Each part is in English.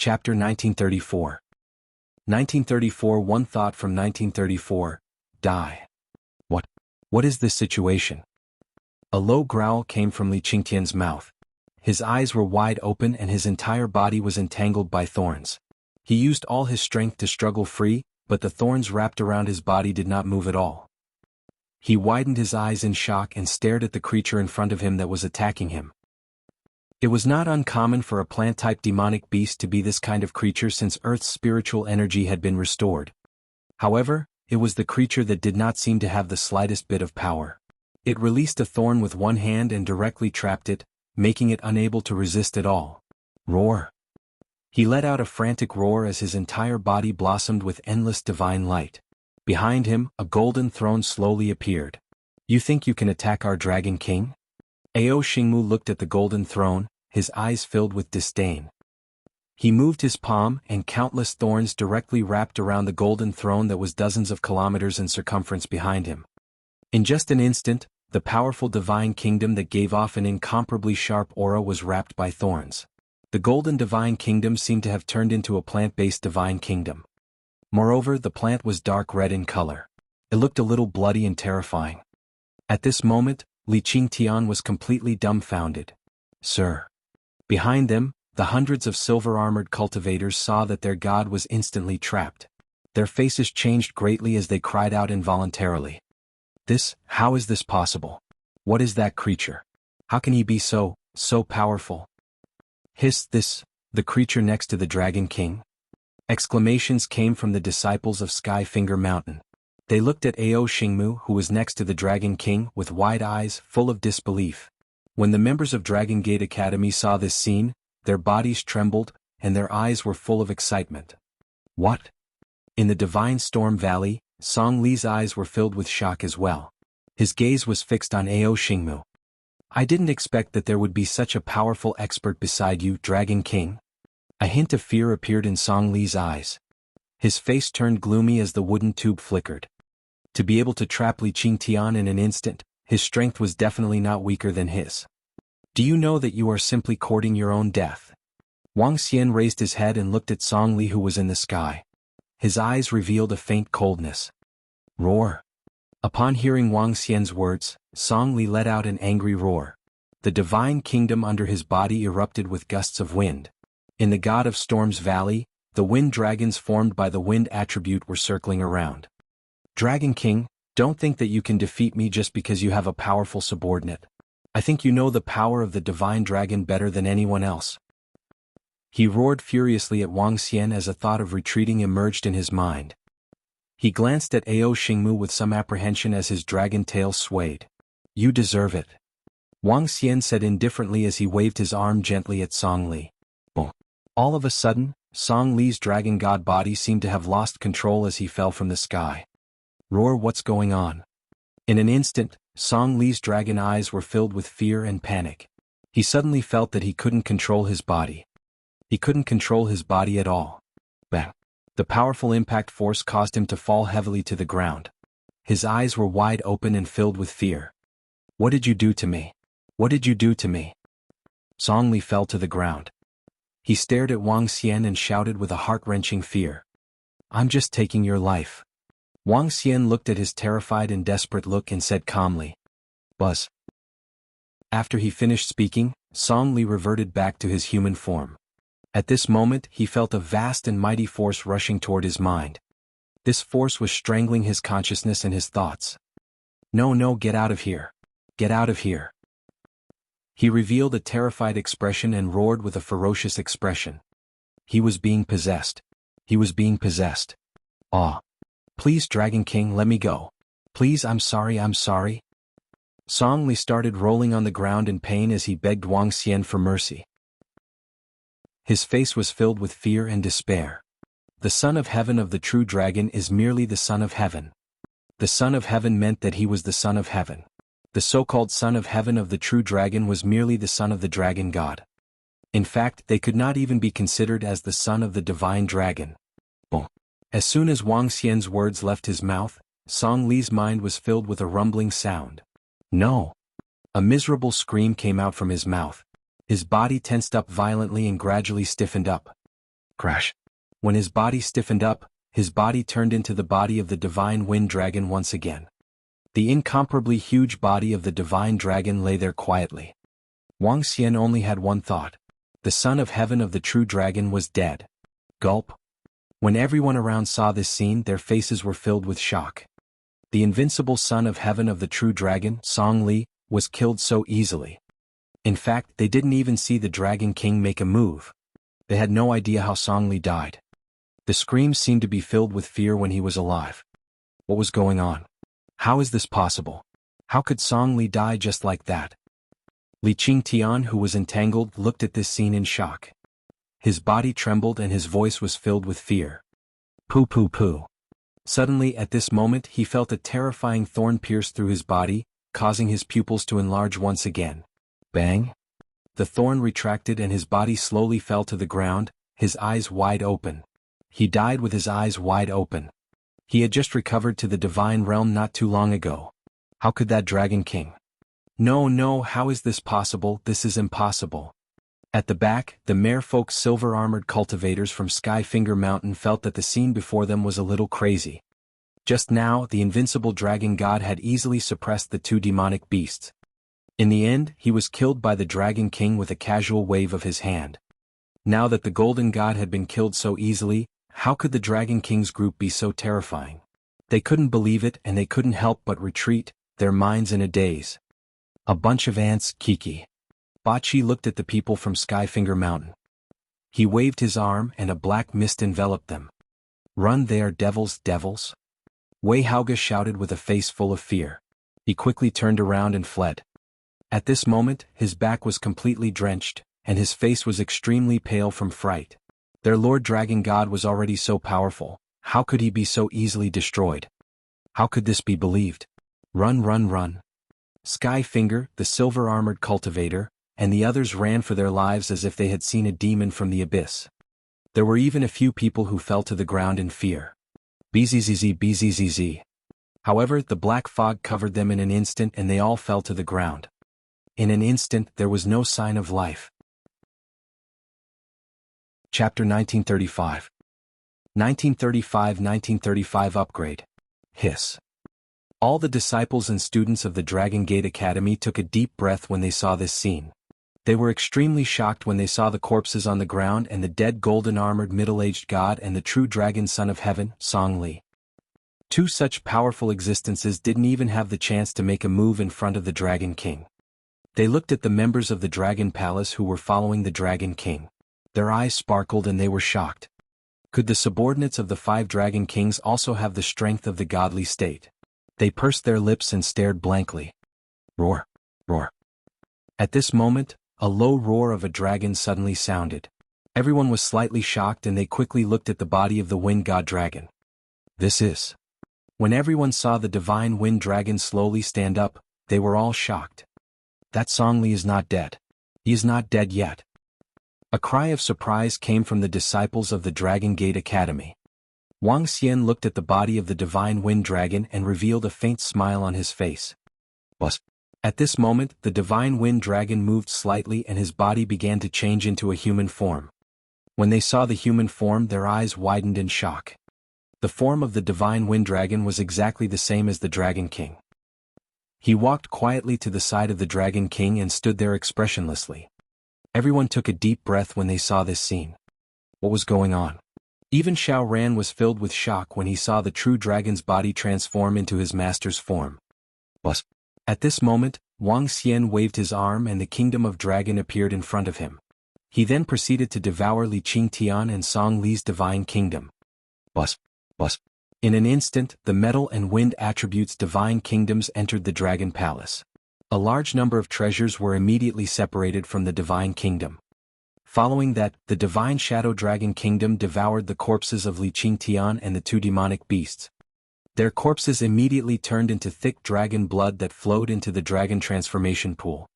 Chapter 1934. 1934. One thought from 1934. Die. What is this situation? A low growl came from Li Qingtian's mouth. His eyes were wide open and his entire body was entangled by thorns. He used all his strength to struggle free, but the thorns wrapped around his body did not move at all. He widened his eyes in shock and stared at the creature in front of him that was attacking him. It was not uncommon for a plant-type demonic beast to be this kind of creature since Earth's spiritual energy had been restored. However, it was the creature that did not seem to have the slightest bit of power. It released a thorn with one hand and directly trapped it, making it unable to resist at all. Roar! He let out a frantic roar as his entire body blossomed with endless divine light. Behind him, a golden throne slowly appeared. You think you can attack our Dragon King? Ao Xingmu looked at the golden throne, his eyes filled with disdain. He moved his palm and countless thorns directly wrapped around the golden throne that was dozens of kilometers in circumference behind him. In just an instant, the powerful divine kingdom that gave off an incomparably sharp aura was wrapped by thorns. The golden divine kingdom seemed to have turned into a plant-based divine kingdom. Moreover, the plant was dark red in color. It looked a little bloody and terrifying. At this moment, Li Qingtian was completely dumbfounded. Sir. Behind them, the hundreds of silver-armored cultivators saw that their god was instantly trapped. Their faces changed greatly as they cried out involuntarily. How is this possible? What is that creature? How can he be so powerful? The creature next to the Dragon King? Exclamations came from the disciples of Sky Finger Mountain. They looked at Ao Xingmu, who was next to the Dragon King, with wide eyes full of disbelief. When the members of Dragon Gate Academy saw this scene, their bodies trembled, and their eyes were full of excitement. What? In the Divine Storm Valley, Song Li's eyes were filled with shock as well. His gaze was fixed on Ao Xingmu. I didn't expect that there would be such a powerful expert beside you, Dragon King. A hint of fear appeared in Song Li's eyes. His face turned gloomy as the wooden tube flickered. To be able to trap Li Qingtian in an instant, his strength was definitely not weaker than his. Do you know that you are simply courting your own death? Wang Xian raised his head and looked at Song Li, who was in the sky. His eyes revealed a faint coldness. Roar! Upon hearing Wang Xian's words, Song Li let out an angry roar. The divine kingdom under his body erupted with gusts of wind. In the God of Storms Valley, the wind dragons formed by the wind attribute were circling around. Dragon King, don't think that you can defeat me just because you have a powerful subordinate. I think you know the power of the divine dragon better than anyone else. He roared furiously at Wang Xian as a thought of retreating emerged in his mind. He glanced at Ao Xingmu with some apprehension as his dragon tail swayed. You deserve it. Wang Xian said indifferently as he waved his arm gently at Song Li. Boom. All of a sudden, Song Li's dragon god body seemed to have lost control as he fell from the sky. Roar! What's going on? In an instant, Song Li's dragon eyes were filled with fear and panic. He suddenly felt that he couldn't control his body. He couldn't control his body at all. Bang! The powerful impact force caused him to fall heavily to the ground. His eyes were wide open and filled with fear. What did you do to me? What did you do to me? Song Li fell to the ground. He stared at Wang Xian and shouted with a heart-wrenching fear. I'm just taking your life. Wang Xian looked at his terrified and desperate look and said calmly. Buzz. After he finished speaking, Song Li reverted back to his human form. At this moment he felt a vast and mighty force rushing toward his mind. This force was strangling his consciousness and his thoughts. No, get out of here. Get out of here. He revealed a terrified expression and roared with a ferocious expression. He was being possessed. He was being possessed. Ah. Please, Dragon King, let me go. Please, I'm sorry. Song Li started rolling on the ground in pain as he begged Wang Xian for mercy. His face was filled with fear and despair. The Son of Heaven of the true dragon is merely the Son of Heaven. The Son of Heaven meant that he was the Son of Heaven. The so-called Son of Heaven of the true dragon was merely the son of the dragon god. In fact, they could not even be considered as the son of the divine dragon. Boom. As soon as Wang Xian's words left his mouth, Song Li's mind was filled with a rumbling sound. No! A miserable scream came out from his mouth. His body tensed up violently and gradually stiffened up. Crash. When his body stiffened up, his body turned into the body of the divine wind dragon once again. The incomparably huge body of the divine dragon lay there quietly. Wang Xian only had one thought. The son of heaven of the true dragon was dead. Gulp. When everyone around saw this scene, their faces were filled with shock. The invincible son of heaven of the true dragon, Song Li, was killed so easily. In fact, they didn't even see the Dragon King make a move. They had no idea how Song Li died. The screams seemed to be filled with fear when he was alive. What was going on? How is this possible? How could Song Li die just like that? Li Qingtian, who was entangled, looked at this scene in shock. His body trembled and his voice was filled with fear. Pooh pooh pooh. Suddenly at this moment he felt a terrifying thorn pierce through his body, causing his pupils to enlarge once again. Bang! The thorn retracted and his body slowly fell to the ground, his eyes wide open. He died with his eyes wide open. He had just recovered to the divine realm not too long ago. How could that Dragon King? No, how is this possible? This is impossible. At the back, the merfolk's silver-armored cultivators from Skyfinger Mountain felt that the scene before them was a little crazy. Just now, the invincible dragon god had easily suppressed the two demonic beasts. In the end, he was killed by the Dragon King with a casual wave of his hand. Now that the golden god had been killed so easily, how could the Dragon King's group be so terrifying? They couldn't believe it and they couldn't help but retreat, their minds in a daze. A bunch of ants, Kiki. Bachi looked at the people from Skyfinger Mountain. He waved his arm and a black mist enveloped them. Run, they are devils. Wei Haoge shouted with a face full of fear. He quickly turned around and fled. At this moment, his back was completely drenched, and his face was extremely pale from fright. Their Lord Dragon God was already so powerful, how could he be so easily destroyed? How could this be believed? Run. Skyfinger, the silver-armored cultivator, and the others ran for their lives as if they had seen a demon from the abyss. There were even a few people who fell to the ground in fear. Bzzz. However, the black fog covered them in an instant and they all fell to the ground. In an instant, there was no sign of life. Chapter 1935. 1935 Upgrade. Hiss. All the disciples and students of the Dragon Gate Academy took a deep breath when they saw this scene. They were extremely shocked when they saw the corpses on the ground and the dead golden-armored middle-aged god and the true dragon son of heaven, Song Li. Two such powerful existences didn't even have the chance to make a move in front of the Dragon King. They looked at the members of the Dragon Palace who were following the Dragon King. Their eyes sparkled and they were shocked. Could the subordinates of the 5 Dragon Kings also have the strength of the godly state? They pursed their lips and stared blankly. Roar. At this moment, a low roar of a dragon suddenly sounded. Everyone was slightly shocked and they quickly looked at the body of the wind god dragon. This is. When everyone saw the divine wind dragon slowly stand up, they were all shocked. That Song Li is not dead. He is not dead yet. A cry of surprise came from the disciples of the Dragon Gate Academy. Wang Xian looked at the body of the divine wind dragon and revealed a faint smile on his face. Buzz. At this moment, the divine wind dragon moved slightly and his body began to change into a human form. When they saw the human form, their eyes widened in shock. The form of the divine wind dragon was exactly the same as the Dragon King. He walked quietly to the side of the Dragon King and stood there expressionlessly. Everyone took a deep breath when they saw this scene. What was going on? Even Xiao Ran was filled with shock when he saw the true dragon's body transform into his master's form. Buzz. At this moment, Wang Xian waved his arm and the kingdom of dragon appeared in front of him. He then proceeded to devour Li Qingtian and Song Li's divine kingdom. Buzz. In an instant, the metal and wind attributes' divine kingdoms entered the dragon palace. A large number of treasures were immediately separated from the divine kingdom. Following that, the divine shadow dragon kingdom devoured the corpses of Li Qingtian and the 2 demonic beasts. Their corpses immediately turned into thick dragon blood that flowed into the dragon transformation pool.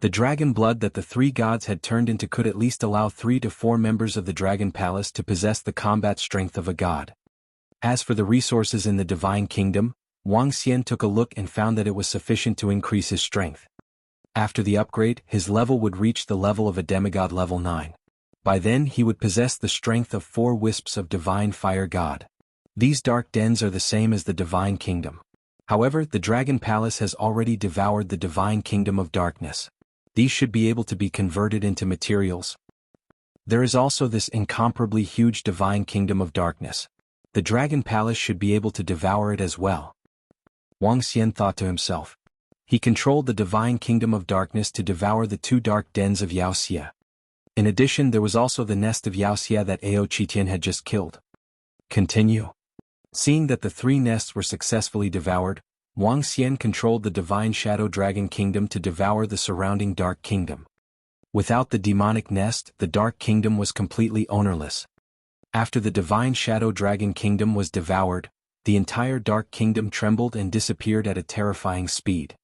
The dragon blood that the 3 gods had turned into could at least allow 3 to 4 members of the dragon palace to possess the combat strength of a god. As for the resources in the divine kingdom, Wang Xian took a look and found that it was sufficient to increase his strength. After the upgrade, his level would reach the level of a demigod level 9. By then he would possess the strength of 4 wisps of divine fire god. These dark dens are the same as the divine kingdom. However, the Dragon Palace has already devoured the divine kingdom of darkness. These should be able to be converted into materials. There is also this incomparably huge divine kingdom of darkness. The Dragon Palace should be able to devour it as well. Wang Xian thought to himself. He controlled the divine kingdom of darkness to devour the 2 dark dens of Wuxia. In addition, there was also the nest of Wuxia that Ao Qitian had just killed. Continue. Seeing that the 3 nests were successfully devoured, Wang Xian controlled the divine shadow dragon kingdom to devour the surrounding dark kingdom. Without the demonic nest, the dark kingdom was completely ownerless. After the divine shadow dragon kingdom was devoured, the entire dark kingdom trembled and disappeared at a terrifying speed.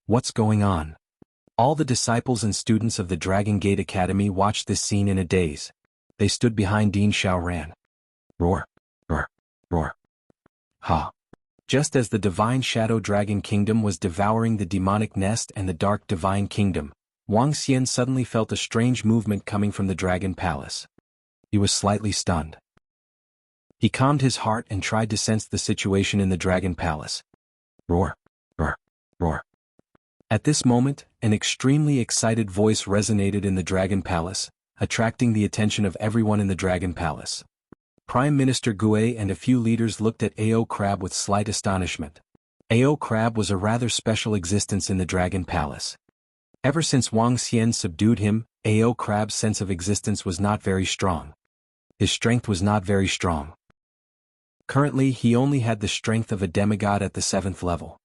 What's going on? All the disciples and students of the Dragon Gate Academy watched this scene in a daze. They stood behind Dean Xiaoran. Roar, roar, roar. Ha! Just as the divine shadow dragon kingdom was devouring the demonic nest and the dark divine kingdom, Wang Xian suddenly felt a strange movement coming from the Dragon Palace. He was slightly stunned. He calmed his heart and tried to sense the situation in the Dragon Palace. Roar, roar, roar. At this moment, an extremely excited voice resonated in the Dragon Palace, attracting the attention of everyone in the Dragon Palace. Prime Minister Gue and a few leaders looked at Ao Crab with slight astonishment. Ao Crab was a rather special existence in the Dragon Palace. Ever since Wang Xian subdued him, Ao Crab's sense of existence was not very strong. His strength was not very strong. Currently he only had the strength of a demigod at the 7th level.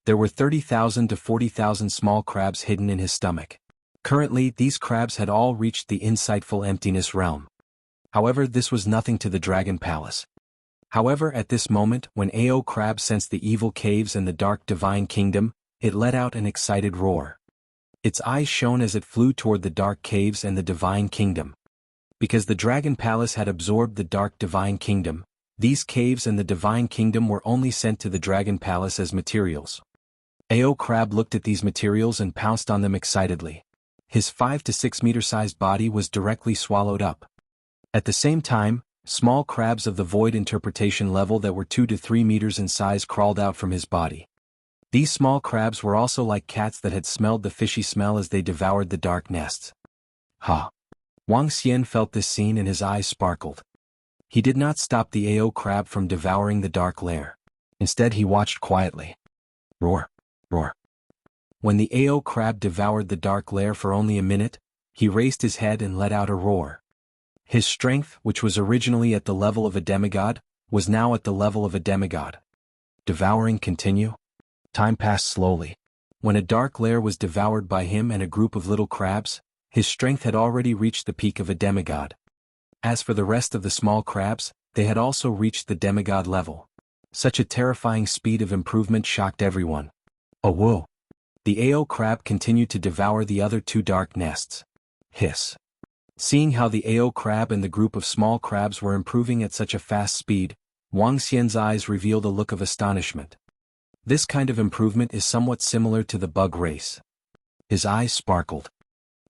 There were 30,000 to 40,000 small crabs hidden in his stomach. Currently these crabs had all reached the insightful emptiness realm. However, this was nothing to the Dragon Palace. However, at this moment, when Ao Crab sensed the evil caves and the dark divine kingdom, it let out an excited roar. Its eyes shone as it flew toward the dark caves and the divine kingdom. Because the Dragon Palace had absorbed the dark divine kingdom, these caves and the divine kingdom were only sent to the Dragon Palace as materials. Ao Crab looked at these materials and pounced on them excitedly. His 5 to 6 meter-sized body was directly swallowed up. At the same time, small crabs of the void interpretation level that were 2 to 3 meters in size crawled out from his body. These small crabs were also like cats that had smelled the fishy smell as they devoured the dark nests. Ha! Wang Xian felt this scene and his eyes sparkled. He did not stop the Ao Crab from devouring the dark lair. Instead he watched quietly. Roar, roar. When the Ao Crab devoured the dark lair for only a minute, he raised his head and let out a roar. His strength, which was originally at the level of a demigod, was now at the level of a demigod. Devouring continue? Time passed slowly. When a dark lair was devoured by him and a group of little crabs, his strength had already reached the peak of a demigod. As for the rest of the small crabs, they had also reached the demigod level. Such a terrifying speed of improvement shocked everyone. Oh whoa! The Ao Crab continued to devour the other 2 dark nests. Hiss. Seeing how the Ao Crab and the group of small crabs were improving at such a fast speed, Wang Xian's eyes revealed a look of astonishment. This kind of improvement is somewhat similar to the bug race. His eyes sparkled.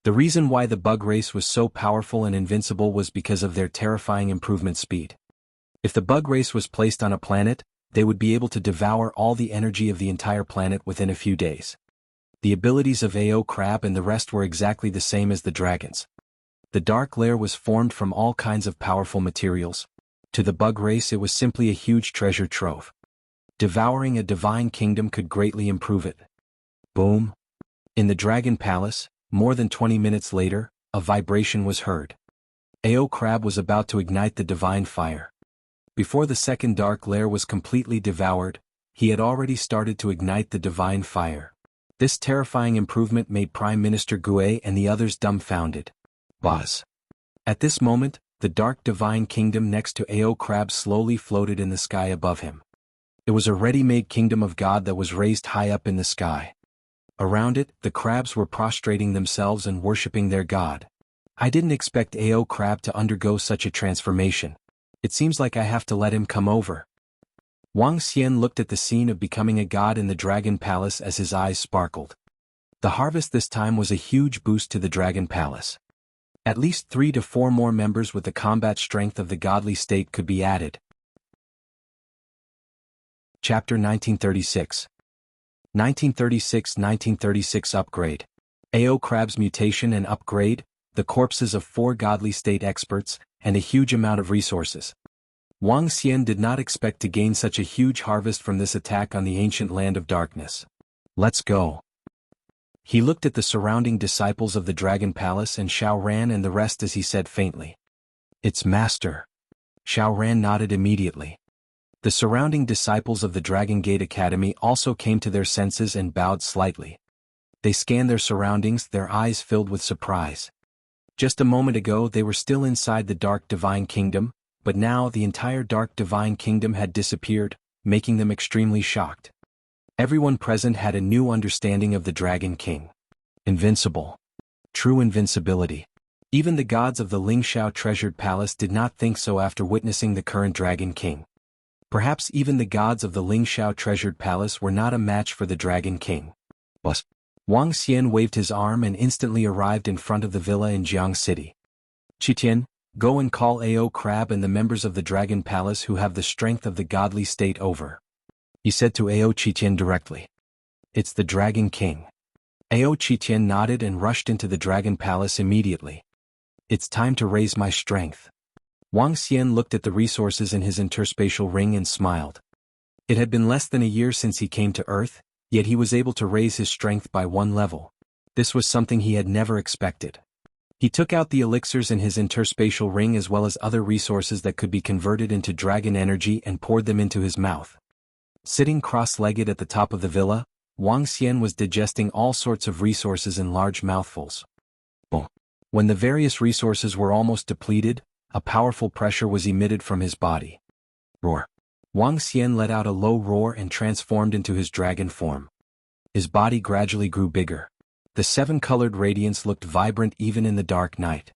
The reason why the bug race was so powerful and invincible was because of their terrifying improvement speed. If the bug race was placed on a planet, they would be able to devour all the energy of the entire planet within a few days. The abilities of Ao Crab and the rest were exactly the same as the dragons. The dark lair was formed from all kinds of powerful materials. To the bug race it was simply a huge treasure trove. Devouring a divine kingdom could greatly improve it. Boom! In the Dragon Palace, more than 20 minutes later, a vibration was heard. Ao Crab was about to ignite the divine fire. Before the second dark lair was completely devoured, he had already started to ignite the divine fire. This terrifying improvement made Prime Minister Gue and the others dumbfounded. Buzz! At this moment, the dark divine kingdom next to Ao Crab slowly floated in the sky above him. It was a ready-made kingdom of God that was raised high up in the sky. Around it, the crabs were prostrating themselves and worshipping their god. I didn't expect Ao Crab to undergo such a transformation. It seems like I have to let him come over. Wang Xian looked at the scene of becoming a god in the Dragon Palace as his eyes sparkled. The harvest this time was a huge boost to the Dragon Palace. At least 3 to 4 more members with the combat strength of the godly state could be added. Chapter 1936. 1936 Upgrade. AO Crab's mutation and upgrade, the corpses of 4 godly state experts, and a huge amount of resources. Wang Xian did not expect to gain such a huge harvest from this attack on the ancient land of darkness. Let's go. He looked at the surrounding disciples of the Dragon Palace and Xiao Ran and the rest as he said faintly, "It's Master." Xiao Ran nodded immediately. The surrounding disciples of the Dragon Gate Academy also came to their senses and bowed slightly. They scanned their surroundings, their eyes filled with surprise. Just a moment ago they were still inside the Dark Divine Kingdom, but now the entire Dark Divine Kingdom had disappeared, making them extremely shocked. Everyone present had a new understanding of the Dragon King. Invincible. True invincibility. Even the gods of the Lingxiao Treasured Palace did not think so after witnessing the current Dragon King. Perhaps even the gods of the Lingxiao Treasured Palace were not a match for the Dragon King. But Wang Xian waved his arm and instantly arrived in front of the villa in Jianghu City. "Qitian, go and call AO Crab and the members of the Dragon Palace who have the strength of the godly state over," he said to AO Qitian directly. "It's the Dragon King." AO Qitian nodded and rushed into the Dragon Palace immediately. "It's time to raise my strength." Wang Xian looked at the resources in his interspatial ring and smiled. It had been less than a year since he came to Earth, yet he was able to raise his strength by 1 level. This was something he had never expected. He took out the elixirs in his interspatial ring as well as other resources that could be converted into dragon energy and poured them into his mouth. Sitting cross-legged at the top of the villa, Wang Xian was digesting all sorts of resources in large mouthfuls. Boom. When the various resources were almost depleted, a powerful pressure was emitted from his body. Roar. Wang Xian let out a low roar and transformed into his dragon form. His body gradually grew bigger. The 7-colored radiance looked vibrant even in the dark night.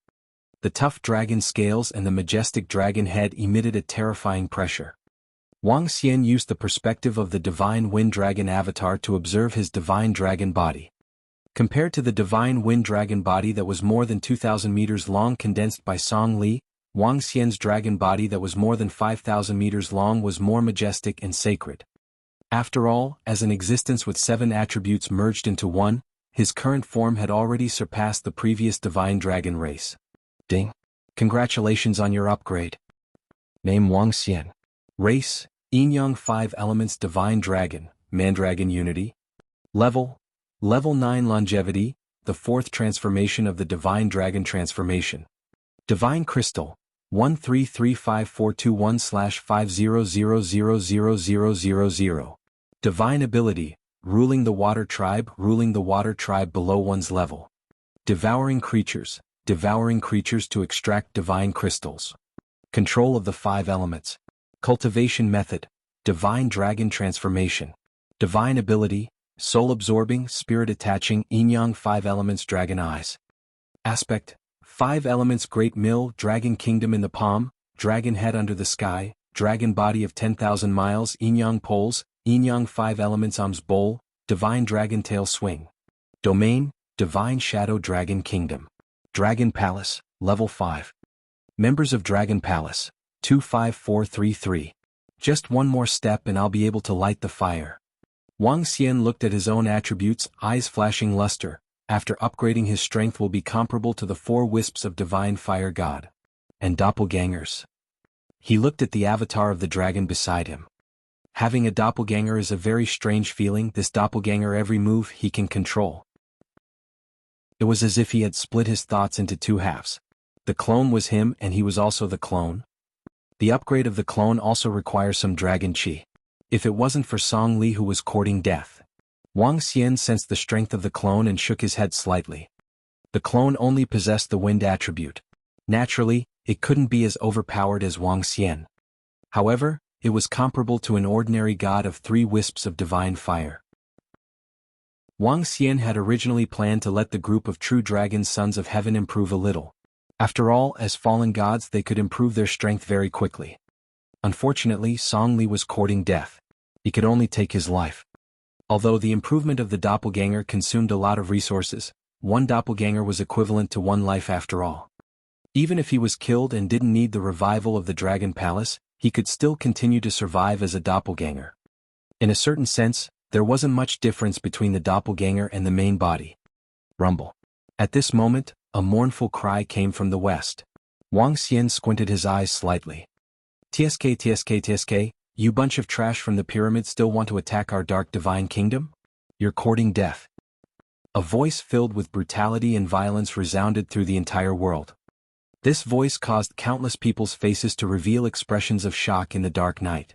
The tough dragon scales and the majestic dragon head emitted a terrifying pressure. Wang Xian used the perspective of the Divine Wind Dragon avatar to observe his Divine Dragon body. Compared to the Divine Wind Dragon body that was more than 2,000 meters long condensed by Song Li, Wang Xian's dragon body that was more than 5,000 meters long was more majestic and sacred. After all, as an existence with 7 attributes merged into one, his current form had already surpassed the previous divine dragon race. Ding. Congratulations on your upgrade. Name Wang Xian. Race, Yin-Yang 5 Elements Divine Dragon, Mandragon Unity. Level 9 Longevity, the 4th transformation of the Divine Dragon Transformation. Divine Crystal, 1335421/50000000. Divine Ability, Ruling the Water Tribe below one's level. Devouring Creatures to extract Divine Crystals. Control of the 5 Elements. Cultivation Method, Divine Dragon Transformation. Divine Ability, Soul Absorbing, Spirit Attaching, Yin-Yang 5 Elements Dragon Eyes. Aspect, 5 Elements Great Mill, Dragon Kingdom in the palm, Dragon Head under the sky, Dragon Body of 10,000 miles, Yin-Yang Poles, Yin-Yang 5 Elements Arms Bowl, Divine Dragon Tail Swing. Domain, Divine Shadow Dragon Kingdom. Dragon Palace, Level 5. Members of Dragon Palace, 25433. Just one more step and I'll be able to light the fire. Wang Xian looked at his own attributes, eyes flashing luster. After upgrading his strength will be comparable to the 4 wisps of Divine Fire God. And doppelgangers. He looked at the avatar of the dragon beside him. Having a doppelganger is a very strange feeling. This doppelganger every move he can control. It was as if he had split his thoughts into 2 halves. The clone was him and he was also the clone. The upgrade of the clone also requires some dragon chi. If it wasn't for Song Li who was courting death. Wang Xian sensed the strength of the clone and shook his head slightly. The clone only possessed the wind attribute. Naturally, it couldn't be as overpowered as Wang Xian. However, it was comparable to an ordinary god of 3 wisps of divine fire. Wang Xian had originally planned to let the group of true dragons Sons of Heaven improve a little. After all, as fallen gods they could improve their strength very quickly. Unfortunately, Song Li was courting death. He could only take his life. Although the improvement of the doppelganger consumed a lot of resources, 1 doppelganger was equivalent to 1 life after all. Even if he was killed and didn't need the revival of the Dragon Palace, he could still continue to survive as a doppelganger. In a certain sense, there wasn't much difference between the doppelganger and the main body. Rumble. At this moment, a mournful cry came from the west. Wang Xian squinted his eyes slightly. TSK, you bunch of trash from the pyramid still want to attack our dark divine kingdom? You're courting death. A voice filled with brutality and violence resounded through the entire world. This voice caused countless people's faces to reveal expressions of shock in the dark night.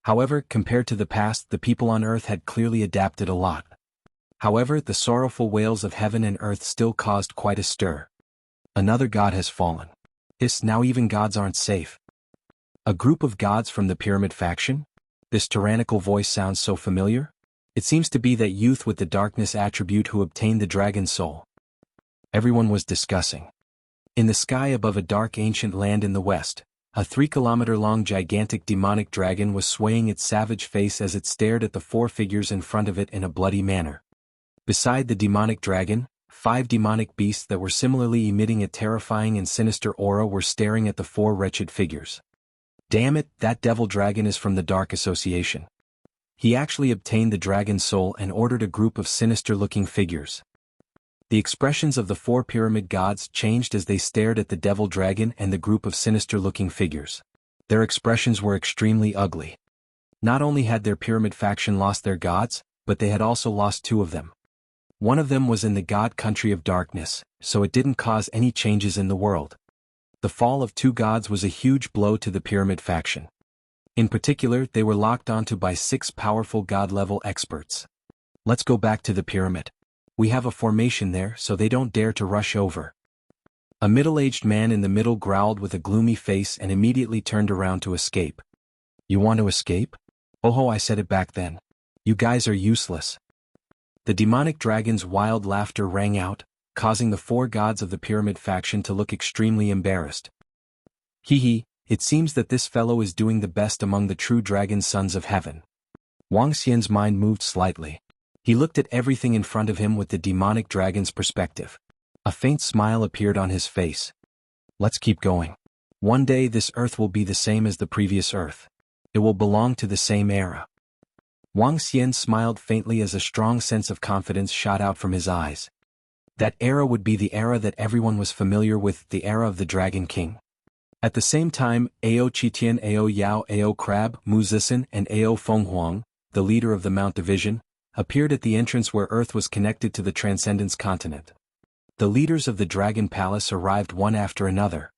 However, compared to the past, the people on earth had clearly adapted a lot. However, the sorrowful wails of heaven and earth still caused quite a stir. Another god has fallen. Now even gods aren't safe. A group of gods from the pyramid faction? This tyrannical voice sounds so familiar. It seems to be that youth with the darkness attribute who obtained the dragon soul. Everyone was discussing. In the sky above a dark ancient land in the west, a 3-kilometer-long gigantic demonic dragon was swaying its savage face as it stared at the 4 figures in front of it in a bloody manner. Beside the demonic dragon, 5 demonic beasts that were similarly emitting a terrifying and sinister aura were staring at the 4 wretched figures. Damn it, that devil dragon is from the Dark Association. He actually obtained the dragon's soul and ordered a group of sinister-looking figures. The expressions of the 4 pyramid gods changed as they stared at the devil dragon and the group of sinister-looking figures. Their expressions were extremely ugly. Not only had their pyramid faction lost their gods, but they had also lost 2 of them. One of them was in the god country of darkness, so it didn't cause any changes in the world. The fall of 2 gods was a huge blow to the pyramid faction. In particular, they were locked onto by 6 powerful god-level experts. Let's go back to the pyramid. We have a formation there so they don't dare to rush over. A middle-aged man in the middle growled with a gloomy face and immediately turned around to escape. You want to escape? Oh, I said it back then. You guys are useless. The demonic dragon's wild laughter rang out, causing the 4 gods of the pyramid faction to look extremely embarrassed. Hee, it seems that this fellow is doing the best among the true dragon sons of heaven. Wang Xian's mind moved slightly. He looked at everything in front of him with the demonic dragon's perspective. A faint smile appeared on his face. Let's keep going. One day this earth will be the same as the previous earth. It will belong to the same era. Wang Xian smiled faintly as a strong sense of confidence shot out from his eyes. That era would be the era that everyone was familiar with, the era of the Dragon King. At the same time, Ao Qitian, Ao Yao, Ao Crab, Mu Zixin, and Ao Fenghuang, the leader of the Mount Division, appeared at the entrance where Earth was connected to the Transcendence continent. The leaders of the Dragon Palace arrived one after another.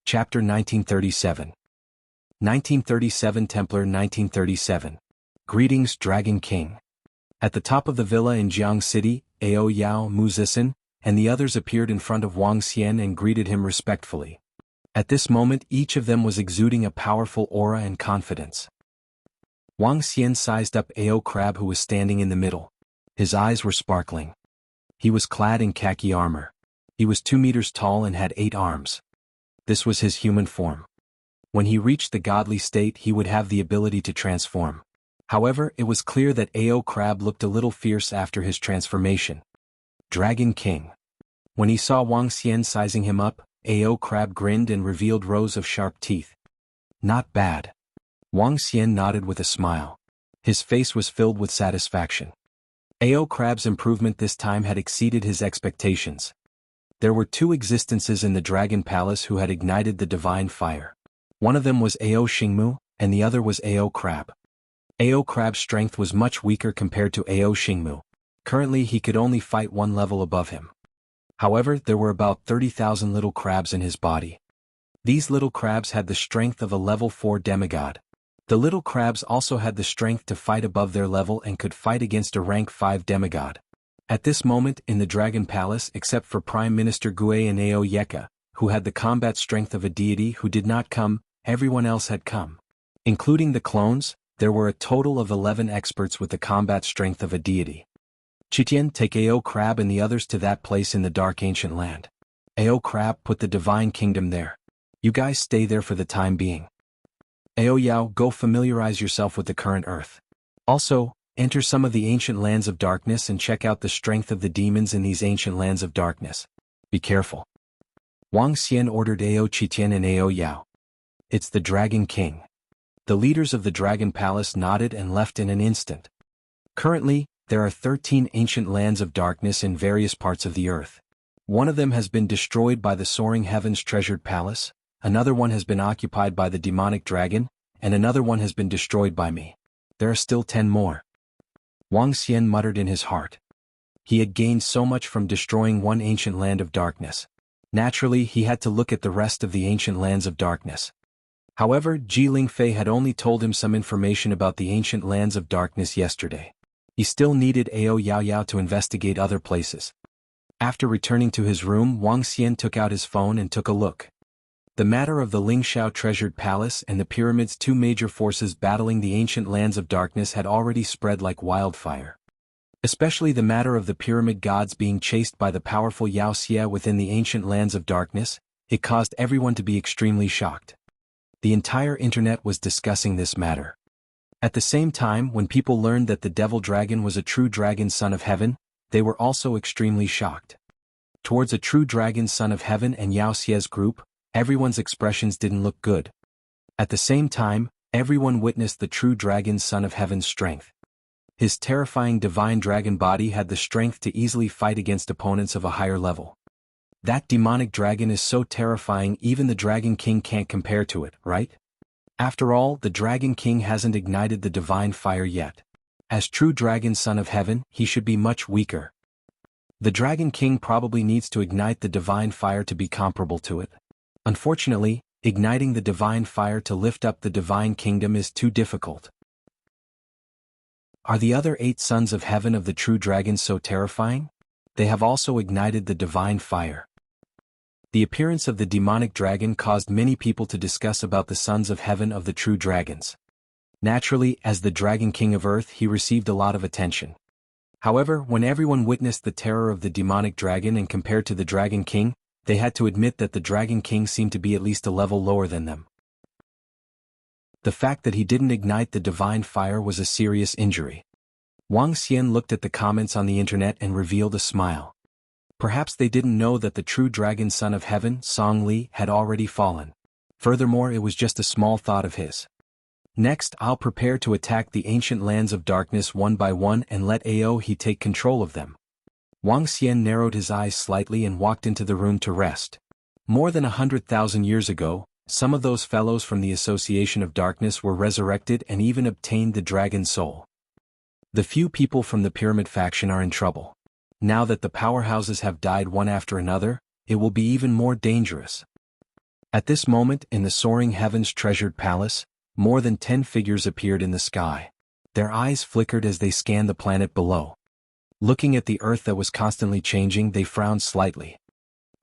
Chapter 1937. 1937 Templar 1937. Greetings, Dragon King. At the top of the villa in Jianghu City, Ao Yao, Mu Zixin, and the others appeared in front of Wang Xian and greeted him respectfully. At this moment, each of them was exuding a powerful aura and confidence. Wang Xian sized up Ao Crab, who was standing in the middle. His eyes were sparkling. He was clad in khaki armor. He was 2 meters tall and had 8 arms. This was his human form. When he reached the godly state, he would have the ability to transform. However, it was clear that Ao Crab looked a little fierce after his transformation. Dragon King. When he saw Wang Xian sizing him up, Ao Crab grinned and revealed rows of sharp teeth. Not bad. Wang Xian nodded with a smile. His face was filled with satisfaction. Ao Crab's improvement this time had exceeded his expectations. There were 2 existences in the Dragon Palace who had ignited the divine fire. One of them was Ao Xingmu, and the other was Ao Crab. Ao Crab's strength was much weaker compared to Ao Xingmu. Currently he could only fight 1 level above him. However, there were about 30,000 little crabs in his body. These little crabs had the strength of a level 4 demigod. The little crabs also had the strength to fight above their level and could fight against a rank 5 demigod. At this moment in the Dragon Palace, except for Prime Minister Gue and Ao Yeka, who had the combat strength of a deity who did not come, everyone else had come. Including the clones, there were a total of 11 experts with the combat strength of a deity. Qitian, take Ao Crab and the others to that place in the dark ancient land. Ao Crab, put the divine kingdom there. You guys stay there for the time being. Ao Yao, go familiarize yourself with the current earth. Also, enter some of the ancient lands of darkness and check out the strength of the demons in these ancient lands of darkness. Be careful. Wang Xian ordered Ao Qitian and Ao Yao. It's the Dragon King. The leaders of the Dragon Palace nodded and left in an instant. Currently, there are 13 ancient lands of darkness in various parts of the earth. One of them has been destroyed by the soaring heavens treasured palace, another one has been occupied by the demonic dragon, and another one has been destroyed by me. There are still 10 more. Wang Xian muttered in his heart. He had gained so much from destroying one ancient land of darkness. Naturally, he had to look at the rest of the ancient lands of darkness. However, Ji Lingfei had only told him some information about the ancient lands of darkness yesterday. He still needed Ao Yao Yao to investigate other places. After returning to his room, Wang Xian took out his phone and took a look. The matter of the Lingshao treasured palace and the pyramids, two major forces battling the ancient lands of darkness, had already spread like wildfire. Especially the matter of the pyramid gods being chased by the powerful Yao Xia within the ancient lands of darkness, it caused everyone to be extremely shocked. The entire internet was discussing this matter. At the same time, when people learned that the devil dragon was a true dragon son of heaven, they were also extremely shocked. Towards a true dragon son of heaven and Yao Xia's group, everyone's expressions didn't look good. At the same time, everyone witnessed the true dragon son of heaven's strength. His terrifying divine dragon body had the strength to easily fight against opponents of a higher level. That demonic dragon is so terrifying, even the Dragon King can't compare to it, right? After all, the Dragon King hasn't ignited the divine fire yet. As true dragon son of heaven, he should be much weaker. The Dragon King probably needs to ignite the divine fire to be comparable to it. Unfortunately, igniting the divine fire to lift up the divine kingdom is too difficult. Are the other 8 sons of heaven of the true dragon so terrifying? They have also ignited the divine fire. The appearance of the demonic dragon caused many people to discuss about the sons of heaven of the true dragons. Naturally, as the Dragon King of Earth, he received a lot of attention. However, when everyone witnessed the terror of the demonic dragon and compared to the Dragon King, they had to admit that the Dragon King seemed to be at least a level lower than them. The fact that he didn't ignite the divine fire was a serious injury. Wang Xian looked at the comments on the internet and revealed a smile. Perhaps they didn't know that the true dragon son of heaven, Song Li, had already fallen. Furthermore, it was just a small thought of his. Next, I'll prepare to attack the ancient lands of darkness one by one and let Ao He take control of them. Wang Xian narrowed his eyes slightly and walked into the room to rest. More than 100,000 years ago, some of those fellows from the Association of Darkness were resurrected and even obtained the dragon soul. The few people from the Pyramid faction are in trouble. Now that the powerhouses have died one after another, it will be even more dangerous. At this moment, in the soaring heavens treasured palace, more than 10 figures appeared in the sky. Their eyes flickered as they scanned the planet below. Looking at the earth that was constantly changing, they frowned slightly.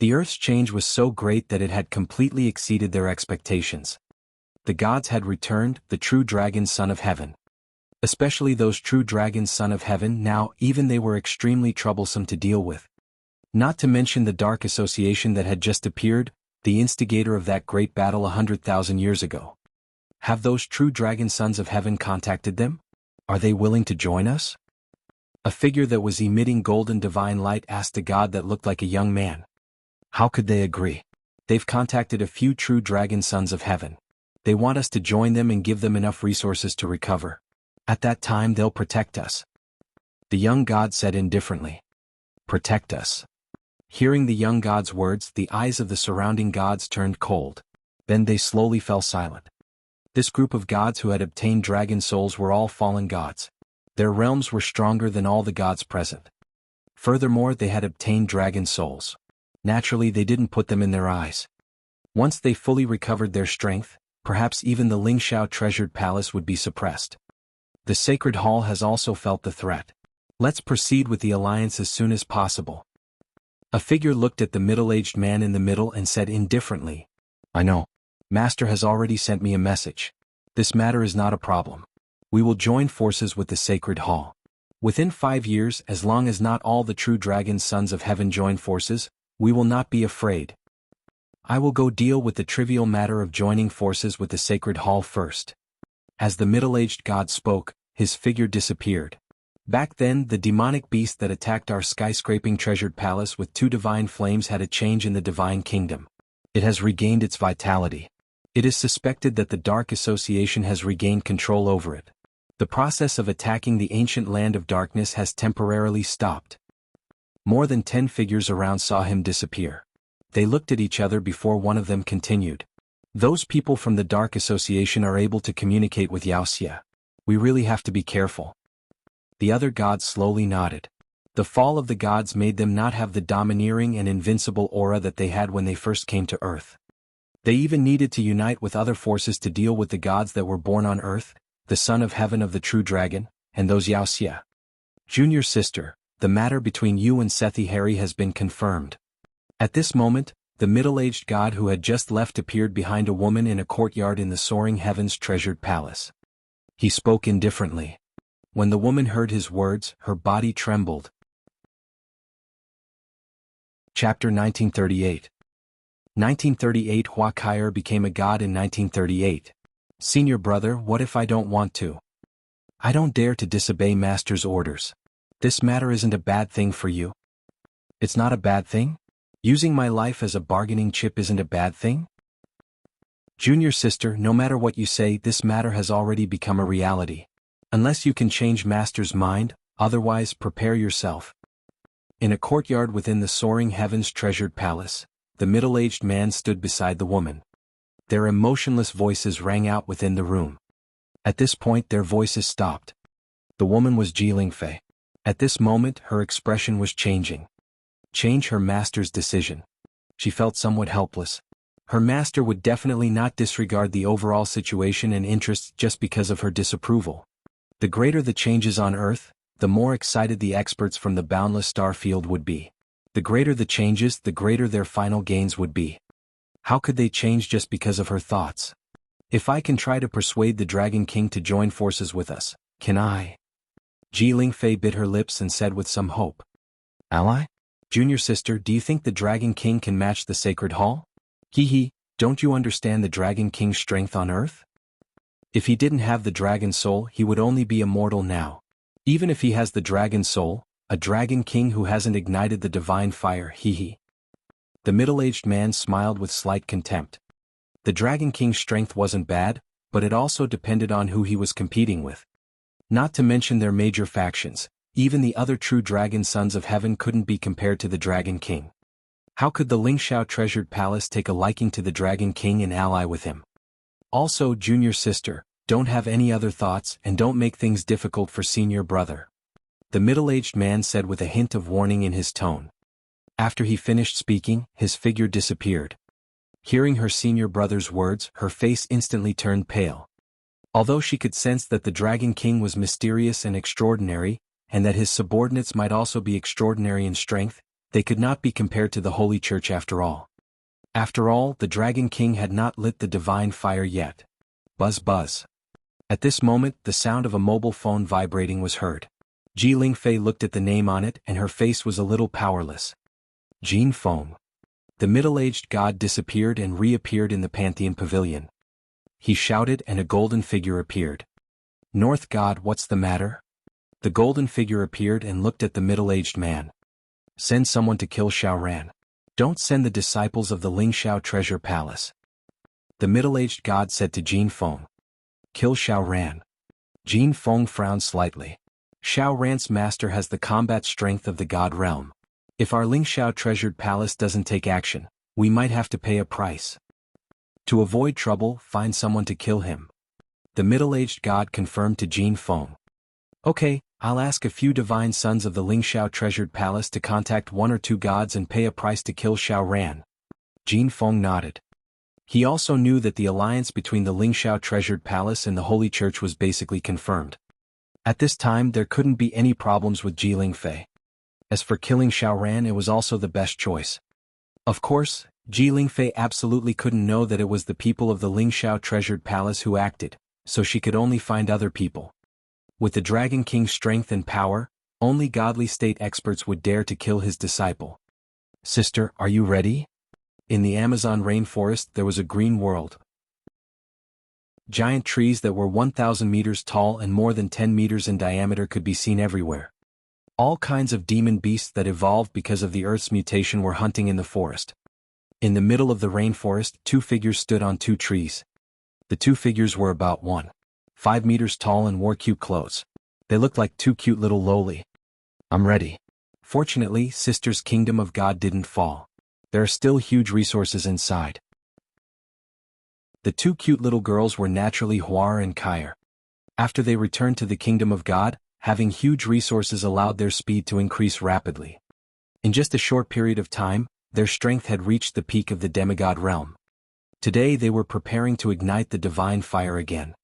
The earth's change was so great that it had completely exceeded their expectations. The gods had returned, the true dragon son of heaven. Especially those true dragons son of heaven, now even they were extremely troublesome to deal with. Not to mention the dark association that had just appeared, the instigator of that great battle 100,000 years ago. Have those true dragon sons of heaven contacted them? Are they willing to join us? A figure that was emitting golden divine light asked a god that looked like a young man. How could they agree? They've contacted a few true dragon sons of heaven. They want us to join them and give them enough resources to recover. At that time they'll protect us. The young god said indifferently. Protect us. Hearing the young god's words, the eyes of the surrounding gods turned cold. Then they slowly fell silent. This group of gods who had obtained dragon souls were all fallen gods. Their realms were stronger than all the gods present. Furthermore, they had obtained dragon souls. Naturally, they didn't put them in their eyes. Once they fully recovered their strength, perhaps even the Lingshao treasured palace would be suppressed. The Sacred Hall has also felt the threat. Let's proceed with the alliance as soon as possible. A figure looked at the middle-aged man in the middle and said indifferently, I know. Master has already sent me a message. This matter is not a problem. We will join forces with the Sacred Hall. Within 5 years, as long as not all the true dragon sons of heaven join forces, we will not be afraid. I will go deal with the trivial matter of joining forces with the Sacred Hall first. As the middle-aged god spoke, his figure disappeared. Back then, the demonic beast that attacked our skyscraping treasured palace with 2 divine flames had a change in the divine kingdom. It has regained its vitality. It is suspected that the Dark Association has regained control over it. The process of attacking the ancient land of darkness has temporarily stopped. More than 10 figures around saw him disappear. They looked at each other before one of them continued. Those people from the Dark Association are able to communicate with Wuxia. We really have to be careful. The other gods slowly nodded. The fall of the gods made them not have the domineering and invincible aura that they had when they first came to Earth. They even needed to unite with other forces to deal with the gods that were born on Earth, the Son of Heaven of the True Dragon, and those Wuxia. Junior sister, the matter between you and Sethi Hari has been confirmed. At this moment, the middle-aged god who had just left appeared behind a woman in a courtyard in the soaring heavens treasured palace. He spoke indifferently. When the woman heard his words, her body trembled. Chapter 1938. 1938 Hua Kaier became a god in 1938. Senior brother, what if I don't want to? I don't dare to disobey master's orders. This matter isn't a bad thing for you. It's not a bad thing? Using my life as a bargaining chip isn't a bad thing? Junior sister, no matter what you say, this matter has already become a reality. Unless you can change master's mind, otherwise prepare yourself. In a courtyard within the soaring heavens treasured palace, the middle-aged man stood beside the woman. Their emotionless voices rang out within the room. At this point their voices stopped. The woman was Ji Lingfei. At this moment her expression was changing. Change her master's decision. She felt somewhat helpless. Her master would definitely not disregard the overall situation and interests just because of her disapproval. The greater the changes on Earth, the more excited the experts from the boundless star field would be. The greater the changes, the greater their final gains would be. How could they change just because of her thoughts? If I can try to persuade the Dragon King to join forces with us, can I? Ji Lingfei bit her lips and said with some hope. Ally? Junior sister, do you think the Dragon King can match the Sacred Hall? Hee, don't you understand the Dragon King's strength on Earth? If he didn't have the dragon soul, he would only be immortal now. Even if he has the dragon soul, a Dragon King who hasn't ignited the divine fire, hee. The middle-aged man smiled with slight contempt. The Dragon King's strength wasn't bad, but it also depended on who he was competing with. Not to mention their major factions, even the other true dragon sons of heaven couldn't be compared to the Dragon King. How could the Lingxiao treasured palace take a liking to the Dragon King and ally with him? Also, junior sister, don't have any other thoughts and don't make things difficult for senior brother. The middle-aged man said with a hint of warning in his tone. After he finished speaking, his figure disappeared. Hearing her senior brother's words, her face instantly turned pale. Although she could sense that the Dragon King was mysterious and extraordinary, and that his subordinates might also be extraordinary in strength, they could not be compared to the Holy Church after all. After all, the Dragon King had not lit the divine fire yet. Buzz buzz. At this moment, the sound of a mobile phone vibrating was heard. Ji Lingfei looked at the name on it and her face was a little powerless. Jin Feng. The middle-aged god disappeared and reappeared in the Pantheon Pavilion. He shouted and a golden figure appeared. North God, what's the matter? The golden figure appeared and looked at the middle-aged man. Send someone to kill Xiaoran. Don't send the disciples of the Lingxiao treasure palace. The middle-aged god said to Jin Feng. Kill Xiaoran. Jin Feng frowned slightly. Xiaoran's master has the combat strength of the god realm. If our Lingxiao treasured palace doesn't take action, we might have to pay a price. To avoid trouble, find someone to kill him. The middle-aged god confirmed to Jin Feng. Okay, I'll ask a few divine sons of the Lingxiao treasured palace to contact 1 or 2 gods and pay a price to kill Xiaoran. Jin Feng nodded. He also knew that the alliance between the Lingxiao treasured palace and the Holy Church was basically confirmed. At this time there couldn't be any problems with Ji Lingfei. As for killing Xiaoran, it was also the best choice. Of course, Ji Lingfei absolutely couldn't know that it was the people of the Lingxiao treasured palace who acted, so she could only find other people. With the Dragon King's strength and power, only godly state experts would dare to kill his disciple. Sister, are you ready? In the Amazon rainforest there was a green world. Giant trees that were 1,000 meters tall and more than 10 meters in diameter could be seen everywhere. All kinds of demon beasts that evolved because of the Earth's mutation were hunting in the forest. In the middle of the rainforest, two figures stood on two trees. The two figures were about 1.5 meters tall and wore cute clothes. They looked like two cute little loli. I'm ready. Fortunately, Sister's Kingdom of God didn't fall. There are still huge resources inside. The two cute little girls were naturally Huar and Kair. After they returned to the Kingdom of God, having huge resources allowed their speed to increase rapidly. In just a short period of time, their strength had reached the peak of the demigod realm. Today they were preparing to ignite the divine fire again.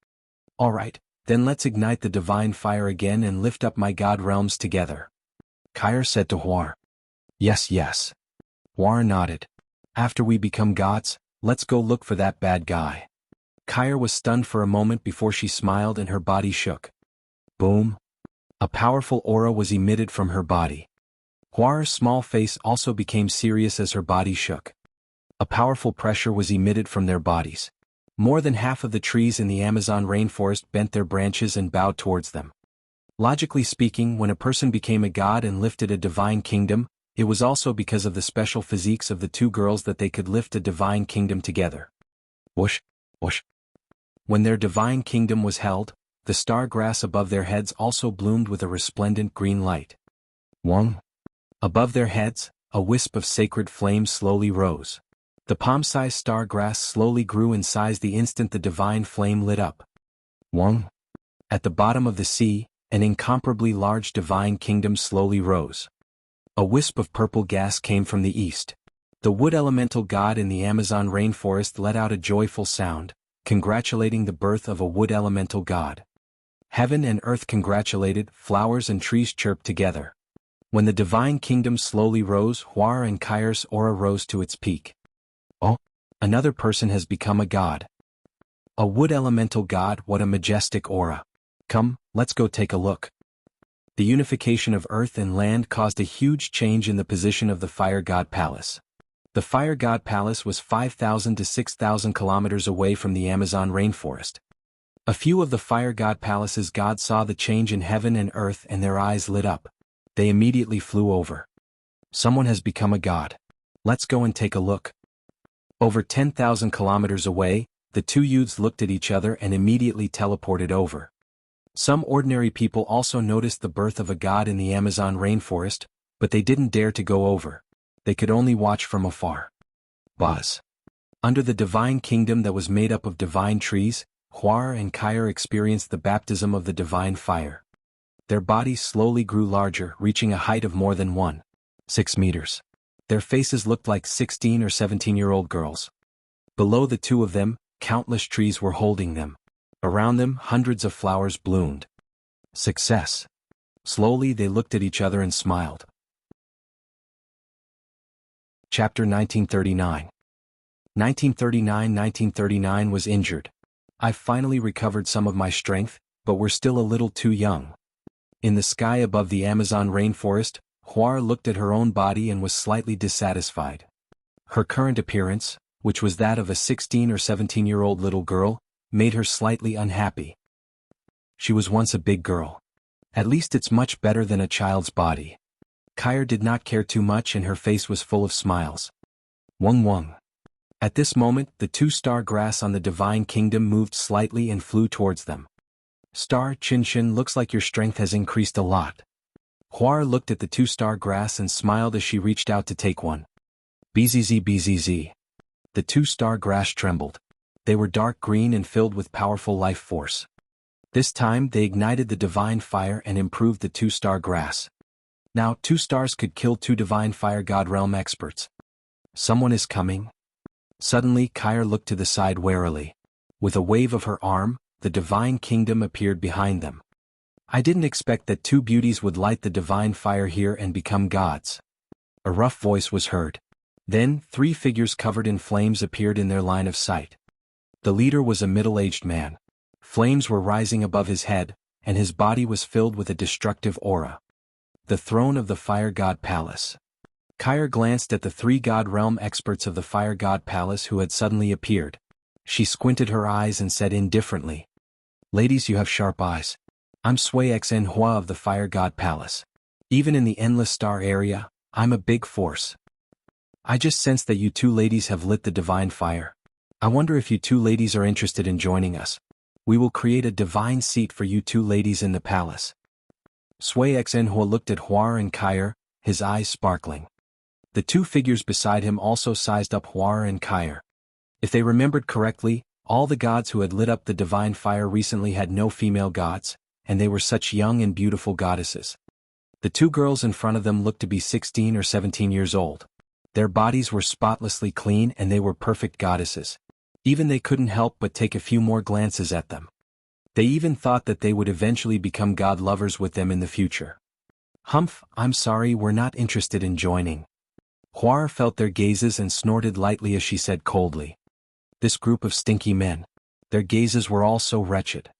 Alright, then let's ignite the divine fire again and lift up my god realms together. Kair said to Huar. Yes, yes. Huar nodded. After we become gods, let's go look for that bad guy. Kair was stunned for a moment before she smiled and her body shook. Boom. A powerful aura was emitted from her body. Huar's small face also became serious as her body shook. A powerful pressure was emitted from their bodies. More than half of the trees in the Amazon rainforest bent their branches and bowed towards them. Logically speaking, when a person became a god and lifted a divine kingdom, it was also because of the special physiques of the two girls that they could lift a divine kingdom together. Whoosh, whoosh. When their divine kingdom was held, the star grass above their heads also bloomed with a resplendent green light. Wong. Above their heads, a wisp of sacred flame slowly rose. The palm-sized star grass slowly grew in size the instant the divine flame lit up. Wong. At the bottom of the sea, an incomparably large divine kingdom slowly rose. A wisp of purple gas came from the east. The wood elemental god in the Amazon rainforest let out a joyful sound, congratulating the birth of a wood elemental god. Heaven and earth congratulated, flowers and trees chirped together. When the divine kingdom slowly rose, Huar and Kair's aura rose to its peak. Oh, another person has become a god. A wood elemental god, what a majestic aura. Come, let's go take a look. The unification of earth and land caused a huge change in the position of the Fire God Palace. The Fire God Palace was 5,000 to 6,000 kilometers away from the Amazon rainforest. A few of the Fire God Palace's gods saw the change in heaven and earth and their eyes lit up. They immediately flew over. Someone has become a god. Let's go and take a look. Over 10,000 kilometers away, the two youths looked at each other and immediately teleported over. Some ordinary people also noticed the birth of a god in the Amazon rainforest, but they didn't dare to go over. They could only watch from afar. Buzz. Under the divine kingdom that was made up of divine trees, Huar and Kair experienced the baptism of the divine fire. Their bodies slowly grew larger, reaching a height of more than 1.6 meters. Their faces looked like 16 or 17-year-old girls. Below the two of them, countless trees were holding them. Around them, hundreds of flowers bloomed. Success. Slowly they looked at each other and smiled. Chapter 1939. 1939 was injured. I finally recovered some of my strength, but we're still a little too young. In the sky above the Amazon rainforest, Huar looked at her own body and was slightly dissatisfied. Her current appearance, which was that of a 16 or 17-year-old little girl, made her slightly unhappy. She was once a big girl. At least it's much better than a child's body. Kair did not care too much and her face was full of smiles. Wung wung. At this moment, the two-star grass on the divine kingdom moved slightly and flew towards them. Star Chinshin, looks like your strength has increased a lot. Huar looked at the two-star grass and smiled as she reached out to take one. Bzz bzz. The two-star grass trembled. They were dark green and filled with powerful life force. This time they ignited the divine fire and improved the two-star grass. Now 2 stars could kill 2 divine fire god realm experts. Someone is coming. Suddenly Kair looked to the side warily. With a wave of her arm, the divine kingdom appeared behind them. I didn't expect that 2 beauties would light the divine fire here and become gods. A rough voice was heard. Then 3 figures covered in flames appeared in their line of sight. The leader was a middle-aged man. Flames were rising above his head, and his body was filled with a destructive aura. The throne of the Fire God Palace. Kair glanced at the 3 god realm experts of the Fire God Palace who had suddenly appeared. She squinted her eyes and said indifferently, "Ladies, you have sharp eyes. I'm Sui Xen Hua of the Fire God Palace. Even in the Endless Star area, I'm a big force. I just sense that you two ladies have lit the divine fire. I wonder if you two ladies are interested in joining us. We will create a divine seat for you two ladies in the palace." Sui Xenhua looked at Huar and Kair, his eyes sparkling. The two figures beside him also sized up Huar and Kair. If they remembered correctly, all the gods who had lit up the divine fire recently had no female gods, and they were such young and beautiful goddesses. The two girls in front of them looked to be 16 or 17 years old. Their bodies were spotlessly clean and they were perfect goddesses. Even they couldn't help but take a few more glances at them. They even thought that they would eventually become god lovers with them in the future. "Humph, I'm sorry, we're not interested in joining." Huar felt their gazes and snorted lightly as she said coldly. This group of stinky men. Their gazes were all so wretched.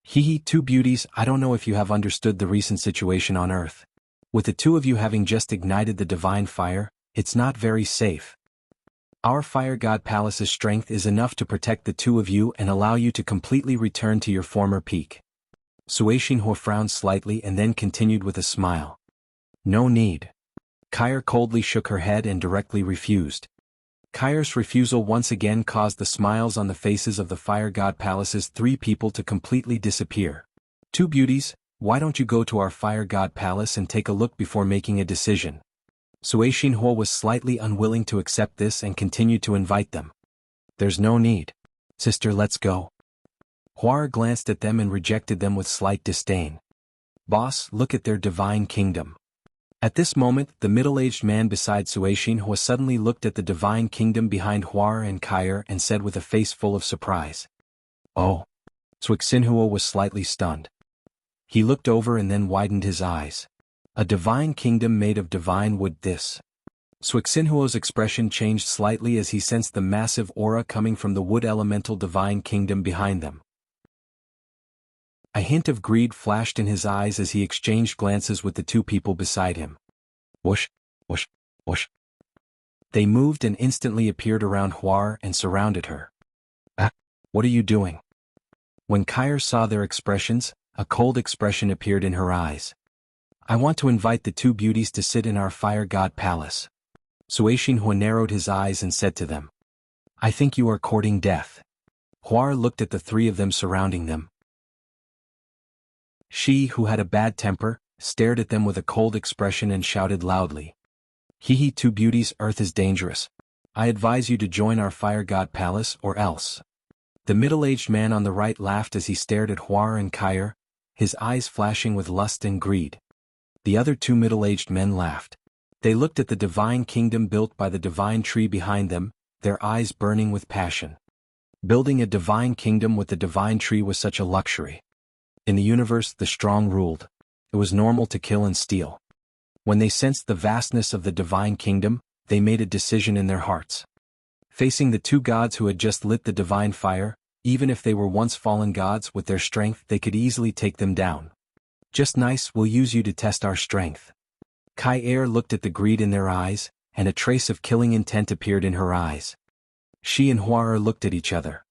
"Hee, two beauties, I don't know if you have understood the recent situation on Earth. With the two of you having just ignited the divine fire, it's not very safe. Our Fire God Palace's strength is enough to protect the two of you and allow you to completely return to your former peak." Sui Xinhua frowned slightly and then continued with a smile. "No need." Kair coldly shook her head and directly refused. Kair's refusal once again caused the smiles on the faces of the Fire God Palace's three people to completely disappear. "Two beauties, why don't you go to our Fire God Palace and take a look before making a decision?" Sui Xinhua was slightly unwilling to accept this and continued to invite them. "There's no need. Sister, let's go." Huar glanced at them and rejected them with slight disdain. "Boss, look at their divine kingdom." At this moment, the middle-aged man beside Sui Xinhua suddenly looked at the divine kingdom behind Huar and Kair and said with a face full of surprise, "Oh." Sui Xinhua was slightly stunned. He looked over and then widened his eyes. A divine kingdom made of divine wood, this. Sui Xinhua's expression changed slightly as he sensed the massive aura coming from the wood elemental divine kingdom behind them. A hint of greed flashed in his eyes as he exchanged glances with the two people beside him. Whoosh, whoosh, whoosh. They moved and instantly appeared around Huar and surrounded her. "Ah, what are you doing?" When Kair saw their expressions, a cold expression appeared in her eyes. "I want to invite the two beauties to sit in our Fire God Palace." Sui Xinhua narrowed his eyes and said to them, "I think you are courting death." Huar looked at the three of them surrounding them. She, who had a bad temper, stared at them with a cold expression and shouted loudly, "Hee, two beauties, Earth is dangerous. I advise you to join our Fire God Palace or else." The middle-aged man on the right laughed as he stared at Huar and Kair, his eyes flashing with lust and greed. The other two middle-aged men laughed. They looked at the divine kingdom built by the divine tree behind them, their eyes burning with passion. Building a divine kingdom with the divine tree was such a luxury. In the universe, the strong ruled. It was normal to kill and steal. When they sensed the vastness of the divine kingdom, they made a decision in their hearts. Facing the two gods who had just lit the divine fire, even if they were once fallen gods, with their strength they could easily take them down. "Just nice, we'll use you to test our strength." Kair looked at the greed in their eyes, and a trace of killing intent appeared in her eyes. She and Huar looked at each other.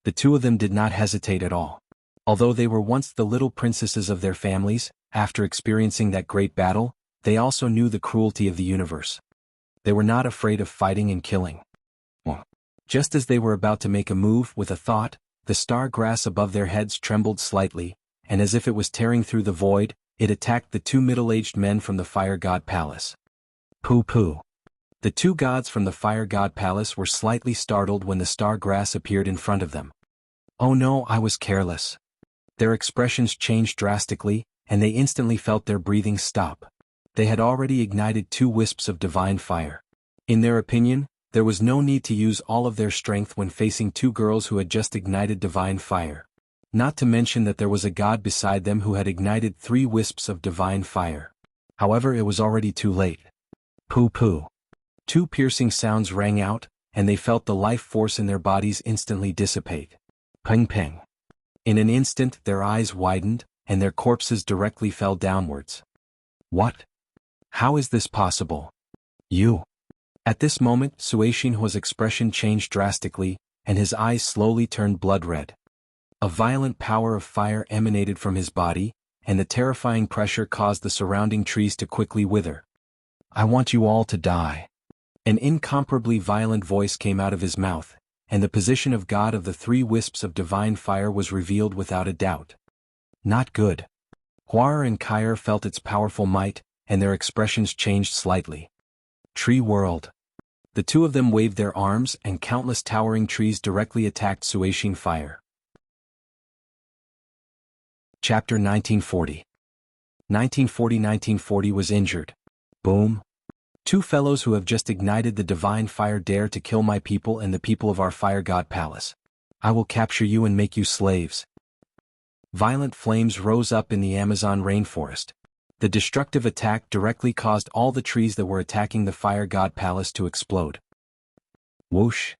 The two of them did not hesitate at all. Although they were once the little princesses of their families, after experiencing that great battle, they also knew the cruelty of the universe. They were not afraid of fighting and killing. Just as they were about to make a move with a thought, the star grass above their heads trembled slightly, and as if it was tearing through the void, it attacked the two middle-aged men from the Fire God Palace. Pooh. The two gods from the Fire God Palace were slightly startled when the star grass appeared in front of them. "Oh no, I was careless." Their expressions changed drastically, and they instantly felt their breathing stop. They had already ignited 2 wisps of divine fire. In their opinion, there was no need to use all of their strength when facing 2 girls who had just ignited divine fire. Not to mention that there was a god beside them who had ignited 3 wisps of divine fire. However, it was already too late. Pooh. 2 piercing sounds rang out, and they felt the life force in their bodies instantly dissipate. Peng. In an instant their eyes widened, and their corpses directly fell downwards. What? How is this possible? You. At this moment, Sui Xinhua's expression changed drastically, and his eyes slowly turned blood red. A violent power of fire emanated from his body, and the terrifying pressure caused the surrounding trees to quickly wither. "I want you all to die." An incomparably violent voice came out of his mouth, and the position of God of the three wisps of divine fire was revealed without a doubt. Not good. Hua and Kair felt its powerful might, and their expressions changed slightly. Tree world. The two of them waved their arms, and countless towering trees directly attacked Suishin fire. Chapter 1940. 1940 was injured. Boom. Two fellows who have just ignited the divine fire dare to kill my people and the people of our fire god palace. I will capture you and make you slaves. Violent flames rose up in the Amazon rainforest. The destructive attack directly caused all the trees that were attacking the fire god palace to explode. Whoosh.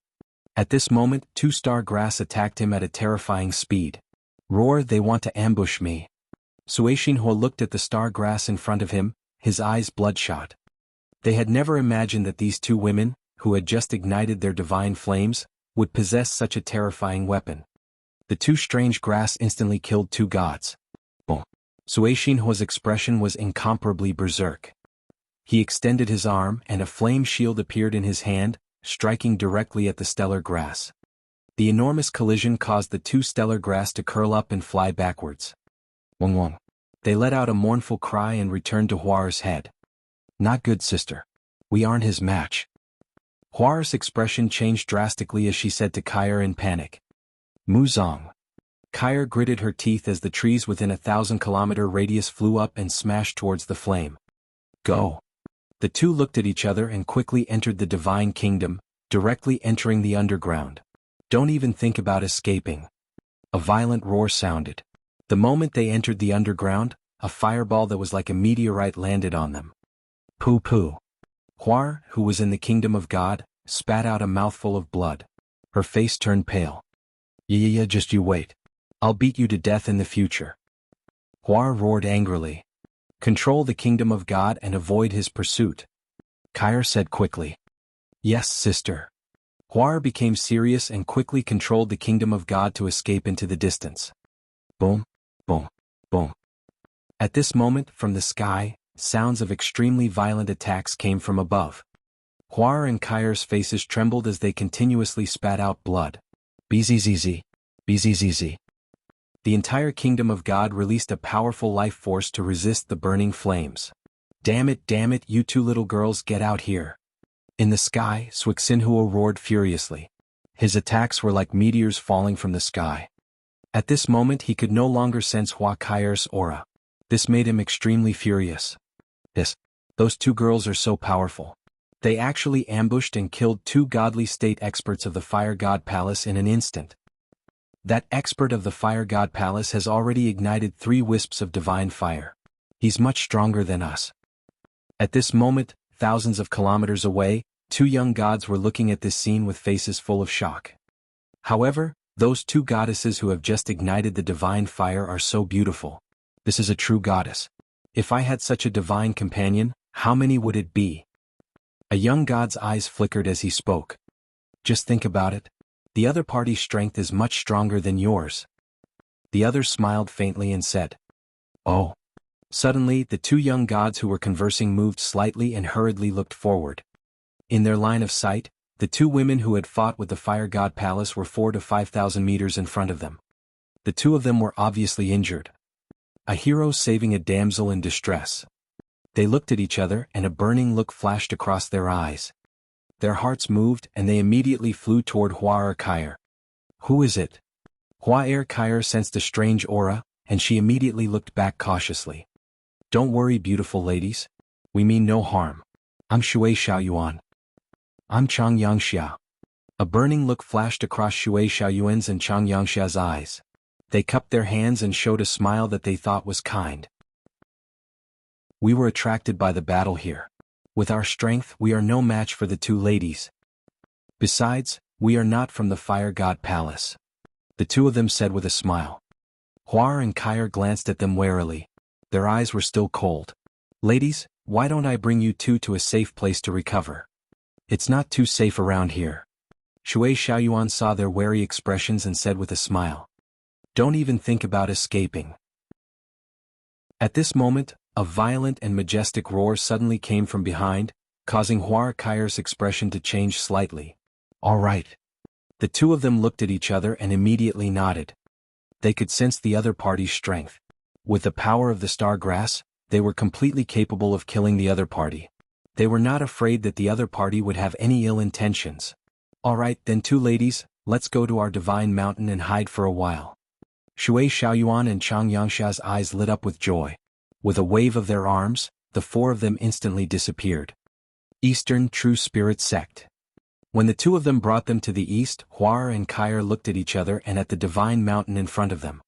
At this moment, two-star grass attacked him at a terrifying speed. Roar, they want to ambush me. Suishin looked at the star grass in front of him, his eyes bloodshot. They had never imagined that these two women, who had just ignited their divine flames, would possess such a terrifying weapon. The two strange grass instantly killed two gods. Boom. Suishin's expression was incomparably berserk. He extended his arm and a flame shield appeared in his hand, striking directly at the stellar grass. The enormous collision caused the two stellar grass to curl up and fly backwards. Wong wong. They let out a mournful cry and returned to Huar's head. Not good, sister. We aren't his match. Huar's expression changed drastically as she said to Kair in panic. Muzong. Kair gritted her teeth as the trees within a 1,000-kilometer radius flew up and smashed towards the flame. Go. The two looked at each other and quickly entered the divine kingdom, directly entering the underground. Don't even think about escaping. A violent roar sounded. The moment they entered the underground, a fireball that was like a meteorite landed on them. Pooh. Hua, who was in the kingdom of God, spat out a mouthful of blood. Her face turned pale. Yeah, just you wait. I'll beat you to death in the future. Hua roared angrily. Control the kingdom of God and avoid his pursuit. Kair said quickly. Yes, sister. Hua became serious and quickly controlled the kingdom of God to escape into the distance. Boom, boom, boom. At this moment, from the sky, sounds of extremely violent attacks came from above. Hua and Kair's faces trembled as they continuously spat out blood. Bzzz. Bzzz. The entire kingdom of God released a powerful life force to resist the burning flames. Damn it, you two little girls, get out here. In the sky, Swordsmanship roared furiously. His attacks were like meteors falling from the sky. At this moment he could no longer sense Hua Kair's aura. This made him extremely furious. Those two girls are so powerful. They actually ambushed and killed two godly state experts of the Fire God Palace in an instant. That expert of the Fire God Palace has already ignited 3 wisps of divine fire. He's much stronger than us. At this moment, thousands of kilometers away, 2 young gods were looking at this scene with faces full of shock. However, those 2 goddesses who have just ignited the divine fire are so beautiful. This is a true goddess. If I had such a divine companion, how many would it be? A young god's eyes flickered as he spoke. Just think about it. The other party's strength is much stronger than yours. The other smiled faintly and said, Oh. Suddenly, the 2 young gods who were conversing moved slightly and hurriedly looked forward. In their line of sight, the 2 women who had fought with the Fire God Palace were 4,000 to 5,000 meters in front of them. The 2 of them were obviously injured. A hero saving a damsel in distress. They looked at each other and a burning look flashed across their eyes. Their hearts moved and they immediately flew toward Hua Kair. Who is it? Hua Kair sensed a strange aura, and she immediately looked back cautiously. Don't worry, beautiful ladies. We mean no harm. I'm Shui Xiaoyuan. I'm Chang Yangxia. A burning look flashed across Shui Xiaoyuan's and Chang Yangxia's eyes. They cupped their hands and showed a smile that they thought was kind. We were attracted by the battle here. With our strength, we are no match for the 2 ladies. Besides, we are not from the Fire God Palace. The 2 of them said with a smile. Hua and Kair glanced at them warily. Their eyes were still cold. Ladies, why don't I bring you 2 to a safe place to recover? It's not too safe around here. Shui Xiaoyuan saw their wary expressions and said with a smile, "Don't even think about escaping." At this moment, a violent and majestic roar suddenly came from behind, causing Huar Kair's expression to change slightly. "All right." The two of them looked at each other and immediately nodded. They could sense the other party's strength. With the power of the star grass, they were completely capable of killing the other party. They were not afraid that the other party would have any ill intentions. "All right then, two ladies, let's go to our divine mountain and hide for a while." Shui Xiaoyuan and Chang Yangsha's eyes lit up with joy. With a wave of their arms, the four of them instantly disappeared. Eastern True Spirit Sect. When the two of them brought them to the east, Huar and Kair looked at each other and at the divine mountain in front of them.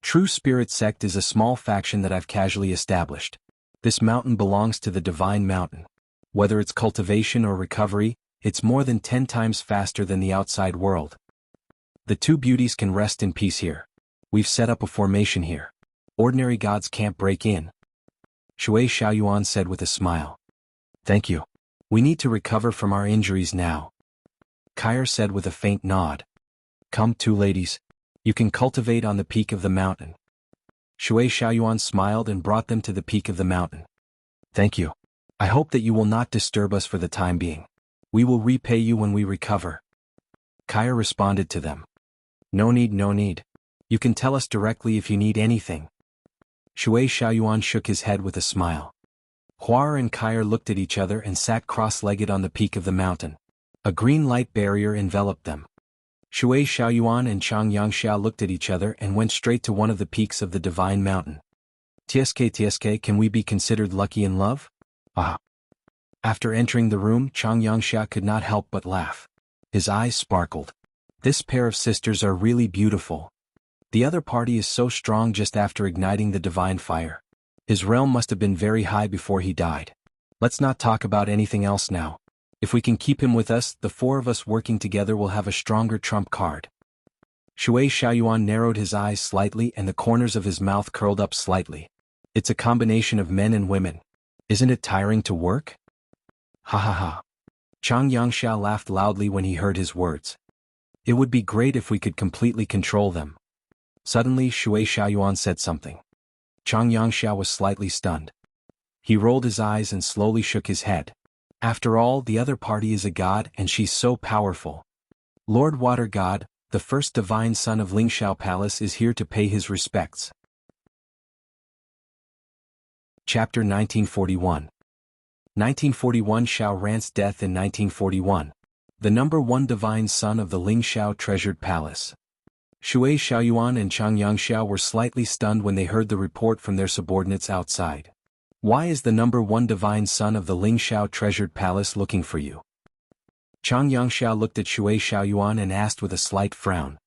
True Spirit Sect is a small faction that I've casually established. This mountain belongs to the divine mountain. Whether it's cultivation or recovery, it's more than 10 times faster than the outside world. The two beauties can rest in peace here. We've set up a formation here. Ordinary gods can't break in. Shui Xiaoyuan said with a smile. "Thank you. We need to recover from our injuries now." Kair said with a faint nod. "Come, two ladies. You can cultivate on the peak of the mountain." Shui Xiaoyuan smiled and brought them to the peak of the mountain. "Thank you. I hope that you will not disturb us for the time being. We will repay you when we recover." Kair responded to them. "No need, no need. You can tell us directly if you need anything." Shui Xiaoyuan shook his head with a smile. Huar and Kair looked at each other and sat cross-legged on the peak of the mountain. A green light barrier enveloped them. Shui Xiaoyuan and Chang Yangxia looked at each other and went straight to one of the peaks of the divine mountain. "TSK, can we be considered lucky in love?" "Ah." After entering the room, Chang Yangxia could not help but laugh. His eyes sparkled. This pair of sisters are really beautiful. The other party is so strong just after igniting the divine fire. His realm must have been very high before he died. Let's not talk about anything else now. If we can keep him with us, the four of us working together will have a stronger trump card. Shui Xiaoyuan narrowed his eyes slightly and the corners of his mouth curled up slightly. It's a combination of men and women. Isn't it tiring to work? Ha ha ha. Chang Yangxia laughed loudly when he heard his words. It would be great if we could completely control them. Suddenly Shui Xiaoyuan said something. Chang Yangxia was slightly stunned. He rolled his eyes and slowly shook his head. After all, the other party is a god and she's so powerful. Lord Water God, the first divine son of Lingxiao Palace, is here to pay his respects. Chapter 1941. 1941 Xiao Ran's death in 1941. The number one divine son of the Lingxiao treasured palace. Shui Xiaoyuan and Chang Yangxia were slightly stunned when they heard the report from their subordinates outside. Why is the number one divine son of the Lingxiao treasured palace looking for you? Chang Yangxia looked at Shui Xiaoyuan and asked with a slight frown.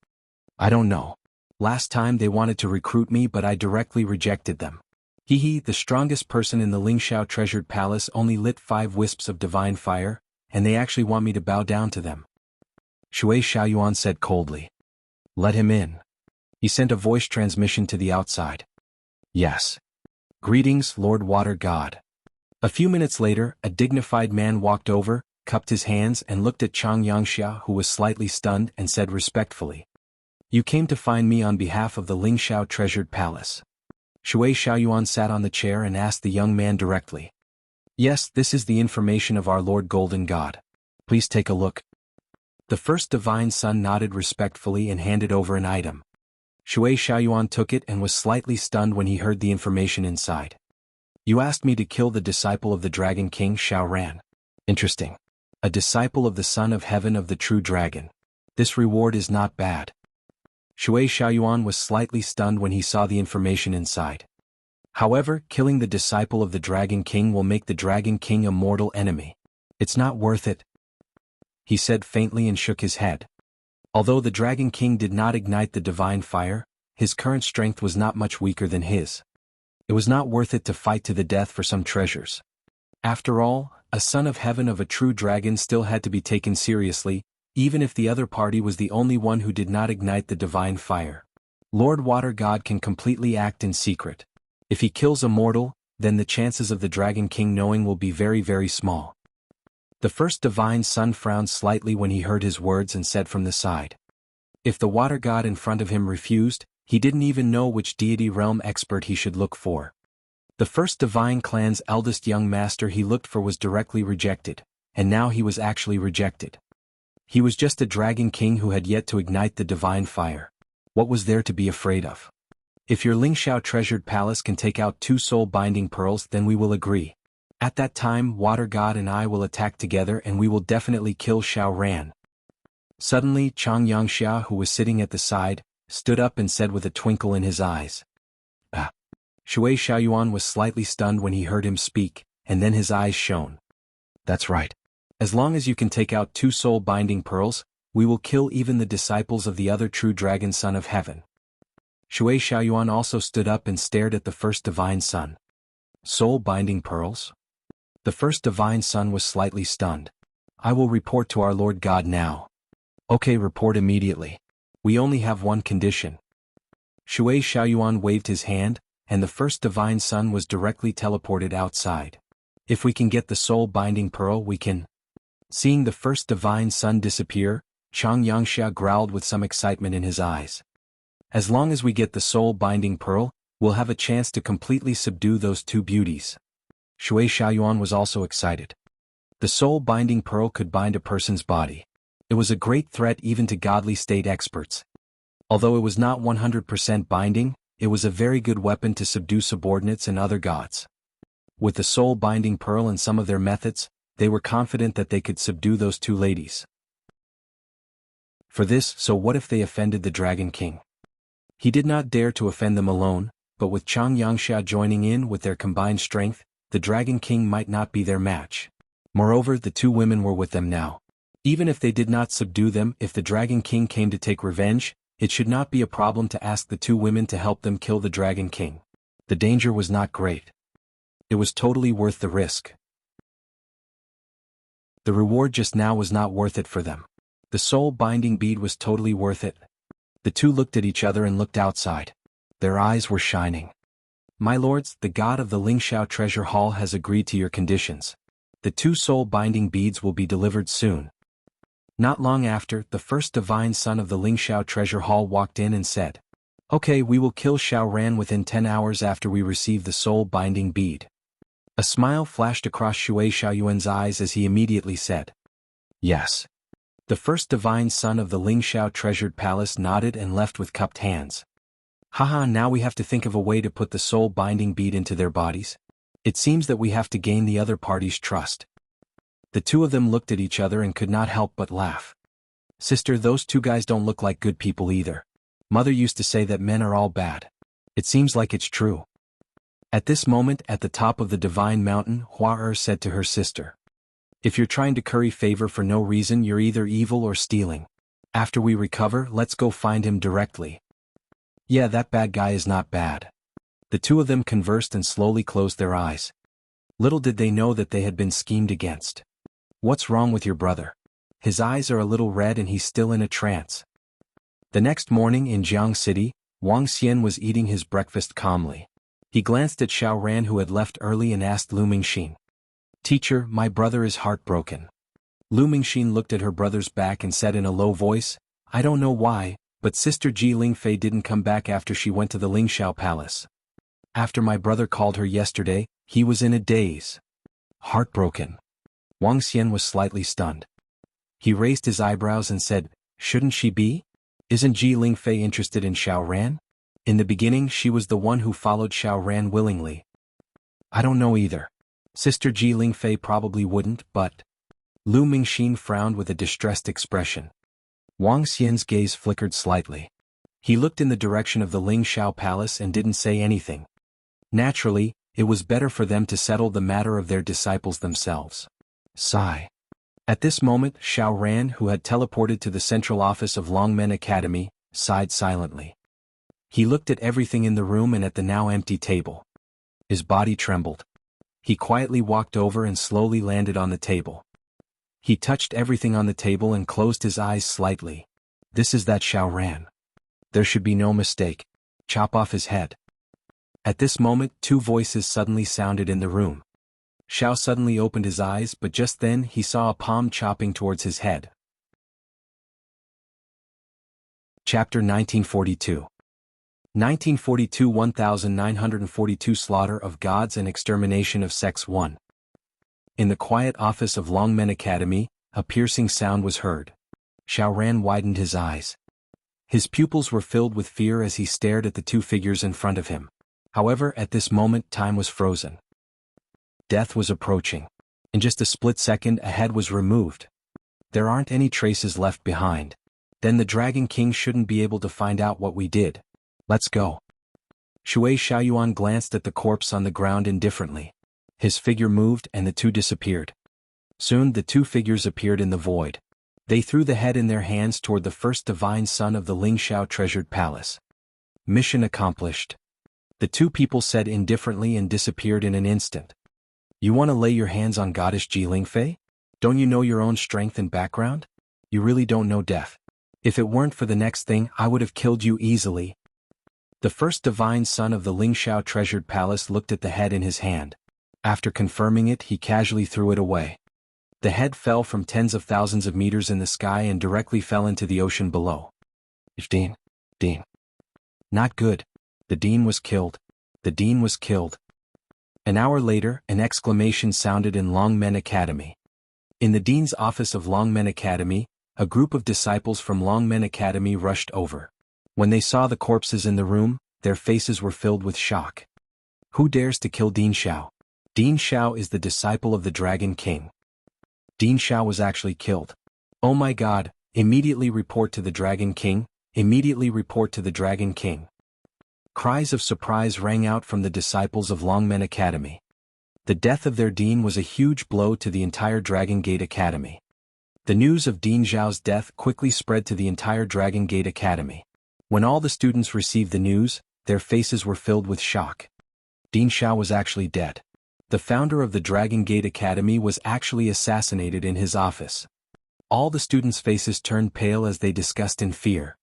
I don't know. Last time they wanted to recruit me but I directly rejected them. The strongest person in the Lingxiao treasured palace only lit 5 wisps of divine fire, and they actually want me to bow down to them. Shui Xiaoyuan said coldly. Let him in. He sent a voice transmission to the outside. Yes. Greetings, Lord Water God. A few minutes later, a dignified man walked over, cupped his hands and looked at Chang Yangxia, who was slightly stunned, and said respectfully. You came to find me on behalf of the Lingxiao treasured palace. Shui Xiaoyuan sat on the chair and asked the young man directly. Yes, this is the information of our Lord Golden God. Please take a look. The first divine son nodded respectfully and handed over an item. Shui Xiaoyuan took it and was slightly stunned when he heard the information inside. You asked me to kill the disciple of the Dragon King Xiao Ran. Interesting. A disciple of the Son of Heaven of the True Dragon. This reward is not bad. Shui Xiaoyuan was slightly stunned when he saw the information inside. However, killing the disciple of the Dragon King will make the Dragon King a mortal enemy. It's not worth it. He said faintly and shook his head. Although the Dragon King did not ignite the divine fire, his current strength was not much weaker than his. It was not worth it to fight to the death for some treasures. After all, a son of heaven of a true dragon still had to be taken seriously, even if the other party was the only one who did not ignite the divine fire. Lord Water God can completely act in secret. If he kills a mortal, then the chances of the Dragon King knowing will be very, very small. The first divine son frowned slightly when he heard his words and said from the side. If the water god in front of him refused, he didn't even know which deity realm expert he should look for. The first divine clan's eldest young master he looked for was directly rejected, and now he was actually rejected. He was just a dragon king who had yet to ignite the divine fire. What was there to be afraid of? If your Lingxiao treasured palace can take out 2 soul-binding pearls, then we will agree. At that time, Water God and I will attack together and we will definitely kill Xiao Ran. Suddenly, Chang Yangxia, who was sitting at the side, stood up and said with a twinkle in his eyes. Ah! Shui Xiaoyuan was slightly stunned when he heard him speak, and then his eyes shone. That's right. As long as you can take out 2 soul-binding pearls, we will kill even the disciples of the other true dragon son of heaven. Shui Xiaoyuan also stood up and stared at the first divine son. Soul-binding pearls? The first divine son was slightly stunned. I will report to our Lord God now. Okay, report immediately. We only have one condition. Shui Xiaoyuan waved his hand, and the first divine son was directly teleported outside. If we can get the soul-binding pearl, we can. Seeing the first divine son disappear, Chang Yangxia growled with some excitement in his eyes. As long as we get the soul-binding pearl, we'll have a chance to completely subdue those 2 beauties. Shui Xiaoyuan was also excited. The soul-binding pearl could bind a person's body. It was a great threat even to godly state experts. Although it was not 100% binding, it was a very good weapon to subdue subordinates and other gods. With the soul-binding pearl and some of their methods, they were confident that they could subdue those 2 ladies. For this, so what if they offended the Dragon King? He did not dare to offend them alone, but with Chang Yangxia joining in with their combined strength, the Dragon King might not be their match. Moreover, the 2 women were with them now. Even if they did not subdue them, if the Dragon King came to take revenge, it should not be a problem to ask the 2 women to help them kill the Dragon King. The danger was not great. It was totally worth the risk. The reward just now was not worth it for them. The soul-binding bead was totally worth it. The 2 looked at each other and looked outside. Their eyes were shining. My lords, the god of the Lingxiao treasure hall has agreed to your conditions. The 2 soul-binding beads will be delivered soon. Not long after, the first divine son of the Lingxiao treasure hall walked in and said, Okay, we will kill Xiao Ran within 10 hours after we receive the soul-binding bead. A smile flashed across Shui Xiaoyuan's eyes as he immediately said, Yes. The first divine son of the Lingxiao treasured palace nodded and left with cupped hands. Haha, now we have to think of a way to put the soul-binding bead into their bodies. It seems that we have to gain the other party's trust. The 2 of them looked at each other and could not help but laugh. Sister, those 2 guys don't look like good people either. Mother used to say that men are all bad. It seems like it's true. At this moment, at the top of the divine mountain, Hua said to her sister, If you're trying to curry favor for no reason, you're either evil or stealing. After we recover, let's go find him directly. Yeah, that bad guy is not bad. The 2 of them conversed and slowly closed their eyes. Little did they know that they had been schemed against. What's wrong with your brother? His eyes are a little red and he's still in a trance. The next morning in Jianghu City, Wang Xian was eating his breakfast calmly. He glanced at Xiao Ran who had left early and asked Lu Mingxin. Teacher, my brother is heartbroken. Lu Mingxin looked at her brother's back and said in a low voice, I don't know why, but Sister Ji Lingfei didn't come back after she went to the Lingxiao Palace. After my brother called her yesterday, he was in a daze. Heartbroken. Wang Xian was slightly stunned. He raised his eyebrows and said, Shouldn't she be? Isn't Ji Lingfei interested in Xiao Ran? In the beginning she was the one who followed Xiao Ran willingly. I don't know either. Sister Ji Lingfei probably wouldn't, but... Lu Mingxin frowned with a distressed expression. Wang Xian's gaze flickered slightly. He looked in the direction of the Lingxiao Palace and didn't say anything. Naturally, it was better for them to settle the matter of their disciples themselves. Sigh. At this moment, Xiao Ran, who had teleported to the central office of Longmen Academy, sighed silently. He looked at everything in the room and at the now empty table. His body trembled. He quietly walked over and slowly landed on the table. He touched everything on the table and closed his eyes slightly. This is that Xiao Ran. There should be no mistake. Chop off his head. At this moment, 2 voices suddenly sounded in the room. Xiao suddenly opened his eyes, but just then he saw a palm chopping towards his head. Chapter 1942. 1942-1942 Slaughter of Gods and Extermination of Sects 1. In the quiet office of Longmen Academy, a piercing sound was heard. Xiaoran widened his eyes. His pupils were filled with fear as he stared at the two figures in front of him. However, at this moment time was frozen. Death was approaching. In just a split second a head was removed. There aren't any traces left behind. Then the Dragon King shouldn't be able to find out what we did. Let's go. Shui Xiaoyuan glanced at the corpse on the ground indifferently. His figure moved and the two disappeared. Soon the two figures appeared in the void. They threw the head in their hands toward the first divine son of the Lingxiao treasured palace. Mission accomplished. The two people said indifferently and disappeared in an instant. You want to lay your hands on Goddess Ji Lingfei? Don't you know your own strength and background? You really don't know death. If it weren't for the next thing, I would have killed you easily. The first divine son of the Lingxiao treasured palace looked at the head in his hand. After confirming it, he casually threw it away. The head fell from tens of thousands of meters in the sky and directly fell into the ocean below. Dean. Not good. The Dean was killed. The Dean was killed. An hour later, an exclamation sounded in Longmen Academy. In the Dean's office of Longmen Academy, a group of disciples from Longmen Academy rushed over. When they saw the corpses in the room, their faces were filled with shock. Who dares to kill Dean Xiao? Dean Xiao is the disciple of the Dragon King. Dean Xiao was actually killed. Oh my God, immediately report to the Dragon King, immediately report to the Dragon King. Cries of surprise rang out from the disciples of Longmen Academy. The death of their dean was a huge blow to the entire Dragon Gate Academy. The news of Dean Xiao's death quickly spread to the entire Dragon Gate Academy. When all the students received the news, their faces were filled with shock. Dean Xiao was actually dead. The founder of the Dragon Gate Academy was actually assassinated in his office. All the students' faces turned pale as they discussed in fear.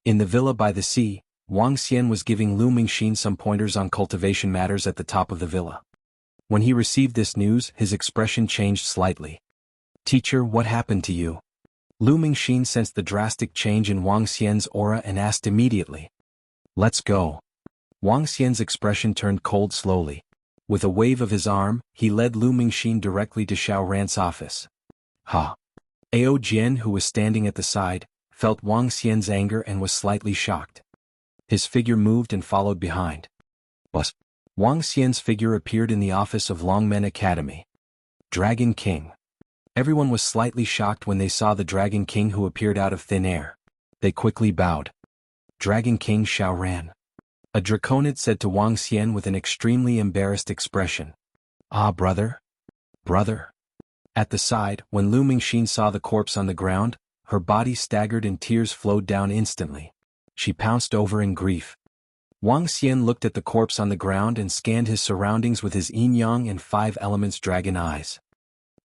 In the villa by the sea, Wang Xian was giving Lu Mingxin some pointers on cultivation matters at the top of the villa. When he received this news, his expression changed slightly. Teacher, what happened to you? Lu Mingxin sensed the drastic change in Wang Xian's aura and asked immediately. Let's go. Wang Xian's expression turned cold slowly. With a wave of his arm, he led Lu Mingxin directly to Xiao Ran's office. Ha! Ao Jian, who was standing at the side, felt Wang Xian's anger and was slightly shocked. His figure moved and followed behind. Wang Xian's figure appeared in the office of Longmen Academy. Dragon King. Everyone was slightly shocked when they saw the Dragon King who appeared out of thin air. They quickly bowed. Dragon King Xiao Ran. A Draconid said to Wang Xian with an extremely embarrassed expression. Ah, brother? Brother? At the side, when Lu Mingxin saw the corpse on the ground, her body staggered and tears flowed down instantly. She pounced over in grief. Wang Xian looked at the corpse on the ground and scanned his surroundings with his yin-yang and five elements dragon eyes.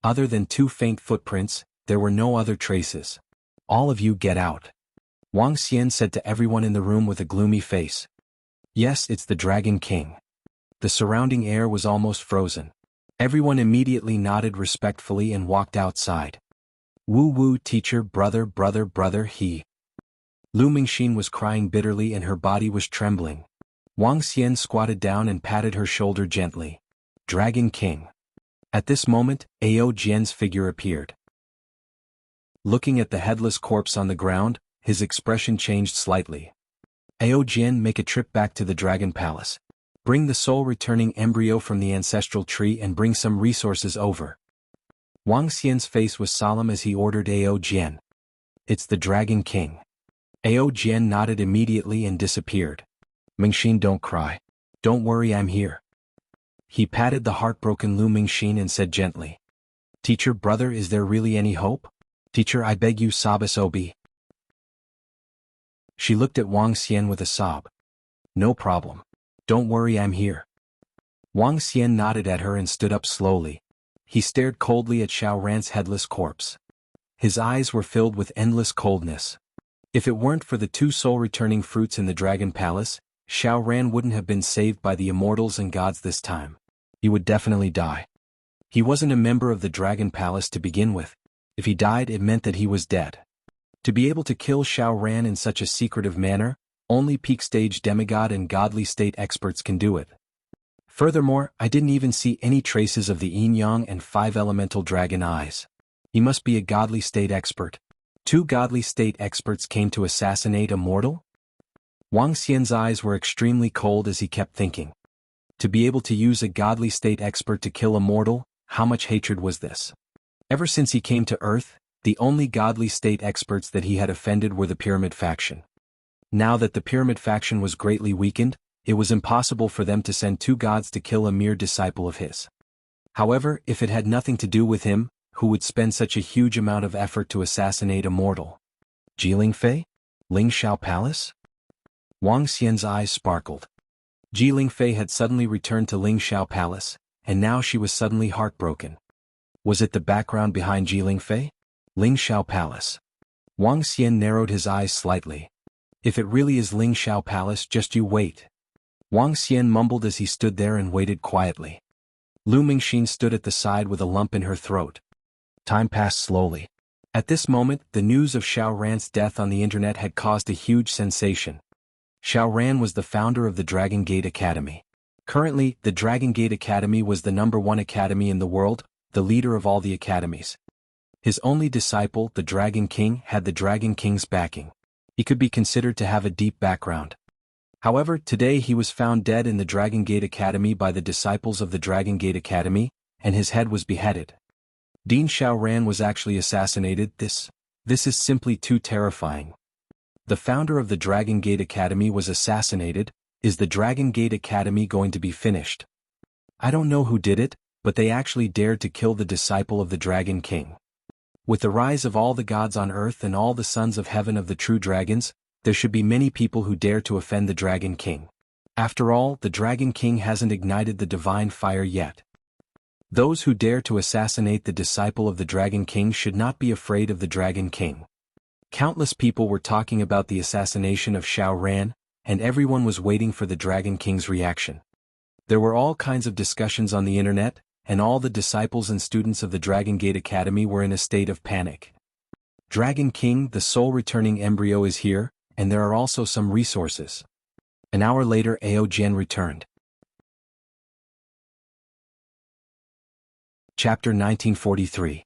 Other than two faint footprints, there were no other traces. All of you get out. Wang Xian said to everyone in the room with a gloomy face. Yes, it's the Dragon King. The surrounding air was almost frozen. Everyone immediately nodded respectfully and walked outside. Woo, teacher, brother, he. Lu Mingxin was crying bitterly and her body was trembling. Wang Xian squatted down and patted her shoulder gently. Dragon King. At this moment, Ao Jian's figure appeared. Looking at the headless corpse on the ground, his expression changed slightly. Ao Jian, make a trip back to the Dragon Palace. Bring the soul-returning embryo from the ancestral tree and bring some resources over. Wang Xian's face was solemn as he ordered Ao Jian. It's the Dragon King. Ao Jian nodded immediately and disappeared. Mingxin, don't cry. Don't worry, I'm here. He patted the heartbroken Lu Mingxin and said gently. Teacher, brother, is there really any hope? Teacher, I beg you, Sabas Obi. She looked at Wang Xian with a sob. No problem. Don't worry, I'm here. Wang Xian nodded at her and stood up slowly. He stared coldly at Xiao Ran's headless corpse. His eyes were filled with endless coldness. If it weren't for the two soul-returning fruits in the Dragon Palace, Xiao Ran wouldn't have been saved by the immortals and gods this time. He would definitely die. He wasn't a member of the Dragon Palace to begin with. If he died, it meant that he was dead. To be able to kill Xiao Ran in such a secretive manner, only peak-stage demigod and godly state experts can do it. Furthermore, I didn't even see any traces of the yin-yang and 5-elemental dragon eyes. He must be a godly state expert. 2 godly state experts came to assassinate a mortal? Wang Xian's eyes were extremely cold as he kept thinking. To be able to use a godly state expert to kill a mortal, how much hatred was this? Ever since he came to Earth, the only godly state experts that he had offended were the Pyramid faction. Now that the Pyramid faction was greatly weakened, it was impossible for them to send 2 gods to kill a mere disciple of his. However, if it had nothing to do with him, who would spend such a huge amount of effort to assassinate a mortal? Jilingfei? Lingxiao Palace? Wang Xian's eyes sparkled. Jilingfei had suddenly returned to Lingxiao Palace, and now she was suddenly heartbroken. Was it the background behind Jilingfei? Lingxiao Palace. Wang Xian narrowed his eyes slightly. If it really is Lingxiao Palace, just you wait. Wang Xian mumbled as he stood there and waited quietly. Lu Mingxin stood at the side with a lump in her throat. Time passed slowly. At this moment, the news of Xiao Ran's death on the internet had caused a huge sensation. Xiao Ran was the founder of the Dragon Gate Academy. Currently, the Dragon Gate Academy was the #1 academy in the world, the leader of all the academies. His only disciple, the Dragon King, had the Dragon King's backing. He could be considered to have a deep background. However, today he was found dead in the Dragon Gate Academy by the disciples of the Dragon Gate Academy, and his head was beheaded. Dean Xiao Ran was actually assassinated. This is simply too terrifying. The founder of the Dragon Gate Academy was assassinated. Is the Dragon Gate Academy going to be finished? I don't know who did it, but they actually dared to kill the disciple of the Dragon King. With the rise of all the gods on earth and all the sons of heaven of the true dragons, there should be many people who dare to offend the Dragon King. After all, the Dragon King hasn't ignited the divine fire yet. Those who dare to assassinate the disciple of the Dragon King should not be afraid of the Dragon King. Countless people were talking about the assassination of Xiao Ran, and everyone was waiting for the Dragon King's reaction. There were all kinds of discussions on the internet, and all the disciples and students of the Dragon Gate Academy were in a state of panic. Dragon King, the soul-returning embryo, is here, and there are also some resources. An hour later, Ao Jian returned. Chapter 1943.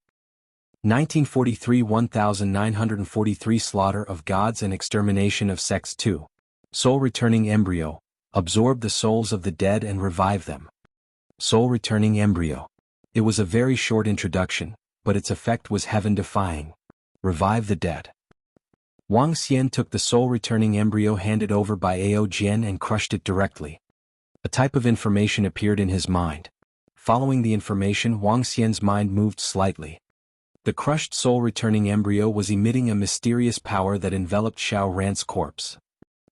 1943 1943 Slaughter of Gods and Extermination of Sects 2. Soul-returning embryo. Absorb the souls of the dead and revive them. Soul-returning embryo. It was a very short introduction, but its effect was heaven-defying. Revive the dead. Wang Xian took the soul-returning embryo handed over by Ao Jian and crushed it directly. A type of information appeared in his mind. Following the information, Wang Xian's mind moved slightly. The crushed soul-returning embryo was emitting a mysterious power that enveloped Xiao Ran's corpse.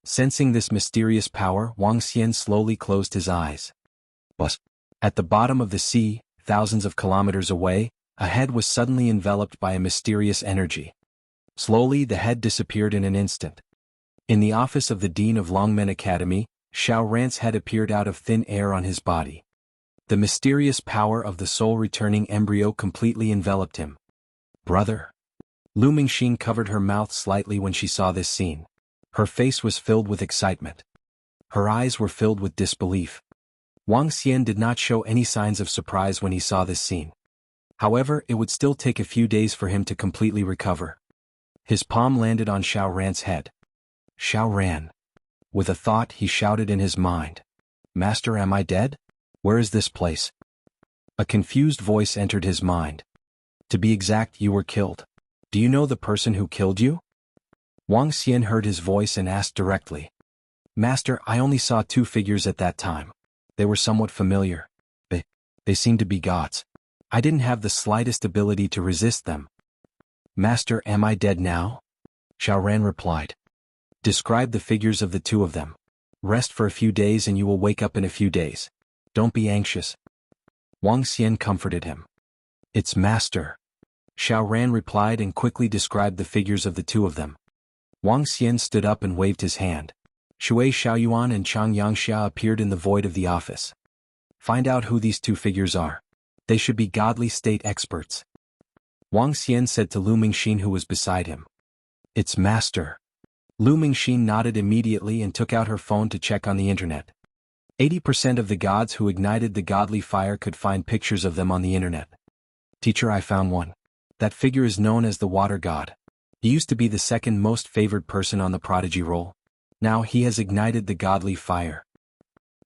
Sensing this mysterious power, Wang Xian slowly closed his eyes. But at the bottom of the sea, thousands of kilometers away, a head was suddenly enveloped by a mysterious energy. Slowly, the head disappeared in an instant. In the office of the Dean of Longmen Academy, Xiao Ran's head appeared out of thin air on his body. The mysterious power of the soul-returning embryo completely enveloped him. Brother. Lu Mingxin covered her mouth slightly when she saw this scene. Her face was filled with excitement. Her eyes were filled with disbelief. Wang Xian did not show any signs of surprise when he saw this scene. However, it would still take a few days for him to completely recover. His palm landed on Xiao Ran's head. Xiao Ran. With a thought, he shouted in his mind. Master, am I dead? Where is this place? A confused voice entered his mind. To be exact, you were killed. Do you know the person who killed you? Wang Xian heard his voice and asked directly. Master, I only saw 2 figures at that time. They were somewhat familiar. They seemed to be gods. I didn't have the slightest ability to resist them. Master, am I dead now? Xiao Ran replied. Describe the figures of the 2 of them. Rest for a few days and you will wake up in a few days. Don't be anxious. Wang Xian comforted him. It's Master. Xiao Ran replied and quickly described the figures of the 2 of them. Wang Xian stood up and waved his hand. Shui Xiaoyuan and Chang Yangxia appeared in the void of the office. Find out who these 2 figures are. They should be godly state experts. Wang Xian said to Lu Mingxin, who was beside him. It's master. Lu Mingxin nodded immediately and took out her phone to check on the internet. 80% of the gods who ignited the godly fire could find pictures of them on the internet. Teacher, I found one. That figure is known as the water god. He used to be the second most favored person on the prodigy roll. Now he has ignited the godly fire.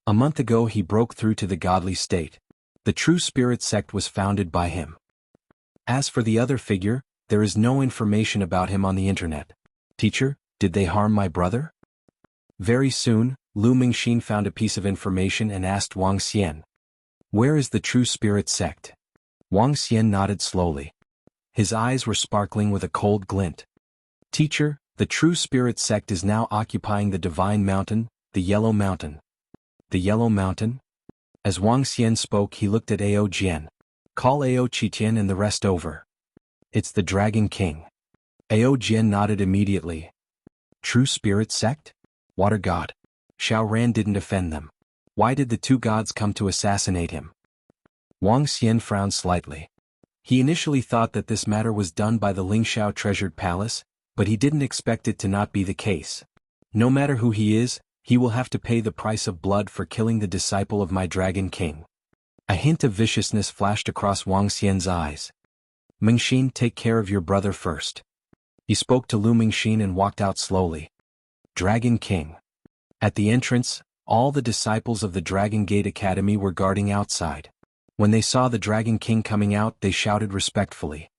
A month ago he broke through to the godly state. The true spirit sect was founded by him. As for the other figure, there is no information about him on the internet. Teacher, did they harm my brother? Very soon, Lu Mingxin found a piece of information and asked Wang Xian. Where is the true spirit sect? Wang Xian nodded slowly. His eyes were sparkling with a cold glint. Teacher, the true spirit sect is now occupying the divine mountain, the Yellow Mountain. The Yellow Mountain? As Wang Xian spoke, he looked at Ao Jian. Call Ao Qitian and the rest over. It's the Dragon King. Ao Jian nodded immediately. True spirit sect? Water god. Xiao Ran didn't offend them. Why did the two gods come to assassinate him? Wang Xian frowned slightly. He initially thought that this matter was done by the Lingxiao treasured palace, but he didn't expect it to not be the case. No matter who he is, he will have to pay the price of blood for killing the disciple of my Dragon King. A hint of viciousness flashed across Wang Xian's eyes. Mingxin, take care of your brother first. He spoke to Lu Mingxin and walked out slowly. Dragon King. At the entrance, all the disciples of the Dragon Gate Academy were guarding outside. When they saw the Dragon King coming out, they shouted respectfully.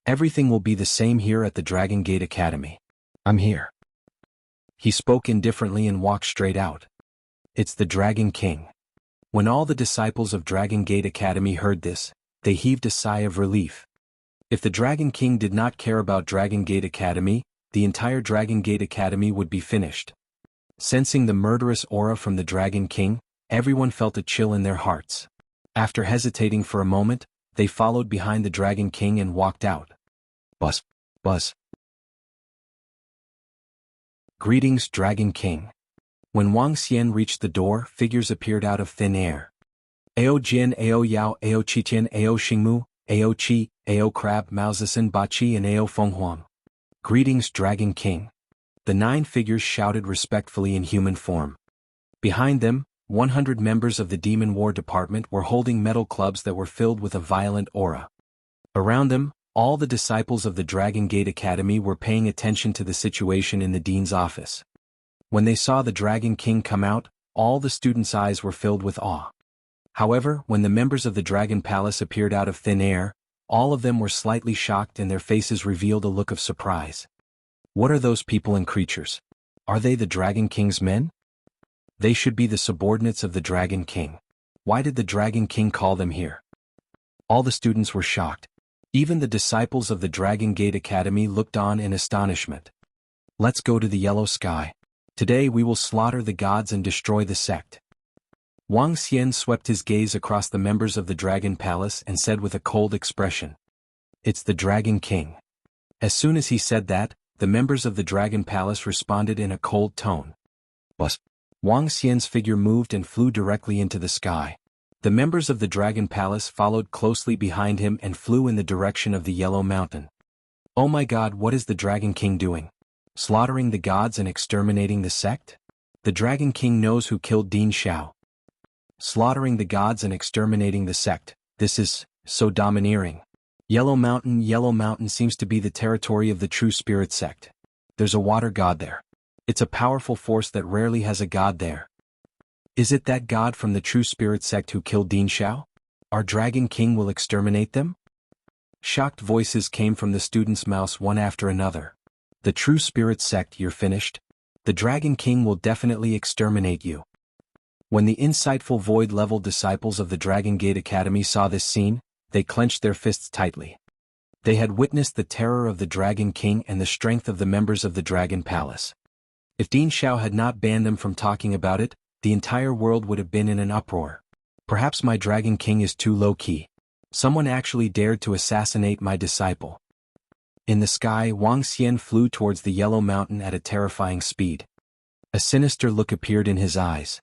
Everything will be the same here at the Dragon Gate Academy. I'm here. He spoke indifferently and walked straight out. It's the Dragon King. When all the disciples of Dragon Gate Academy heard this, they heaved a sigh of relief. If the Dragon King did not care about Dragon Gate Academy, the entire Dragon Gate Academy would be finished. Sensing the murderous aura from the Dragon King, everyone felt a chill in their hearts. After hesitating for a moment, they followed behind the Dragon King and walked out. Buzz. Buzz. Greetings, Dragon King. When Wang Xian reached the door, figures appeared out of thin air. Ao Jian, Ao Yao, Ao Qitian, Ao Xingmu, Ao Qi, Ao Crab, Mao Zisen, Ba Qi and Ao Fenghuang. Greetings, Dragon King. The 9 figures shouted respectfully in human form. Behind them, 100 members of the Demon War Department were holding metal clubs that were filled with a violent aura. Around them, all the disciples of the Dragon Gate Academy were paying attention to the situation in the dean's office. When they saw the Dragon King come out, all the students' eyes were filled with awe. However, when the members of the Dragon Palace appeared out of thin air, all of them were slightly shocked and their faces revealed a look of surprise. What are those people and creatures? Are they the Dragon King's men? They should be the subordinates of the Dragon King. Why did the Dragon King call them here? All the students were shocked. Even the disciples of the Dragon Gate Academy looked on in astonishment. Let's go to the yellow sky. Today we will slaughter the gods and destroy the sect. Wang Xian swept his gaze across the members of the Dragon Palace and said with a cold expression. It's the Dragon King. As soon as he said that, the members of the Dragon Palace responded in a cold tone. Buzz. Wang Xian's figure moved and flew directly into the sky. The members of the Dragon Palace followed closely behind him and flew in the direction of the Yellow Mountain. Oh my god, what is the Dragon King doing? Slaughtering the gods and exterminating the sect? The Dragon King knows who killed Dean Xiao. Slaughtering the gods and exterminating the sect, this is so domineering. Yellow Mountain seems to be the territory of the true spirit sect. There's a water god there. It's a powerful force that rarely has a god there. Is it that god from the true spirit sect who killed Dean Xiao? Our Dragon King will exterminate them? Shocked voices came from the students' mouths one after another. The true spirit sect, you're finished? The Dragon King will definitely exterminate you. When the insightful void-level disciples of the Dragon Gate Academy saw this scene, they clenched their fists tightly. They had witnessed the terror of the Dragon King and the strength of the members of the Dragon Palace. If Dean Xiao had not banned them from talking about it, the entire world would have been in an uproar. Perhaps my Dragon King is too low-key. Someone actually dared to assassinate my disciple. In the sky, Wang Xian flew towards the Yellow Mountain at a terrifying speed. A sinister look appeared in his eyes.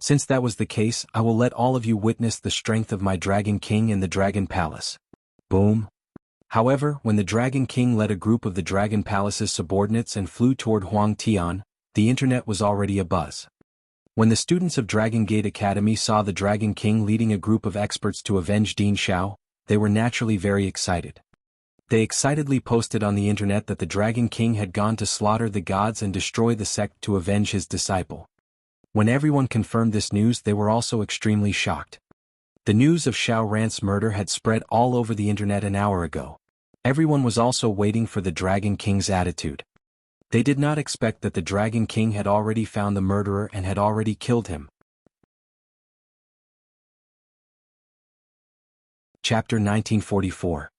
Since that was the case, I will let all of you witness the strength of my Dragon King in the Dragon Palace. Boom. However, when the Dragon King led a group of the Dragon Palace's subordinates and flew toward Huang Tian, the internet was already abuzz. When the students of Dragon Gate Academy saw the Dragon King leading a group of experts to avenge Dean Xiao, they were naturally very excited. They excitedly posted on the internet that the Dragon King had gone to slaughter the gods and destroy the sect to avenge his disciple. When everyone confirmed this news, they were also extremely shocked. The news of Xiao Ran's murder had spread all over the internet an hour ago. Everyone was also waiting for the Dragon King's attitude. They did not expect that the Dragon King had already found the murderer and had already killed him. Chapter 1944.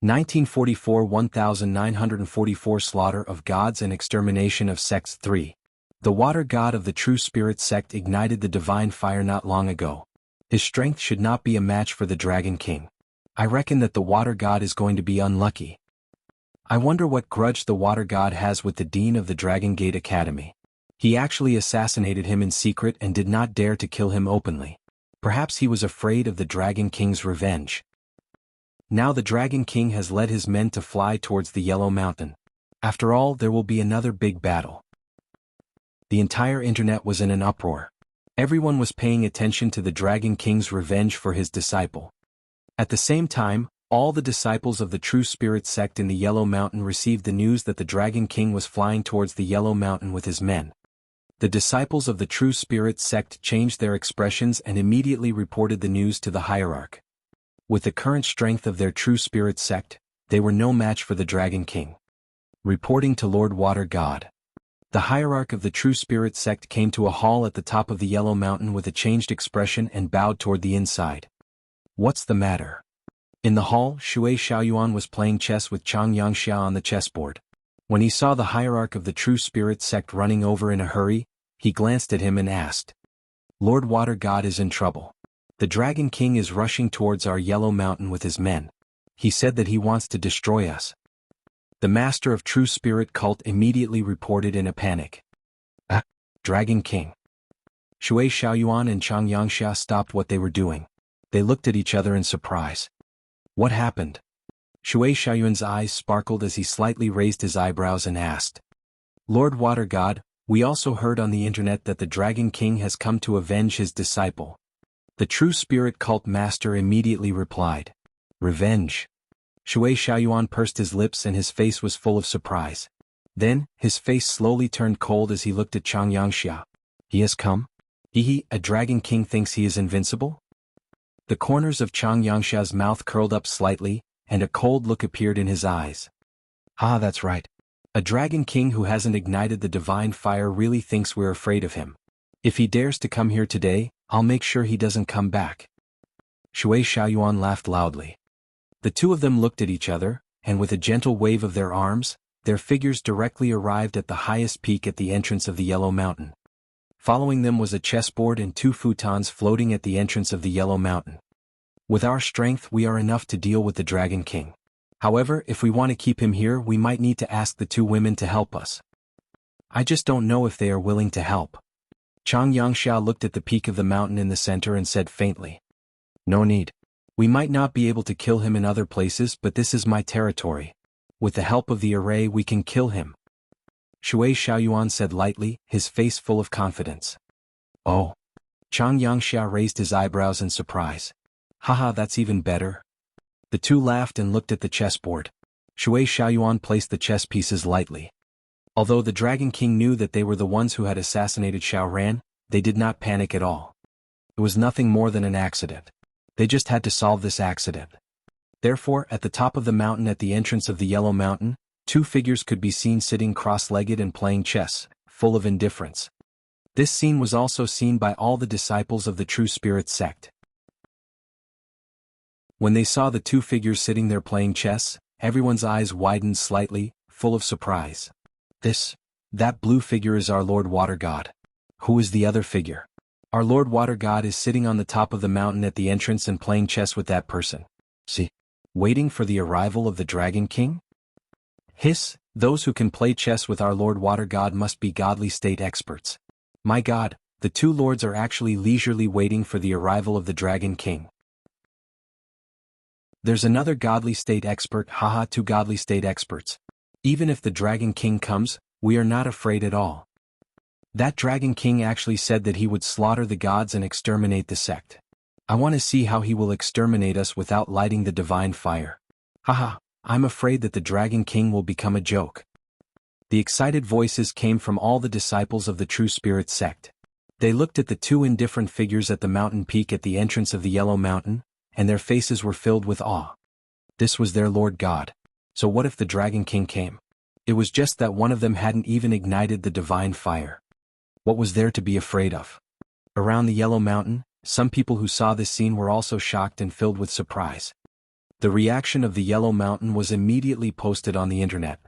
1944 1944 Slaughter of Gods and Extermination of Sects 3. The water god of the True Spirit sect ignited the divine fire not long ago. His strength should not be a match for the Dragon King. I reckon that the water god is going to be unlucky. I wonder what grudge the water god has with the dean of the Dragon Gate Academy. He actually assassinated him in secret and did not dare to kill him openly. Perhaps he was afraid of the Dragon King's revenge. Now the Dragon King has led his men to fly towards the Yellow Mountain. After all, there will be another big battle. The entire internet was in an uproar. Everyone was paying attention to the Dragon King's revenge for his disciple. At the same time, all the disciples of the True Spirit sect in the Yellow Mountain received the news that the Dragon King was flying towards the Yellow Mountain with his men. The disciples of the True Spirit sect changed their expressions and immediately reported the news to the hierarch. With the current strength of their True Spirit sect, they were no match for the Dragon King. Reporting to Lord Water God. The hierarch of the True Spirit sect came to a hall at the top of the Yellow Mountain with a changed expression and bowed toward the inside. What's the matter? In the hall, Shui Xiaoyuan was playing chess with Chang Yangxia on the chessboard. When he saw the hierarch of the True Spirit sect running over in a hurry, he glanced at him and asked, "Lord Water God is in trouble. The Dragon King is rushing towards our Yellow Mountain with his men. He said that he wants to destroy us." The master of True Spirit cult immediately reported in a panic. Dragon King. Shui Xiaoyuan and Chang Yangxia stopped what they were doing. They looked at each other in surprise. What happened? Shui Xiaoyuan's eyes sparkled as he slightly raised his eyebrows and asked, "Lord Water God, we also heard on the internet that the Dragon King has come to avenge his disciple." The True Spirit cult master immediately replied, "Revenge." Shui Xiaoyuan pursed his lips and his face was full of surprise. Then, his face slowly turned cold as he looked at Chang Yangxia. He has come? A Dragon King thinks he is invincible? The corners of Chang Yangxia's mouth curled up slightly, and a cold look appeared in his eyes. That's right. A Dragon King who hasn't ignited the divine fire really thinks we're afraid of him. If he dares to come here today, I'll make sure he doesn't come back. Shui Xiaoyuan laughed loudly. The two of them looked at each other, and with a gentle wave of their arms, their figures directly arrived at the highest peak at the entrance of the Yellow Mountain. Following them was a chessboard and 2 futons floating at the entrance of the Yellow Mountain. With our strength we are enough to deal with the Dragon King. However, if we want to keep him here we might need to ask the 2 women to help us. I just don't know if they are willing to help. Chang Yangxia looked at the peak of the mountain in the center and said faintly, "No need. We might not be able to kill him in other places, but this is my territory. With the help of the array we can kill him." Shui Xiaoyuan said lightly, his face full of confidence. "Oh." Chang Yangxia raised his eyebrows in surprise. "Haha, that's even better." The two laughed and looked at the chessboard. Shui Xiaoyuan placed the chess pieces lightly. Although the Dragon King knew that they were the ones who had assassinated Xiao Ran, they did not panic at all. It was nothing more than an accident. They just had to solve this accident. Therefore, at the top of the mountain at the entrance of the Yellow Mountain, 2 figures could be seen sitting cross-legged and playing chess, full of indifference. This scene was also seen by all the disciples of the True Spirit sect. When they saw the 2 figures sitting there playing chess, everyone's eyes widened slightly, full of surprise. That blue figure is our Lord Water God. Who is the other figure? Our Lord Water God is sitting on the top of the mountain at the entrance and playing chess with that person. See? Waiting for the arrival of the Dragon King? Those who can play chess with our Lord Water God must be godly state experts. My God, the two lords are actually leisurely waiting for the arrival of the Dragon King. There's another godly state expert, haha, two godly state experts. Even if the Dragon King comes, we are not afraid at all. That Dragon King actually said that he would slaughter the gods and exterminate the sect. I want to see how he will exterminate us without lighting the divine fire. Haha, I'm afraid that the Dragon King will become a joke. The excited voices came from all the disciples of the True Spirit sect. They looked at the two indifferent figures at the mountain peak at the entrance of the Yellow Mountain, and their faces were filled with awe. This was their Lord God. So what if the Dragon King came? It was just that one of them hadn't even ignited the divine fire. What was there to be afraid of? Around the Yellow Mountain, some people who saw this scene were also shocked and filled with surprise. The reaction of the Yellow Mountain was immediately posted on the internet.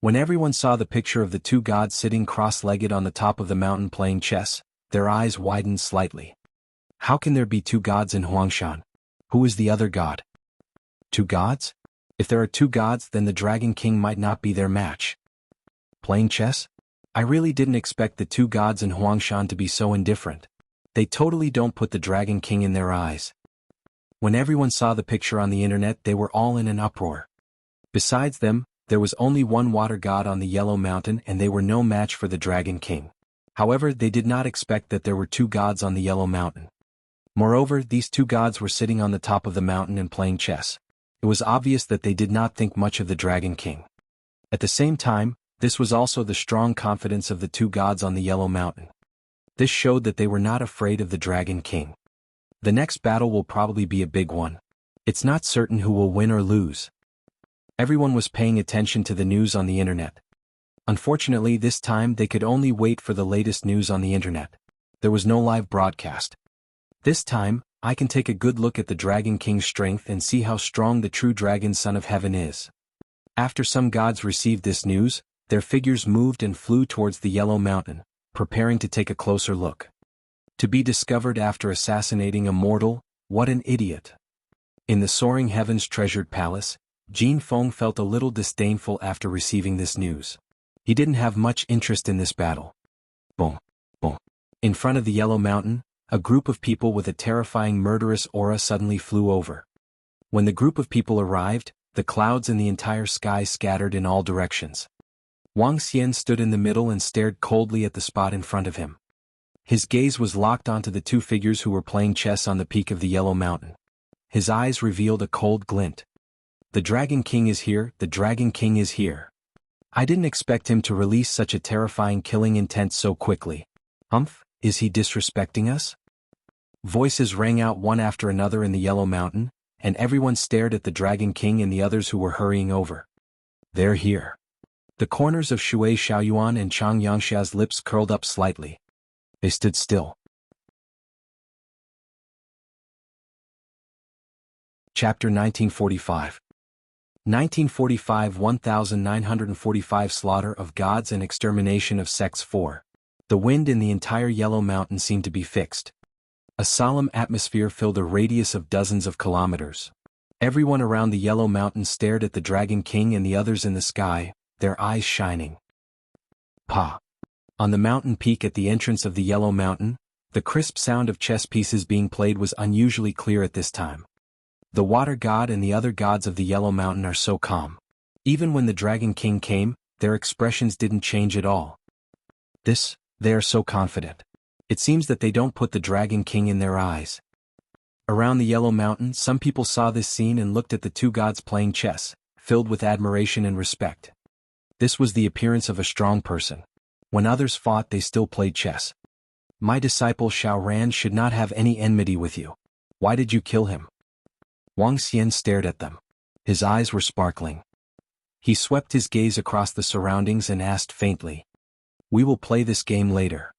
When everyone saw the picture of the two gods sitting cross-legged on the top of the mountain playing chess, their eyes widened slightly. How can there be two gods in Huangshan? Who is the other god? Two gods? If there are two gods, then the Dragon King might not be their match. Playing chess? I really didn't expect the two gods in Huangshan to be so indifferent. They totally don't put the Dragon King in their eyes. When everyone saw the picture on the internet, they were all in an uproar. Besides them, there was only one water god on the Yellow Mountain and they were no match for the Dragon King. However, they did not expect that there were two gods on the Yellow Mountain. Moreover, these two gods were sitting on the top of the mountain and playing chess. It was obvious that they did not think much of the Dragon King. At the same time, this was also the strong confidence of the two gods on the Yellow Mountain. This showed that they were not afraid of the Dragon King. The next battle will probably be a big one. It's not certain who will win or lose. Everyone was paying attention to the news on the internet. Unfortunately, this time they could only wait for the latest news on the internet. There was no live broadcast. This time, I can take a good look at the Dragon King's strength and see how strong the true Dragon Son of Heaven is. After some gods received this news, their figures moved and flew towards the Yellow Mountain, preparing to take a closer look. To be discovered after assassinating a mortal, what an idiot. In the soaring heavens treasured palace, Jin Feng felt a little disdainful after receiving this news. He didn't have much interest in this battle. Boom, boom. In front of the Yellow Mountain, a group of people with a terrifying murderous aura suddenly flew over. When the group of people arrived, the clouds in the entire sky scattered in all directions. Wang Xian stood in the middle and stared coldly at the spot in front of him. His gaze was locked onto the two figures who were playing chess on the peak of the Yellow Mountain. His eyes revealed a cold glint. The Dragon King is here, the Dragon King is here. I didn't expect him to release such a terrifying killing intent so quickly. Humph, is he disrespecting us? Voices rang out one after another in the Yellow Mountain, and everyone stared at the Dragon King and the others who were hurrying over. They're here. The corners of Shui Xiaoyuan and Chang Yangxia's lips curled up slightly. They stood still. Chapter 1945. 1945 1945 Slaughter of Gods and Extermination of Sects 4. The wind in the entire Yellow Mountain seemed to be fixed. A solemn atmosphere filled a radius of dozens of kilometers. Everyone around the Yellow Mountain stared at the Dragon King and the others in the sky, their eyes shining. Pa! On the mountain peak at the entrance of the Yellow Mountain, the crisp sound of chess pieces being played was unusually clear at this time. The Water God and the other gods of the Yellow Mountain are so calm. Even when the Dragon King came, their expressions didn't change at all. They are so confident. It seems that they don't put the Dragon King in their eyes. Around the Yellow Mountain, some people saw this scene and looked at the two gods playing chess, filled with admiration and respect. This was the appearance of a strong person. When others fought, they still played chess. My disciple Xiao Ran should not have any enmity with you. Why did you kill him? Wang Xian stared at them. His eyes were sparkling. He swept his gaze across the surroundings and asked faintly, "We will play this game later."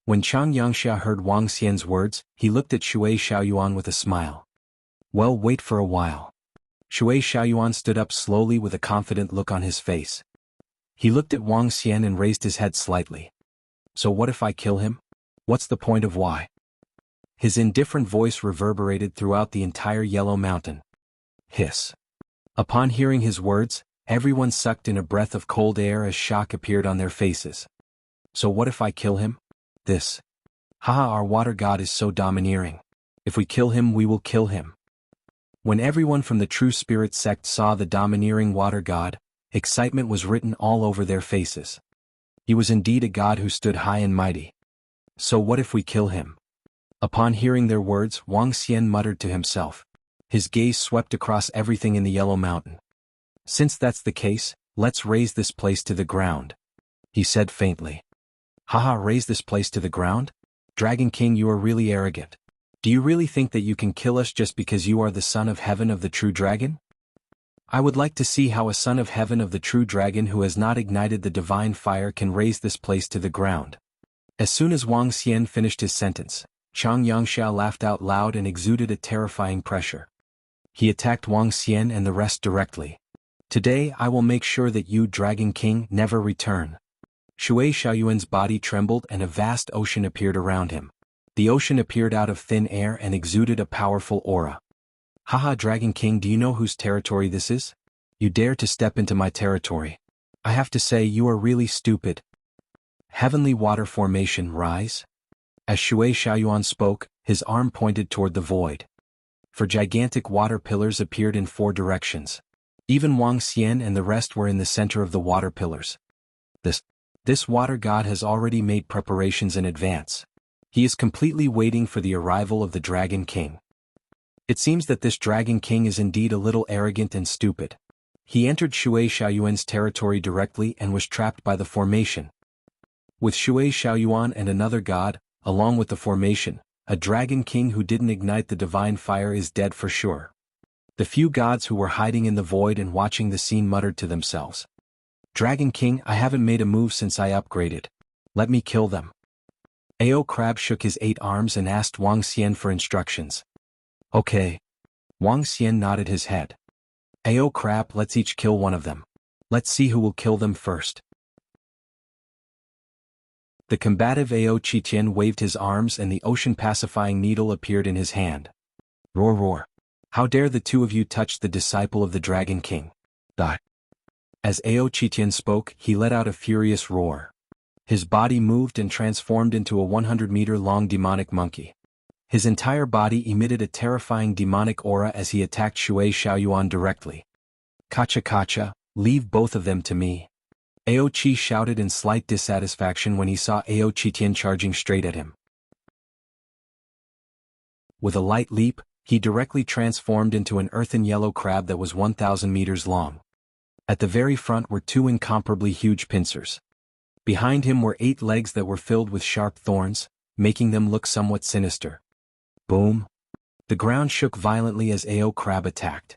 When Chang Yangxia heard Wang Xian's words, he looked at Shui Xiaoyuan with a smile. "Well, wait for a while." Shui Xiaoyuan stood up slowly with a confident look on his face. He looked at Wang Xian and raised his head slightly. "So what if I kill him? What's the point of why?" His indifferent voice reverberated throughout the entire Yellow Mountain. Hiss. Upon hearing his words, everyone sucked in a breath of cold air as shock appeared on their faces. "So what if I kill him? Haha, our water god is so domineering. If we kill him, we will kill him. When everyone from the True Spirit sect saw the domineering water god, excitement was written all over their faces. He was indeed a god who stood high and mighty. So what if we kill him? Upon hearing their words, Wang Xian muttered to himself. His gaze swept across everything in the Yellow Mountain. Since that's the case, let's raise this place to the ground, he said faintly. Haha, raise this place to the ground? Dragon King, you are really arrogant. Do you really think that you can kill us just because you are the son of heaven of the true dragon? I would like to see how a son of heaven of the true dragon who has not ignited the divine fire can raise this place to the ground. As soon as Wang Xian finished his sentence, Chang Yangxia laughed out loud and exuded a terrifying pressure. He attacked Wang Xian and the rest directly. Today I will make sure that you, Dragon King, never return. Shui Xiaoyuan's body trembled and a vast ocean appeared around him. The ocean appeared out of thin air and exuded a powerful aura. Haha, Dragon King, do you know whose territory this is? You dare to step into my territory. I have to say you are really stupid. Heavenly water formation, rise. As Shui Xiaoyuan spoke, his arm pointed toward the void. For gigantic water pillars appeared in 4 directions. Even Wang Xian and the rest were in the center of the water pillars. This water god has already made preparations in advance. He is completely waiting for the arrival of the Dragon King. It seems that this Dragon King is indeed a little arrogant and stupid. He entered Shui Xiaoyuan's territory directly and was trapped by the formation. With Shui Xiaoyuan and another god, along with the formation, a Dragon King who didn't ignite the divine fire is dead for sure. The few gods who were hiding in the void and watching the scene muttered to themselves. Dragon King, I haven't made a move since I upgraded. Let me kill them. Ao Crab shook his 8 arms and asked Wang Xian for instructions. Okay. Wang Xian nodded his head. Ao Crab, let's each kill one of them. Let's see who will kill them first. The combative Ao Qitian waved his arms and the ocean-pacifying needle appeared in his hand. Roar roar. How dare the 2 of you touch the disciple of the Dragon King? Die. As Ao Qitian spoke, he let out a furious roar. His body moved and transformed into a 100-meter-long demonic monkey. His entire body emitted a terrifying demonic aura as he attacked Shui Xiaoyuan directly. Kacha kacha, leave both of them to me. Ao Qi shouted in slight dissatisfaction when he saw Ao Qitian charging straight at him. With a light leap, he directly transformed into an earthen yellow crab that was 1,000 meters long. At the very front were 2 incomparably huge pincers. Behind him were 8 legs that were filled with sharp thorns, making them look somewhat sinister. Boom! The ground shook violently as Ao Crab attacked.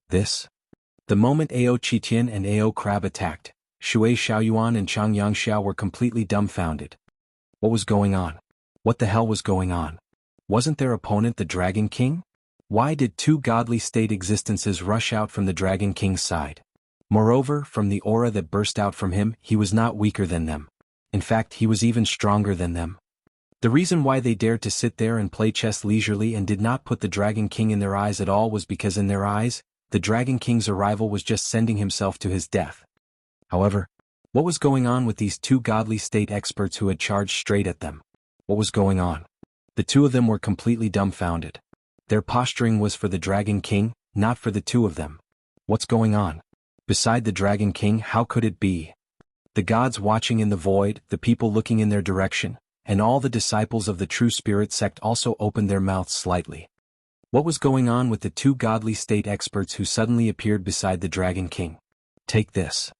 The moment Ao Qitian and Ao Crab attacked, Shui Xiaoyuan and Chang Yangxia were completely dumbfounded. What was going on? What the hell was going on? Wasn't their opponent the Dragon King? Why did 2 godly state existences rush out from the Dragon King's side? Moreover, from the aura that burst out from him, he was not weaker than them. In fact, he was even stronger than them. The reason why they dared to sit there and play chess leisurely and did not put the Dragon King in their eyes at all was because in their eyes, the Dragon King's arrival was just sending himself to his death. However, what was going on with these 2 godly state experts who had charged straight at them? What was going on? The 2 of them were completely dumbfounded. Their posturing was for the Dragon King, not for the 2 of them. What's going on? Beside the Dragon King, how could it be? The gods watching in the void, the people looking in their direction, and all the disciples of the True Spirit sect also opened their mouths slightly. What was going on with the 2 godly state experts who suddenly appeared beside the Dragon King? Take this.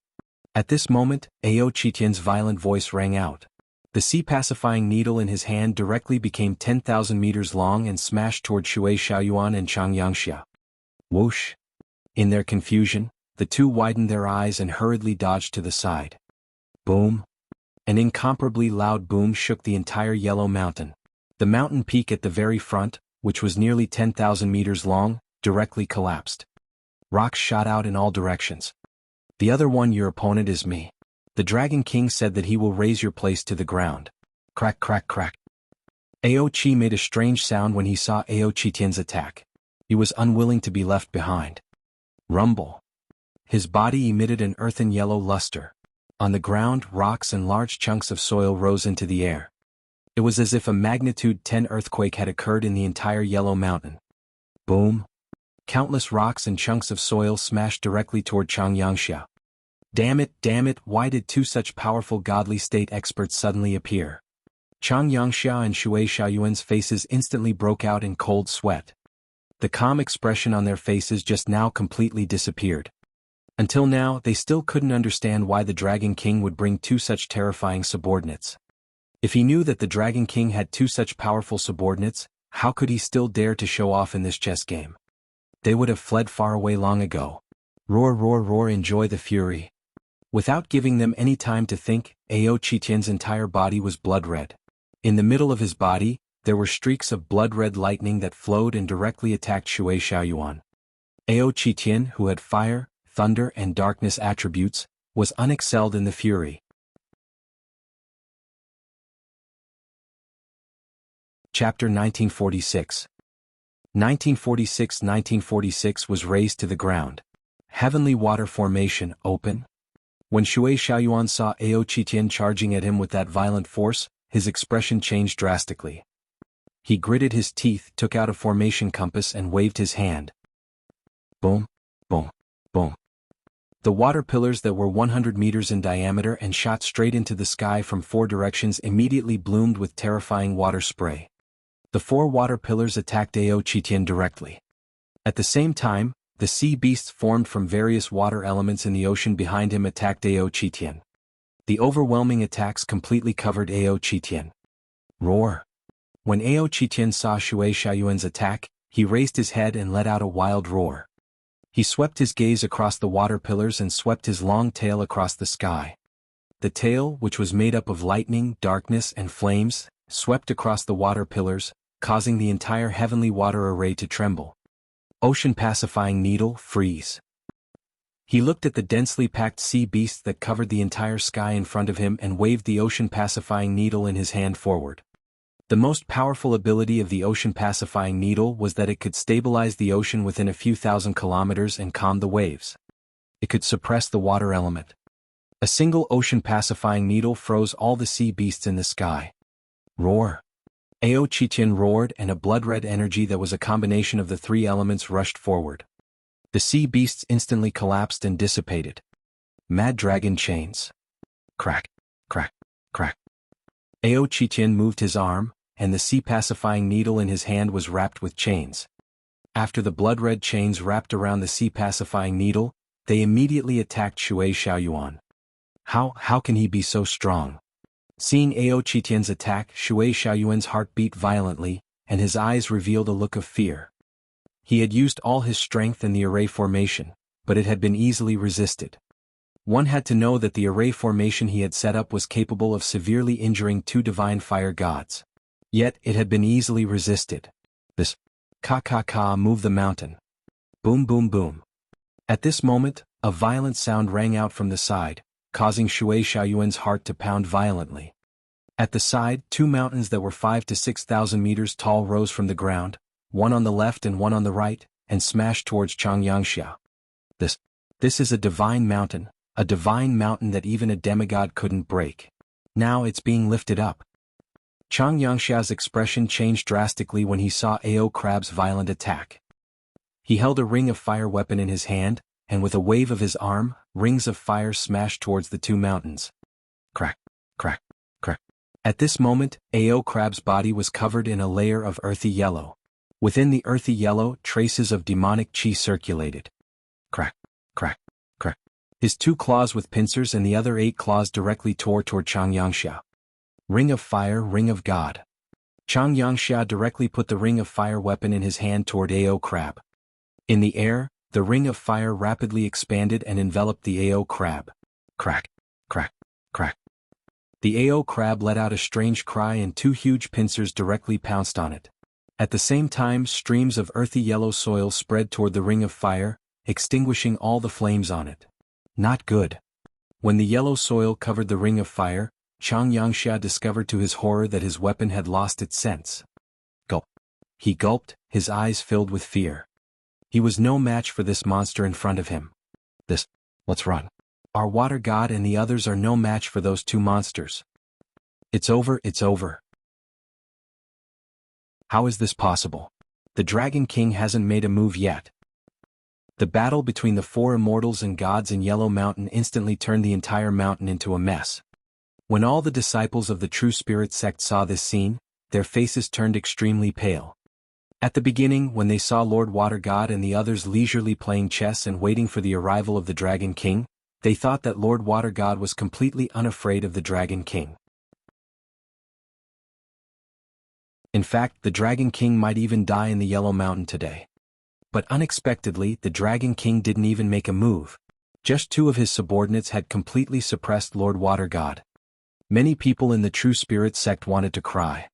At this moment, Ao Qitian's violent voice rang out. The sea-pacifying needle in his hand directly became 10,000 meters long and smashed toward Shui Xiaoyuan and Chang Yangxia. Whoosh! In their confusion, the 2 widened their eyes and hurriedly dodged to the side. Boom! An incomparably loud boom shook the entire Yellow Mountain. The mountain peak at the very front, which was nearly 10,000 meters long, directly collapsed. Rocks shot out in all directions. The other one, your opponent, is me. The Dragon King said that he will raise your place to the ground. Crack crack crack. Ao Qi made a strange sound when he saw Ao Qitian's attack. He was unwilling to be left behind. Rumble. His body emitted an earthen yellow luster. On the ground, rocks and large chunks of soil rose into the air. It was as if a magnitude 10 earthquake had occurred in the entire Yellow Mountain. Boom! Countless rocks and chunks of soil smashed directly toward Changyangsha. Damn it, why did two such powerful godly state experts suddenly appear? Changyangsha and Shui Xiaoyuan's faces instantly broke out in cold sweat. The calm expression on their faces just now completely disappeared. Until now, they still couldn't understand why the Dragon King would bring two such terrifying subordinates. If he knew that the Dragon King had two such powerful subordinates, how could he still dare to show off in this chess game? They would have fled far away long ago. Roar, enjoy the fury. Without giving them any time to think, Ao Qitian's entire body was blood red. In the middle of his body, there were streaks of blood-red lightning that flowed and directly attacked Shui Xiaoyuan. Ao Qitian, who had fire, thunder and darkness attributes, was unexcelled in the fury. Chapter 1946. 1946 was razed to the ground. Heavenly water formation open. When Shui Xiaoyuan saw Ao Qitian charging at him with that violent force, his expression changed drastically. He gritted his teeth, took out a formation compass and waved his hand. Boom, boom, boom. The water pillars that were 100 meters in diameter and shot straight into the sky from four directions immediately bloomed with terrifying water spray. The four water pillars attacked Ao Qitian directly. At the same time, the sea beasts formed from various water elements in the ocean behind him attacked Ao Qitian. The overwhelming attacks completely covered Ao Qitian. Roar! When Ao Qitian saw Shui Xiaoyuan's attack, he raised his head and let out a wild roar. He swept his gaze across the water pillars and swept his long tail across the sky. The tail, which was made up of lightning, darkness and flames, swept across the water pillars, causing the entire heavenly water array to tremble. Ocean pacifying needle, freeze. He looked at the densely packed sea beasts that covered the entire sky in front of him and waved the ocean pacifying needle in his hand forward. The most powerful ability of the ocean pacifying needle was that it could stabilize the ocean within a few thousand kilometers and calm the waves. It could suppress the water element. A single ocean pacifying needle froze all the sea beasts in the sky. Roar! Ao Qitian roared and a blood-red energy that was a combination of the three elements rushed forward. The sea beasts instantly collapsed and dissipated. Mad dragon chains. Crack, crack, crack. Ao Qitian moved his arm, and the sea-pacifying needle in his hand was wrapped with chains. After the blood-red chains wrapped around the sea-pacifying needle, they immediately attacked Shui Xiaoyuan. How can he be so strong? Seeing Ao Qitian's attack, Shui Xiaoyuan's heart beat violently, and his eyes revealed a look of fear. He had used all his strength in the array formation, but it had been easily resisted. One had to know that the array formation he had set up was capable of severely injuring two divine fire gods. Yet it had been easily resisted. This ka move the mountain. Boom boom boom. At this moment, a violent sound rang out from the side, causing Shui Xiaoyuan's heart to pound violently. At the side, two mountains that were 5,000 to 6,000 meters tall rose from the ground, one on the left and one on the right, and smashed towards Changyangsha. This is a divine mountain that even a demigod couldn't break. Now it's being lifted up. Changyangsha's expression changed drastically when he saw Ao Crab's violent attack. He held a ring of fire weapon in his hand, and with a wave of his arm, rings of fire smashed towards the two mountains. Crack, crack, crack. At this moment, Ao Crab's body was covered in a layer of earthy yellow. Within the earthy yellow, traces of demonic chi circulated. Crack, crack, crack. His two claws with pincers and the other 8 claws directly tore toward Changyangsha. Ring of fire, ring of God. Changyangsha directly put the ring of fire weapon in his hand toward Ao Crab. In the air, the ring of fire rapidly expanded and enveloped the Ao Crab. Crack, crack, crack. The Ao Crab let out a strange cry and 2 huge pincers directly pounced on it. At the same time, streams of earthy yellow soil spread toward the ring of fire, extinguishing all the flames on it. Not good. When the yellow soil covered the ring of fire, Changyangsha discovered to his horror that his weapon had lost its sense. Gulp. He gulped, his eyes filled with fear. He was no match for this monster in front of him. Let's run. Our water god and the others are no match for those 2 monsters. It's over. How is this possible? The Dragon King hasn't made a move yet. The battle between the four immortals and gods in Yellow Mountain instantly turned the entire mountain into a mess. When all the disciples of the True Spirit sect saw this scene, their faces turned extremely pale. At the beginning, when they saw Lord Water God and the others leisurely playing chess and waiting for the arrival of the Dragon King, they thought that Lord Water God was completely unafraid of the Dragon King. In fact, the Dragon King might even die in the Yellow Mountain today. But unexpectedly, the Dragon King didn't even make a move. Just two of his subordinates had completely suppressed Lord Water God. Many people in the True Spirit sect wanted to cry.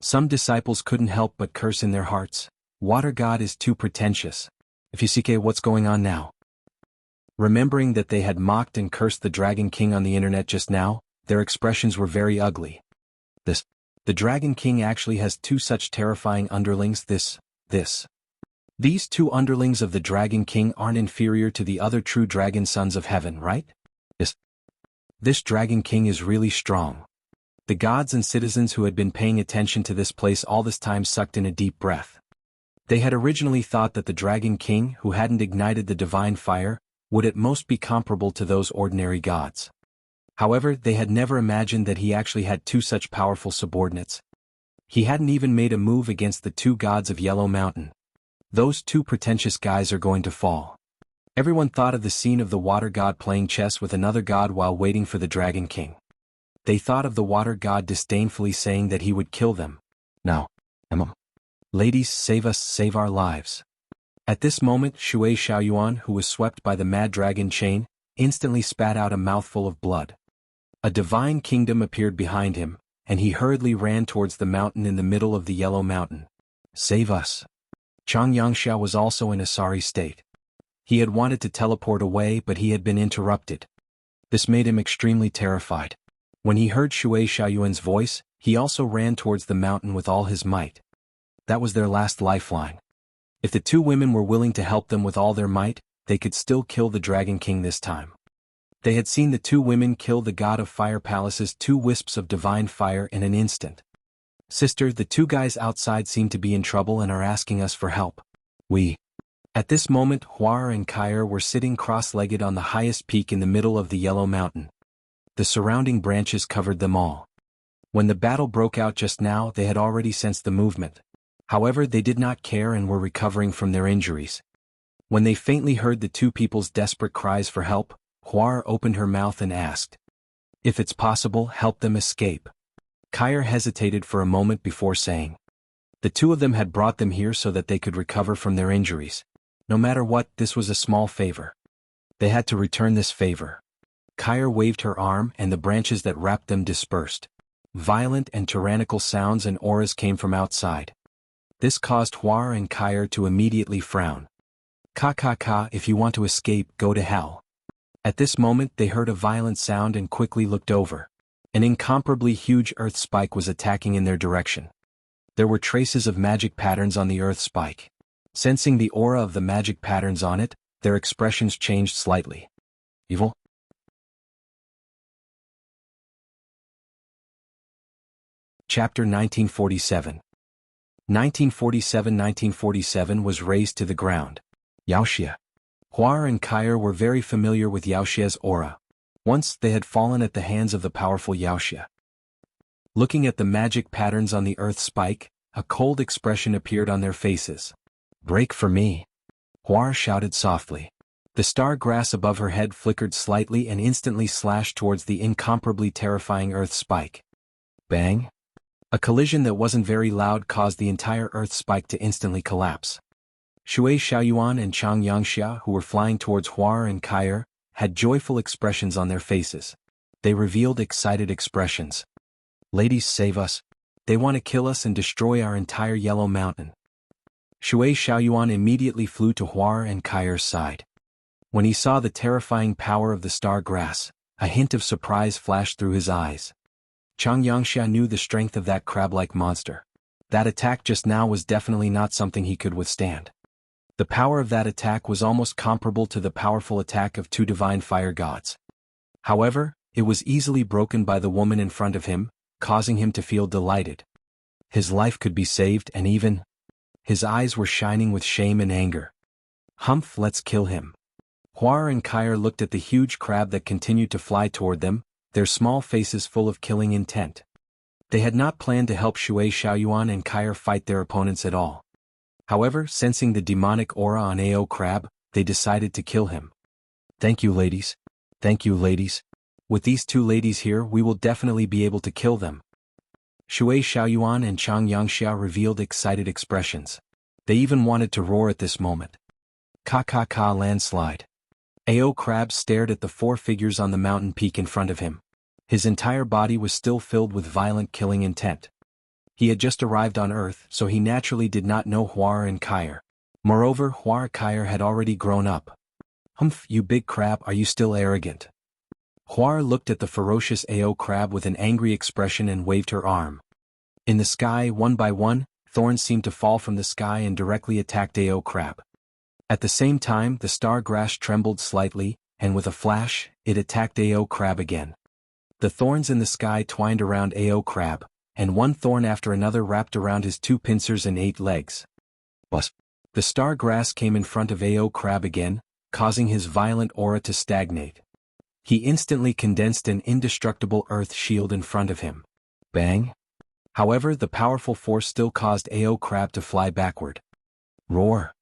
Some disciples couldn't help but curse in their hearts. Water God is too pretentious. If you see what's going on now. Remembering that they had mocked and cursed the Dragon King on the internet just now, their expressions were very ugly. The Dragon King actually has two such terrifying underlings. These two underlings of the Dragon King aren't inferior to the other true dragon sons of heaven, right? This Dragon King is really strong. The gods and citizens who had been paying attention to this place all this time sucked in a deep breath. They had originally thought that the Dragon King, who hadn't ignited the divine fire, would at most be comparable to those ordinary gods. However, they had never imagined that he actually had two such powerful subordinates. He hadn't even made a move against the two gods of Yellow Mountain. Those two pretentious guys are going to fall. Everyone thought of the scene of the water god playing chess with another god while waiting for the Dragon King. They thought of the water god disdainfully saying that he would kill them. Now, ladies, save us, save our lives. At this moment, Shui Xiaoyuan, who was swept by the mad dragon chain, instantly spat out a mouthful of blood. A divine kingdom appeared behind him, and he hurriedly ran towards the mountain in the middle of the Yellow Mountain. Save us. Chang Yangxia was also in a sorry state. He had wanted to teleport away, but he had been interrupted. This made him extremely terrified. When he heard Shui Xiaoyuan's voice, he also ran towards the mountain with all his might. That was their last lifeline. If the two women were willing to help them with all their might, they could still kill the Dragon King this time. They had seen the two women kill the god of Fire Palace's two wisps of divine fire in an instant. Sister, the two guys outside seem to be in trouble and are asking us for help. At this moment, Huar and Kair were sitting cross-legged on the highest peak in the middle of the Yellow Mountain. The surrounding branches covered them all. When the battle broke out just now, they had already sensed the movement. However, they did not care and were recovering from their injuries. When they faintly heard the two people's desperate cries for help, Huar opened her mouth and asked, "If it's possible, help them escape." Kair hesitated for a moment before saying, "The two of them had brought them here so that they could recover from their injuries. No matter what, this was a small favor. They had to return this favor." Kair waved her arm and the branches that wrapped them dispersed. Violent and tyrannical sounds and auras came from outside. This caused Huar and Kair to immediately frown. "Ka, if you want to escape, go to hell." At this moment they heard a violent sound and quickly looked over. An incomparably huge earth spike was attacking in their direction. There were traces of magic patterns on the earth spike. Sensing the aura of the magic patterns on it, their expressions changed slightly. Evil? Chapter 1947. 1947 was razed to the ground. Yaoxia. Huar and Kair were very familiar with Yaoxia's aura. Once they had fallen at the hands of the powerful Yaoxia. Looking at the magic patterns on the earth spike, a cold expression appeared on their faces. "Break for me!" Huar shouted softly. The star grass above her head flickered slightly and instantly slashed towards the incomparably terrifying earth spike. Bang! A collision that wasn't very loud caused the entire earth spike to instantly collapse. Shui Xiaoyuan and Chang Yangxia, who were flying towards Huar and Kair, had joyful expressions on their faces. They revealed excited expressions. "Ladies, save us. They want to kill us and destroy our entire Yellow Mountain." Shui Xiaoyuan immediately flew to Huar and Kair's side. When he saw the terrifying power of the star grass, a hint of surprise flashed through his eyes. Chang Yangxia knew the strength of that crab-like monster. That attack just now was definitely not something he could withstand. The power of that attack was almost comparable to the powerful attack of two divine fire gods. However, it was easily broken by the woman in front of him, causing him to feel delighted. His life could be saved and even... His eyes were shining with shame and anger. Humph, let's kill him. Huar and Kair looked at the huge crab that continued to fly toward them, their small faces full of killing intent. They had not planned to help Shui Xiaoyuan and Kair fight their opponents at all. However, sensing the demonic aura on AO Crab, they decided to kill him. Thank you, ladies. Thank you, ladies. With these two ladies here, we will definitely be able to kill them. Shui Xiaoyuan and Chang Yangxia revealed excited expressions. They even wanted to roar at this moment. Ka landslide. AO Crab stared at the four figures on the mountain peak in front of him. His entire body was still filled with violent killing intent. He had just arrived on Earth, so he naturally did not know Huar and Kair. Moreover, Huar Kair had already grown up. Humph, you big crab, are you still arrogant? Huar looked at the ferocious AO Crab with an angry expression and waved her arm. In the sky, one by one, thorns seemed to fall from the sky and directly attacked AO Crab. At the same time, the star grass trembled slightly, and with a flash, it attacked AO Crab again. The thorns in the sky twined around AO Crab, and one thorn after another wrapped around his two pincers and 8 legs. Buzz! The star grass came in front of AO Crab again, causing his violent aura to stagnate. He instantly condensed an indestructible earth shield in front of him. Bang! However, the powerful force still caused AO Crab to fly backward. Roar!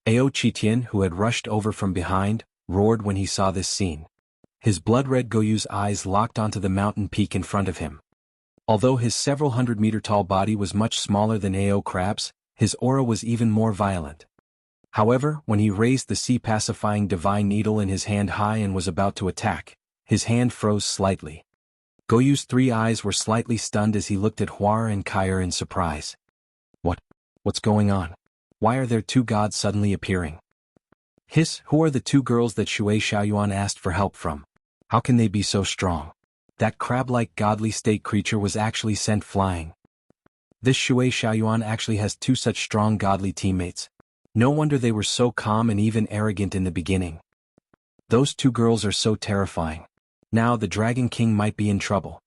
AO Qitian, who had rushed over from behind, roared when he saw this scene. His blood-red Goyu's eyes locked onto the mountain peak in front of him. Although his several hundred-meter-tall body was much smaller than AO Crab's, his aura was even more violent. However, when he raised the sea-pacifying divine needle in his hand high and was about to attack, his hand froze slightly. Goyu's 3 eyes were slightly stunned as he looked at Huar and Kair in surprise. What's going on? Why are there 2 gods suddenly appearing? Hiss, who are the 2 girls that Shui Xiaoyuan asked for help from? How can they be so strong? That crab-like godly state creature was actually sent flying. This Shui Xiaoyuan actually has 2 such strong godly teammates. No wonder they were so calm and even arrogant in the beginning. Those 2 girls are so terrifying. Now the Dragon King might be in trouble.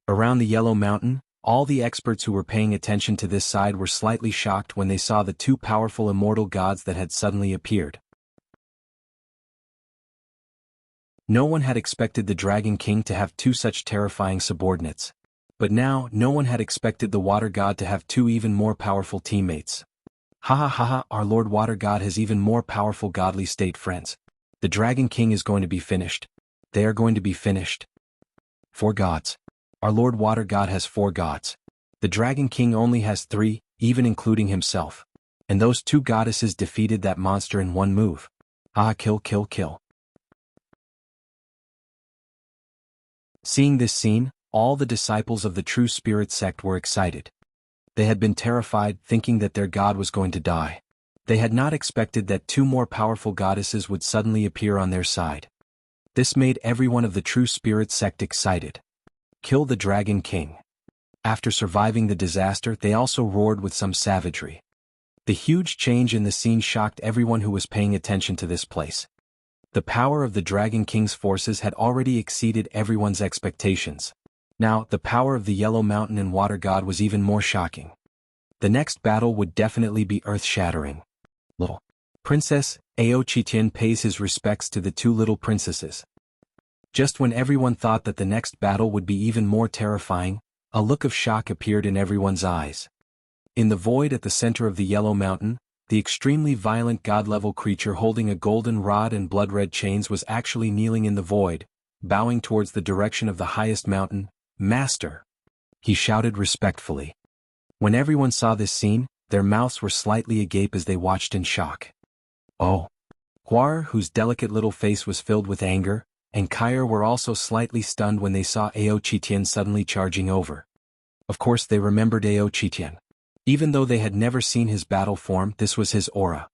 Around the Yellow Mountain, all the experts who were paying attention to this side were slightly shocked when they saw the 2 powerful immortal gods that had suddenly appeared. No one had expected the Dragon King to have 2 such terrifying subordinates. But now, no one had expected the Water God to have 2 even more powerful teammates. Ha, our Lord Water God has even more powerful godly state friends. The Dragon King is going to be finished. They are going to be finished. 4 gods. Our Lord Water God has 4 gods. The Dragon King only has 3, even including himself. And those 2 goddesses defeated that monster in one move. Kill. Seeing this scene, all the disciples of the True Spirit sect were excited. They had been terrified, thinking that their god was going to die. They had not expected that 2 more powerful goddesses would suddenly appear on their side. This made everyone of the True Spirit sect excited. Kill the Dragon King. After surviving the disaster, they also roared with some savagery. The huge change in the scene shocked everyone who was paying attention to this place. The power of the Dragon King's forces had already exceeded everyone's expectations. Now, the power of the Yellow Mountain and Water God was even more shocking. The next battle would definitely be earth-shattering. Little Princess Ao Qitian pays his respects to the 2 little princesses. Just when everyone thought that the next battle would be even more terrifying, a look of shock appeared in everyone's eyes. In the void at the center of the Yellow Mountain, the extremely violent god-level creature holding a golden rod and blood-red chains was actually kneeling in the void, bowing towards the direction of the highest mountain. Master! He shouted respectfully. When everyone saw this scene, their mouths were slightly agape as they watched in shock. Oh! Huar, whose delicate little face was filled with anger, and Kair were also slightly stunned when they saw Ao Qitian suddenly charging over. Of course they remembered Ao Qitian. Even though they had never seen his battle form, this was his aura.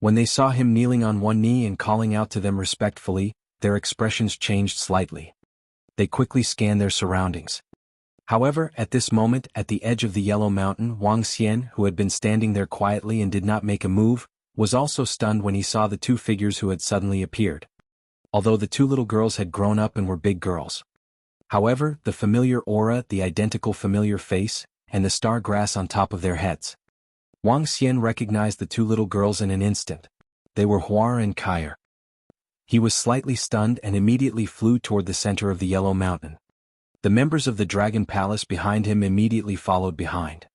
When they saw him kneeling on one knee and calling out to them respectfully, their expressions changed slightly. They quickly scanned their surroundings. However, at this moment, at the edge of the Yellow Mountain, Wang Xian, who had been standing there quietly and did not make a move, was also stunned when he saw the 2 figures who had suddenly appeared. Although the 2 little girls had grown up and were big girls. However, the familiar aura, the identical familiar face, and the star grass on top of their heads. Wang Xian recognized the two little girls in an instant. They were Huar and Kair. He was slightly stunned and immediately flew toward the center of the Yellow Mountain. The members of the Dragon Palace behind him immediately followed behind.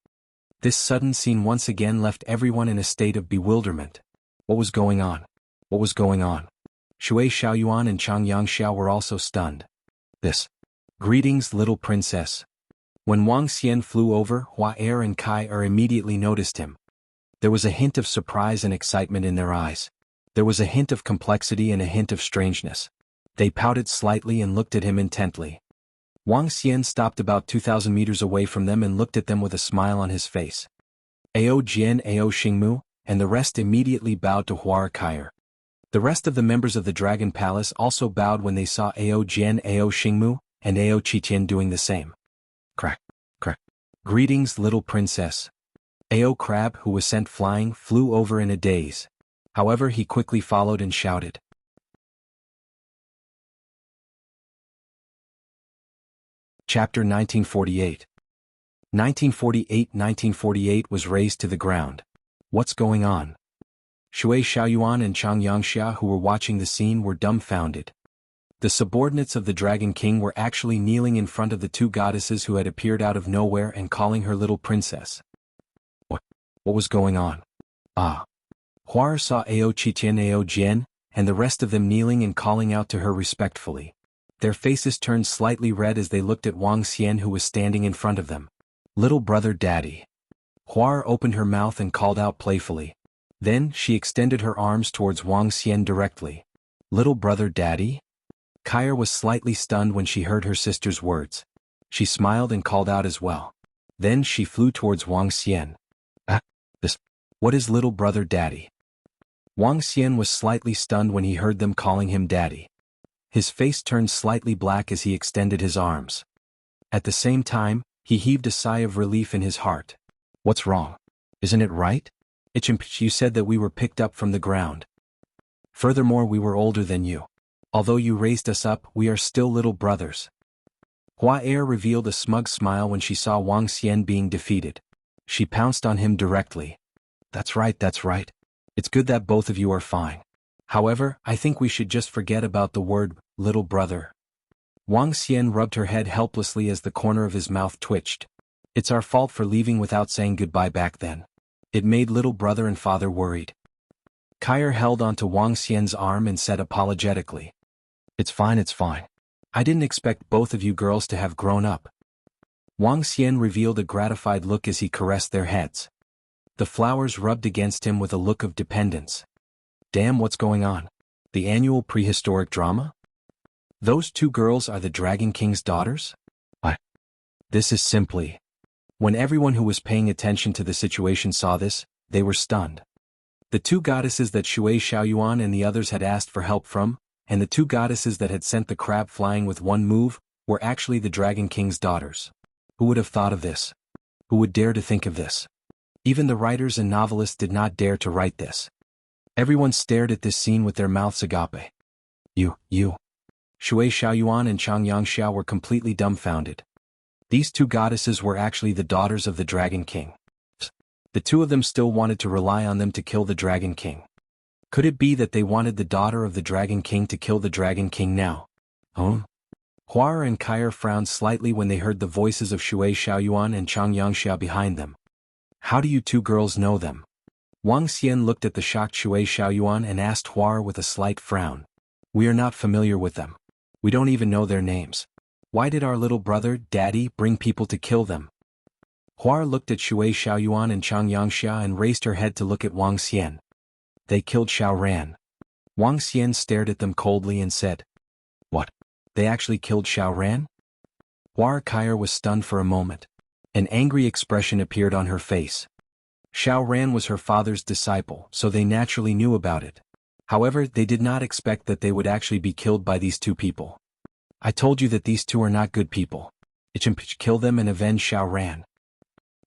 This sudden scene once again left everyone in a state of bewilderment. What was going on? What was going on? Shui Xiaoyuan and Chang Yangxia were also stunned. This. Greetings, little princess. When Wang Xian flew over, Hua Er and Kai Er immediately noticed him. There was a hint of surprise and excitement in their eyes. There was a hint of complexity and a hint of strangeness. They pouted slightly and looked at him intently. Wang Xian stopped about 2,000 meters away from them and looked at them with a smile on his face. Ao Jian, Ao Xingmu, and the rest immediately bowed to Huar Kair. The rest of the members of the Dragon Palace also bowed when they saw Ao Jian, Ao Xingmu, and Ao Qitian doing the same. Crack, crack. Greetings, little princess. Ao Crab, who was sent flying, flew over in a daze. However, he quickly followed and shouted. Chapter 1948. 1948 was razed to the ground. What's going on? Shui Xiaoyuan and Chang Yangxia, who were watching the scene, were dumbfounded. The subordinates of the Dragon King were actually kneeling in front of the two goddesses who had appeared out of nowhere and calling her little princess. What was going on? Ah. Huar saw Ao Qitian, Ao Jian, and the rest of them kneeling and calling out to her respectfully. Their faces turned slightly red as they looked at Wang Xian, who was standing in front of them. Little brother, daddy. Huar opened her mouth and called out playfully. Then she extended her arms towards Wang Xian directly. Little brother, daddy? Kair was slightly stunned when she heard her sister's words. She smiled and called out as well. Then she flew towards Wang Xian. What is little brother, daddy? Wang Xian was slightly stunned when he heard them calling him daddy. His face turned slightly black as he extended his arms. At the same time, he heaved a sigh of relief in his heart. What's wrong? Isn't it right? You said that we were picked up from the ground. Furthermore, we were older than you. Although you raised us up, we are still little brothers. Hua Er revealed a smug smile when she saw Wang Xian being defeated. She pounced on him directly. That's right, that's right. It's good that both of you are fine. However, I think we should just forget about the word, little brother. Wang Xian rubbed her head helplessly as the corner of his mouth twitched. It's our fault for leaving without saying goodbye back then. It made little brother and father worried. Kair held onto Wang Xian's arm and said apologetically. It's fine, it's fine. I didn't expect both of you girls to have grown up. Wang Xian revealed a gratified look as he caressed their heads. The flowers rubbed against him with a look of dependence. Damn, what's going on? The annual prehistoric drama? Those two girls are the Dragon King's daughters? What? This is simply... When everyone who was paying attention to the situation saw this, they were stunned. The two goddesses that Shui Xiaoyuan and the others had asked for help from, and the two goddesses that had sent the crab flying with one move, were actually the Dragon King's daughters. Who would have thought of this? Who would dare to think of this? Even the writers and novelists did not dare to write this. Everyone stared at this scene with their mouths agape. You. Shui Xiaoyuan and Chang Yangxia were completely dumbfounded. These two goddesses were actually the daughters of the Dragon King. The two of them still wanted to rely on them to kill the Dragon King. Could it be that they wanted the daughter of the Dragon King to kill the Dragon King now? Huar and Kair frowned slightly when they heard the voices of Shui Xiaoyuan and Chang Yangxia behind them. How do you two girls know them? Wang Xian looked at the shocked Shui Xiaoyuan and asked Huar with a slight frown. We are not familiar with them. We don't even know their names. Why did our little brother, daddy, bring people to kill them? Huar looked at Shui Xiaoyuan and Chang Yangxia and raised her head to look at Wang Xian. They killed Xiao Ran. Wang Xian stared at them coldly and said, What? They actually killed Xiao Ran? Huar Kair was stunned for a moment. An angry expression appeared on her face. Xiao Ran was her father's disciple, so they naturally knew about it. However, they did not expect that they would actually be killed by these two people. I told you that these two are not good people. Kill them and avenge Xiao Ran.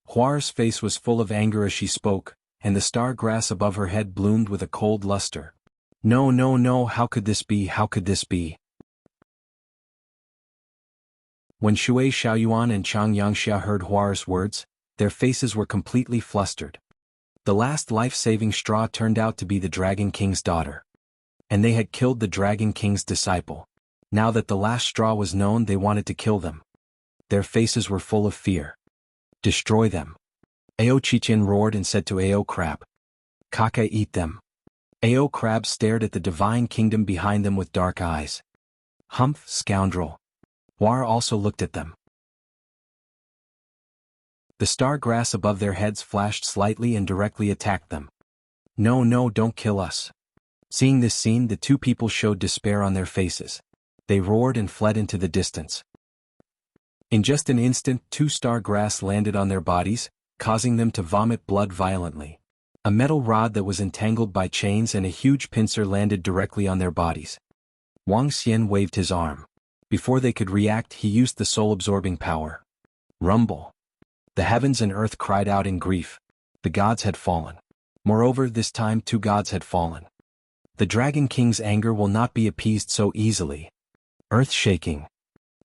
Huar's face was full of anger as she spoke, and the star grass above her head bloomed with a cold luster. No, how could this be, how could this be? When Shui Xiaoyuan and Chang Yangxia heard Huar's words, Their faces were completely flustered. The last life-saving straw turned out to be the Dragon King's daughter. And they had killed the Dragon King's disciple. Now that the last straw was known, they wanted to kill them. Their faces were full of fear. Destroy them. Ao Chichen roared and said to Ao Crab. Kake, eat them. Ao Crab stared at the divine kingdom behind them with dark eyes. Humph, scoundrel. War also looked at them. The star grass above their heads flashed slightly and directly attacked them. No, no, don't kill us. Seeing this scene, the two people showed despair on their faces. They roared and fled into the distance. In just an instant, two star grass landed on their bodies, causing them to vomit blood violently. A metal rod that was entangled by chains and a huge pincer landed directly on their bodies. Wang Xian waved his arm. Before they could react, he used the soul-absorbing power. Rumble. The heavens and earth cried out in grief. The gods had fallen. Moreover, this time 2 gods had fallen. The Dragon King's anger will not be appeased so easily. Earth shaking.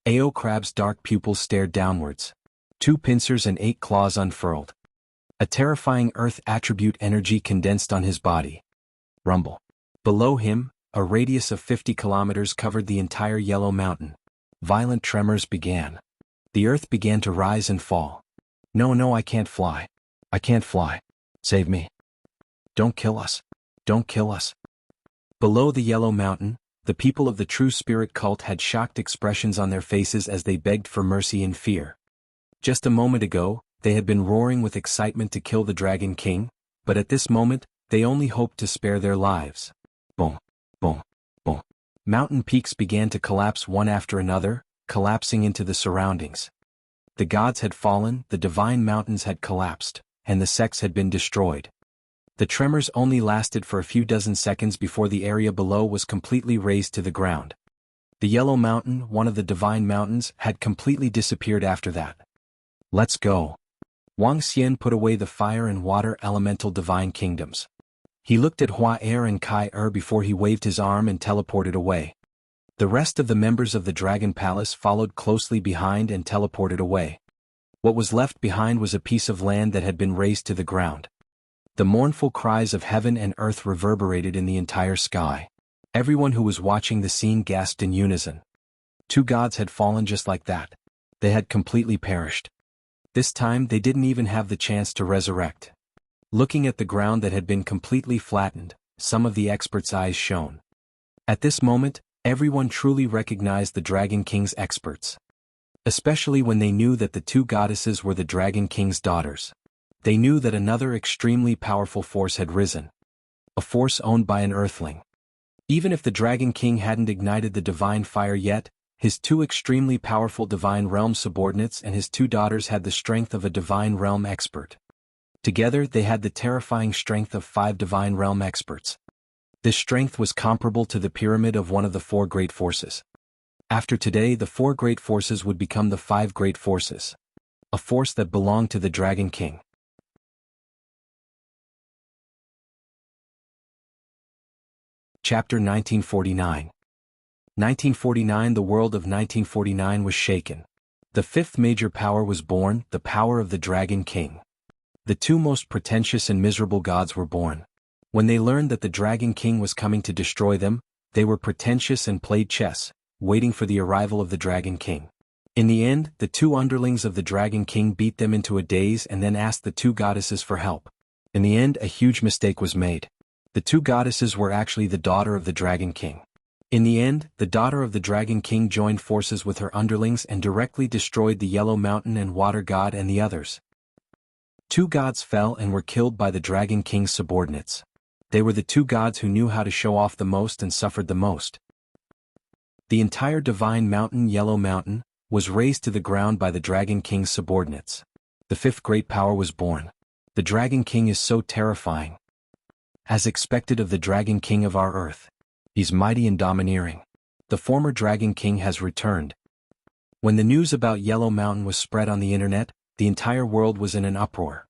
Ao Crab's dark pupils stared downwards. 2 pincers and 8 claws unfurled. A terrifying earth attribute energy condensed on his body. Rumble. Below him, a radius of 50 kilometers covered the entire Yellow Mountain. Violent tremors began. The earth began to rise and fall. No, no, I can't fly. I can't fly. Save me. Don't kill us. Don't kill us. Below the Yellow Mountain, the people of the True Spirit cult had shocked expressions on their faces as they begged for mercy and fear. Just a moment ago, they had been roaring with excitement to kill the Dragon King, but at this moment, they only hoped to spare their lives. Boom, boom, boom. Mountain peaks began to collapse one after another, collapsing into the surroundings. The gods had fallen, the divine mountains had collapsed, and the sects had been destroyed. The tremors only lasted for a few dozen seconds before the area below was completely razed to the ground. The Yellow Mountain, one of the divine mountains, had completely disappeared after that. Let's go. Wang Xian put away the fire and water elemental divine kingdoms. He looked at Hua Er and Kai Er before he waved his arm and teleported away. The rest of the members of the Dragon Palace followed closely behind and teleported away. What was left behind was a piece of land that had been razed to the ground. The mournful cries of heaven and earth reverberated in the entire sky. Everyone who was watching the scene gasped in unison. 2 gods had fallen just like that. They had completely perished. This time they didn't even have the chance to resurrect. Looking at the ground that had been completely flattened, some of the experts' eyes shone. At this moment, everyone truly recognized the Dragon King's experts. Especially when they knew that the 2 goddesses were the Dragon King's daughters. They knew that another extremely powerful force had risen. A force owned by an earthling. Even if the Dragon King hadn't ignited the divine fire yet, his 2 extremely powerful divine realm subordinates and his 2 daughters had the strength of a divine realm expert. Together they had the terrifying strength of 5 divine realm experts. This strength was comparable to the pyramid of one of the 4 great forces. After today, the 4 great forces would become the 5 great forces. A force that belonged to the Dragon King. Chapter 1949. 1949. The world of 1949 was shaken. The 5th major power was born, the power of the Dragon King. The 2 most pretentious and miserable gods were born. When they learned that the Dragon King was coming to destroy them, they were pretentious and played chess, waiting for the arrival of the Dragon King. In the end, the 2 underlings of the Dragon King beat them into a daze and then asked the 2 goddesses for help. In the end, a huge mistake was made. The 2 goddesses were actually the daughter of the Dragon King. In the end, the daughter of the Dragon King joined forces with her underlings and directly destroyed the Yellow Mountain and Water God and the others. 2 gods fell and were killed by the Dragon King's subordinates. They were the 2 gods who knew how to show off the most and suffered the most. The entire divine mountain, Yellow Mountain, was razed to the ground by the Dragon King's subordinates. The 5th great power was born. The Dragon King is so terrifying. As expected of the Dragon King of our Earth. He's mighty and domineering. The former Dragon King has returned. When the news about Yellow Mountain was spread on the internet, the entire world was in an uproar.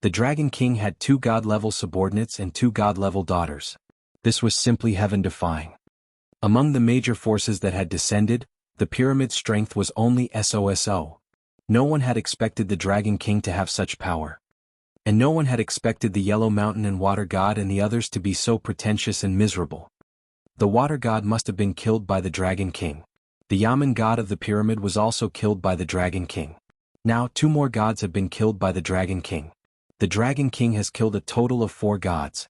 The Dragon King had 2 god-level subordinates and 2 god-level daughters. This was simply heaven-defying. Among the major forces that had descended, the pyramid's strength was only SOSO. No one had expected the Dragon King to have such power. And no one had expected the Yellow Mountain and Water God and the others to be so pretentious and miserable. The Water God must have been killed by the Dragon King. The Yaman God of the pyramid was also killed by the Dragon King. Now 2 more gods have been killed by the Dragon King. The Dragon King has killed a total of 4 gods.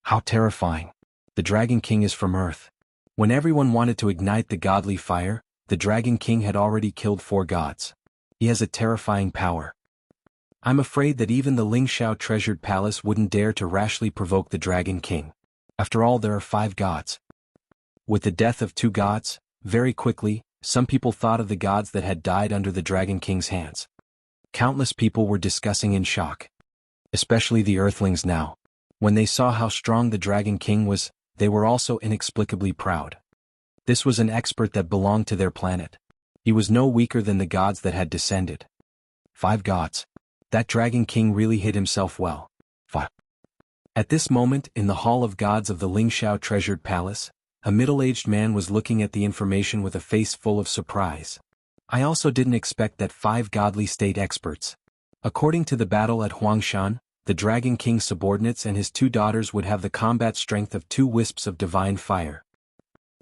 How terrifying. The Dragon King is from Earth. When everyone wanted to ignite the godly fire, the Dragon King had already killed 4 gods. He has a terrifying power. I'm afraid that even the Lingxiao treasured palace wouldn't dare to rashly provoke the Dragon King. After all, there are 5 gods. With the death of 2 gods, very quickly, some people thought of the gods that had died under the Dragon King's hands. Countless people were discussing in shock. Especially the Earthlings now. When they saw how strong the Dragon King was, they were also inexplicably proud. This was an expert that belonged to their planet. He was no weaker than the gods that had descended. 5 gods. That Dragon King really hid himself well. 5. At this moment, in the Hall of Gods of the Lingxiao treasured palace, a middle-aged man was looking at the information with a face full of surprise. I also didn't expect that 5 godly state experts. According to the battle at Huangshan, the Dragon King's subordinates and his 2 daughters would have the combat strength of 2 wisps of divine fire.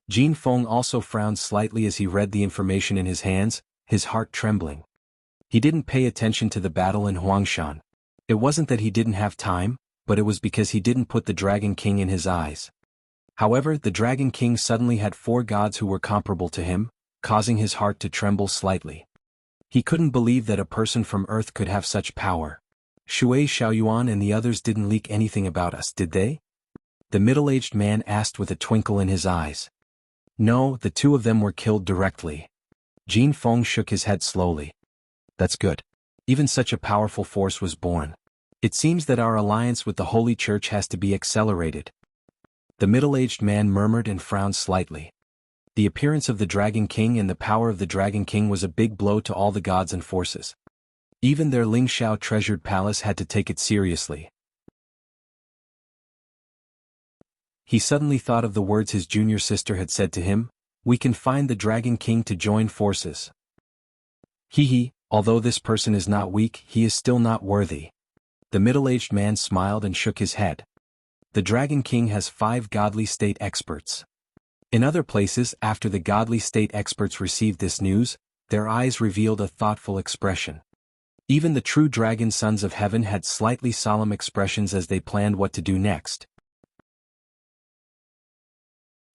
Jin Feng also frowned slightly as he read the information in his hands, his heart trembling. He didn't pay attention to the battle in Huangshan. It wasn't that he didn't have time, but it was because he didn't put the Dragon King in his eyes. However, the Dragon King suddenly had 4 gods who were comparable to him, causing his heart to tremble slightly. He couldn't believe that a person from Earth could have such power. Shui Xiaoyuan and the others didn't leak anything about us, did they? The middle-aged man asked with a twinkle in his eyes. No, the 2 of them were killed directly. Jin Feng shook his head slowly. That's good. Even such a powerful force was born. It seems that our alliance with the Holy Church has to be accelerated. The middle-aged man murmured and frowned slightly. The appearance of the Dragon King and the power of the Dragon King was a big blow to all the gods and forces. Even their Lingxiao treasured palace had to take it seriously. He suddenly thought of the words his junior sister had said to him, "We can find the Dragon King to join forces." Hee, although this person is not weak, he is still not worthy. The middle-aged man smiled and shook his head. The Dragon King has 5 godly state experts. In other places, after the godly state experts received this news, their eyes revealed a thoughtful expression. Even the true dragon sons of heaven had slightly solemn expressions as they planned what to do next.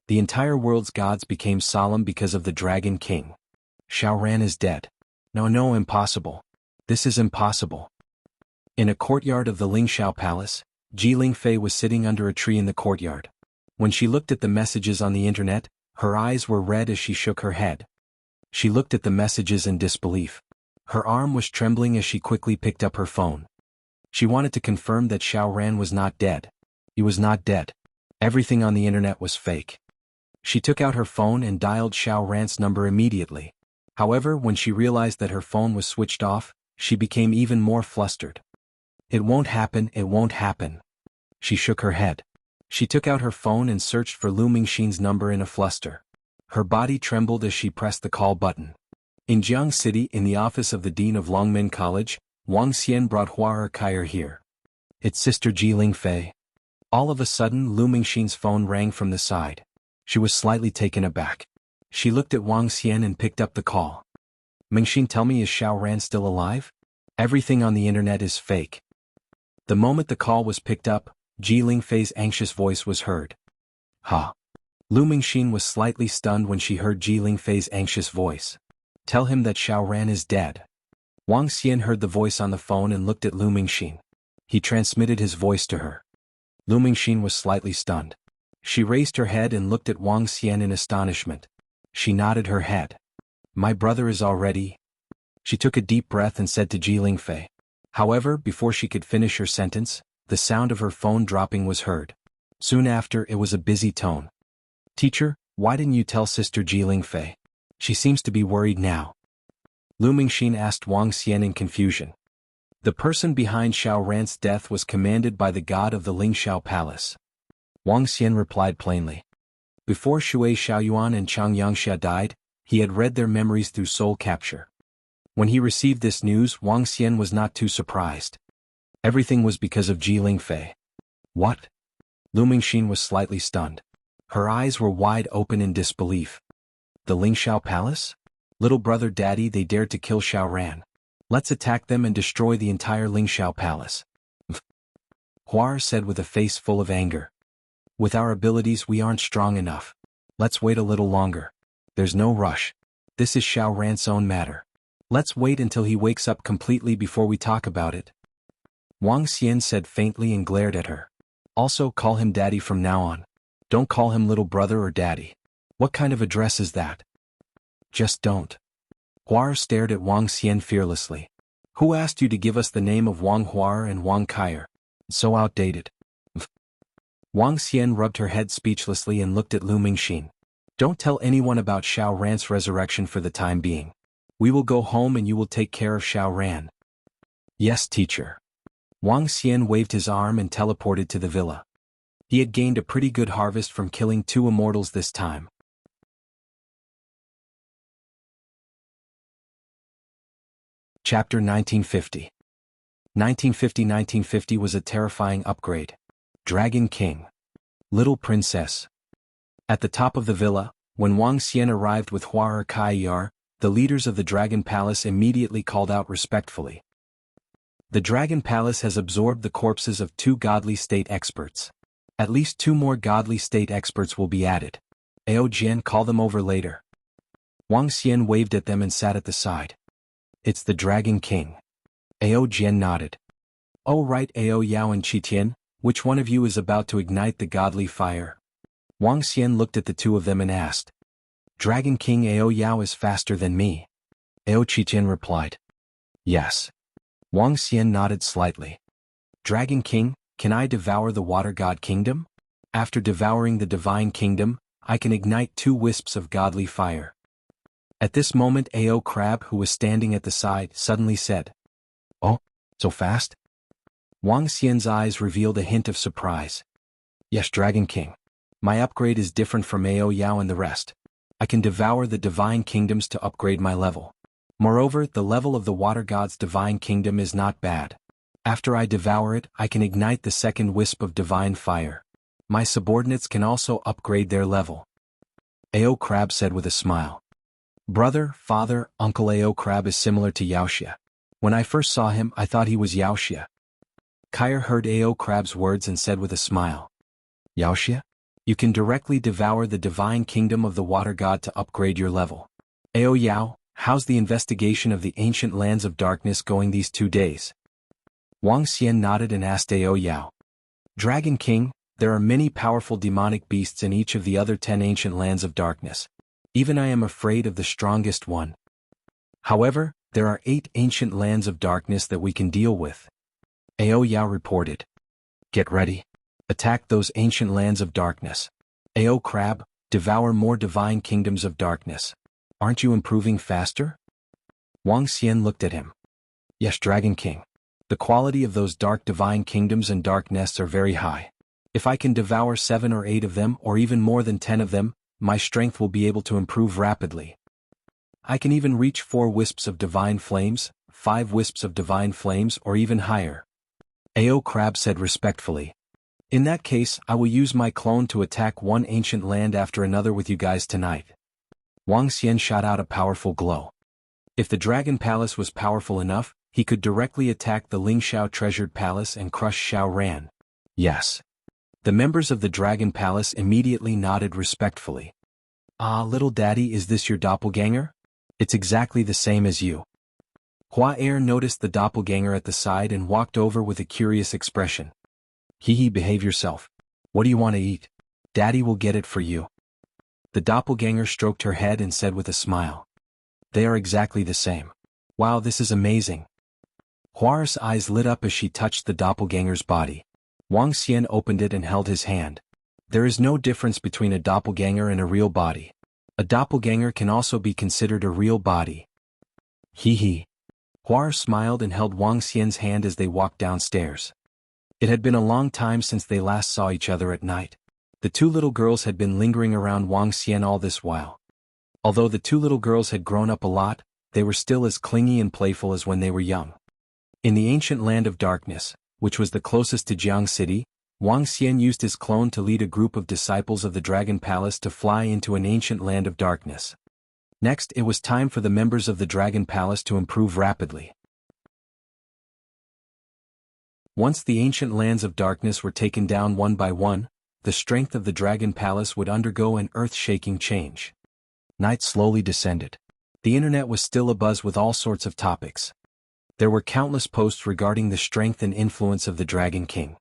The entire world's gods became solemn because of the Dragon King. Xiaoran is dead. No, impossible. This is impossible. In a courtyard of the Lingxiao Palace, Ji Lingfei was sitting under a tree in the courtyard. When she looked at the messages on the internet, her eyes were red as she shook her head. She looked at the messages in disbelief. Her arm was trembling as she quickly picked up her phone. She wanted to confirm that Xiaoran was not dead. He was not dead. Everything on the internet was fake. She took out her phone and dialed Xiaoran's number immediately. However, when she realized that her phone was switched off, she became even more flustered. It won't happen, it won't happen. She shook her head. She took out her phone and searched for Lu Mingxin's number in a fluster. Her body trembled as she pressed the call button. In Jianghu City, in the office of the Dean of Longmen College, Wang Xian brought Hua Erkaier here. It's Sister Ji Lingfei. All of a sudden, Lu Mingxin's phone rang from the side. She was slightly taken aback. She looked at Wang Xian and picked up the call. Mingxin, tell me, is Xiaoran still alive? Everything on the internet is fake. The moment the call was picked up, Ji Lingfei's anxious voice was heard. Ha! Lu Mingxin was slightly stunned when she heard Ji Lingfei's anxious voice. Tell him that Xiaoran is dead. Wang Xian heard the voice on the phone and looked at Lu Mingxin. He transmitted his voice to her. Lu Mingxin was slightly stunned. She raised her head and looked at Wang Xian in astonishment. She nodded her head. My brother is already. She took a deep breath and said to Ji Lingfei. However, before she could finish her sentence, the sound of her phone dropping was heard. Soon after, it was a busy tone. Teacher, why didn't you tell Sister Ji Lingfei? She seems to be worried now. Lu Mingxin asked Wang Xian in confusion. The person behind Xiaoran's death was commanded by the god of the Lingxiao Palace. Wang Xian replied plainly. Before Shui Xiaoyuan and Chang Yangxia died, he had read their memories through soul capture. When he received this news, Wang Xian was not too surprised. Everything was because of Ji Lingfei. What? Lu Mingxin was slightly stunned. Her eyes were wide open in disbelief. The Lingxiao Palace? Little brother daddy, they dared to kill Xiaoran. Let's attack them and destroy the entire Lingxiao Palace. Huar said with a face full of anger. With our abilities we aren't strong enough. Let's wait a little longer. There's no rush. This is Xiaoran's own matter. Let's wait until he wakes up completely before we talk about it. Wang Xian said faintly and glared at her. Also call him daddy from now on. Don't call him little brother or daddy. What kind of address is that? Just don't. Huar stared at Wang Xian fearlessly. Who asked you to give us the name of Wang Huar and Wang Kaier? So outdated. Wang Xian rubbed her head speechlessly and looked at Lu Mingxin. Don't tell anyone about Xiaoran's resurrection for the time being. We will go home and you will take care of Xiaoran. Yes, teacher. Wang Xian waved his arm and teleported to the villa. He had gained a pretty good harvest from killing 2 immortals this time. Chapter 1950. 1950 was a terrifying upgrade. Dragon King. Little Princess. At the top of the villa, when Wang Xian arrived with Huar Kaiyar, the leaders of the Dragon Palace immediately called out respectfully. The Dragon Palace has absorbed the corpses of 2 godly state experts. At least 2 more godly state experts will be added. Ao Jian, call them over later. Wang Xian waved at them and sat at the side. It's the Dragon King. Ao Jian nodded. Oh right, Ao Yao and Qitian, which one of you is about to ignite the godly fire? Wang Xian looked at the 2 of them and asked. Dragon King Ao Yao is faster than me. Ao Qitian replied. Yes. Wang Xian nodded slightly. Dragon King, can I devour the Water God Kingdom? After devouring the Divine Kingdom, I can ignite 2 wisps of godly fire. At this moment Ao Crab, who was standing at the side, suddenly said. Oh, so fast? Wang Xian's eyes revealed a hint of surprise. Yes, Dragon King. My upgrade is different from Ao Yao and the rest. I can devour the Divine Kingdoms to upgrade my level. Moreover, the level of the Water God's Divine Kingdom is not bad. After I devour it, I can ignite the 2nd wisp of divine fire. My subordinates can also upgrade their level. Ao Crab said with a smile. Brother, father, Uncle Ao Crab is similar to Yaoxia. When I first saw him, I thought he was Yaoxia. Kaier heard Ao Crab's words and said with a smile. Yaoxia? You can directly devour the Divine Kingdom of the Water God to upgrade your level. Ao Yao, how's the investigation of the ancient lands of darkness going these 2 days? Wang Xian nodded and asked Ao Yao. Dragon King, there are many powerful demonic beasts in each of the other 10 ancient lands of darkness. Even I am afraid of the strongest one. However, there are 8 ancient lands of darkness that we can deal with. Ao Yao reported. Get ready. Attack those ancient lands of darkness. Ao Crab, devour more divine kingdoms of darkness. Aren't you improving faster? Wang Xian looked at him. Yes, Dragon King. The quality of those dark divine kingdoms and dark nests are very high. If I can devour 7 or 8 of them, or even more than 10 of them, my strength will be able to improve rapidly. I can even reach 4 wisps of divine flames, 5 wisps of divine flames, or even higher. Ao Crab said respectfully. In that case, I will use my clone to attack one ancient land after another with you guys tonight. Wang Xian shot out a powerful glow. If the Dragon Palace was powerful enough, he could directly attack the Lingxiao Treasured Palace and crush Xiaoran. Yes. The members of the Dragon Palace immediately nodded respectfully. Ah, little daddy, is this your doppelganger? It's exactly the same as you. Hua Er noticed the doppelganger at the side and walked over with a curious expression. Hee, behave yourself. What do you want to eat? Daddy will get it for you. The doppelganger stroked her head and said with a smile. They are exactly the same. Wow, this is amazing. Hua's eyes lit up as she touched the doppelganger's body. Wang Xian opened it and held his hand. There is no difference between a doppelganger and a real body. A doppelganger can also be considered a real body. Hee. Hua smiled and held Wang Xian's hand as they walked downstairs. It had been a long time since they last saw each other at night. The 2 little girls had been lingering around Wang Xian all this while. Although the 2 little girls had grown up a lot, they were still as clingy and playful as when they were young. In the ancient land of darkness, which was the closest to Jianghu city, Wang Xian used his clone to lead a group of disciples of the Dragon Palace to fly into an ancient land of darkness. Next, it was time for the members of the Dragon Palace to improve rapidly. Once the ancient lands of darkness were taken down one by one, the strength of the Dragon Palace would undergo an earth-shaking change. Night slowly descended. The internet was still abuzz with all sorts of topics. There were countless posts regarding the strength and influence of the Dragon King.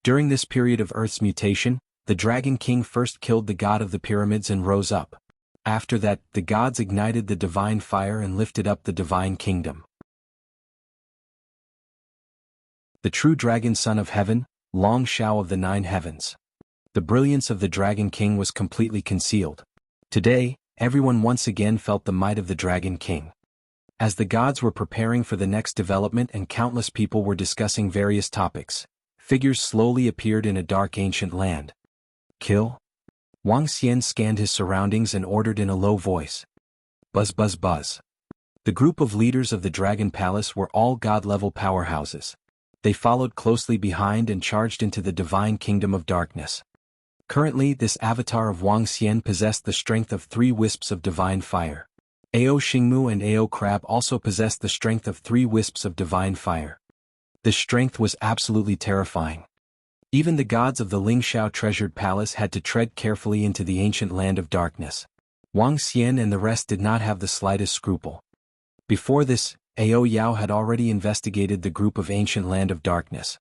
During this period of Earth's mutation, the Dragon King first killed the god of the pyramids and rose up. After that, the gods ignited the divine fire and lifted up the divine kingdom. The true dragon son of heaven, Long Shao of the nine heavens. The brilliance of the Dragon King was completely concealed. Today, everyone once again felt the might of the Dragon King. As the gods were preparing for the next development and countless people were discussing various topics, figures slowly appeared in a dark ancient land. Kill? Wang Xian scanned his surroundings and ordered in a low voice. Buzz buzz buzz. The group of leaders of the Dragon Palace were all god-level powerhouses. They followed closely behind and charged into the divine kingdom of darkness. Currently, this avatar of Wang Xian possessed the strength of 3 wisps of divine fire. Ao Xingmu and Ao Crab also possessed the strength of 3 wisps of divine fire. This strength was absolutely terrifying. Even the gods of the Lingxiao treasured palace had to tread carefully into the ancient land of darkness. Wang Xian and the rest did not have the slightest scruple. Before this, Ao Yao had already investigated the group of ancient land of darkness.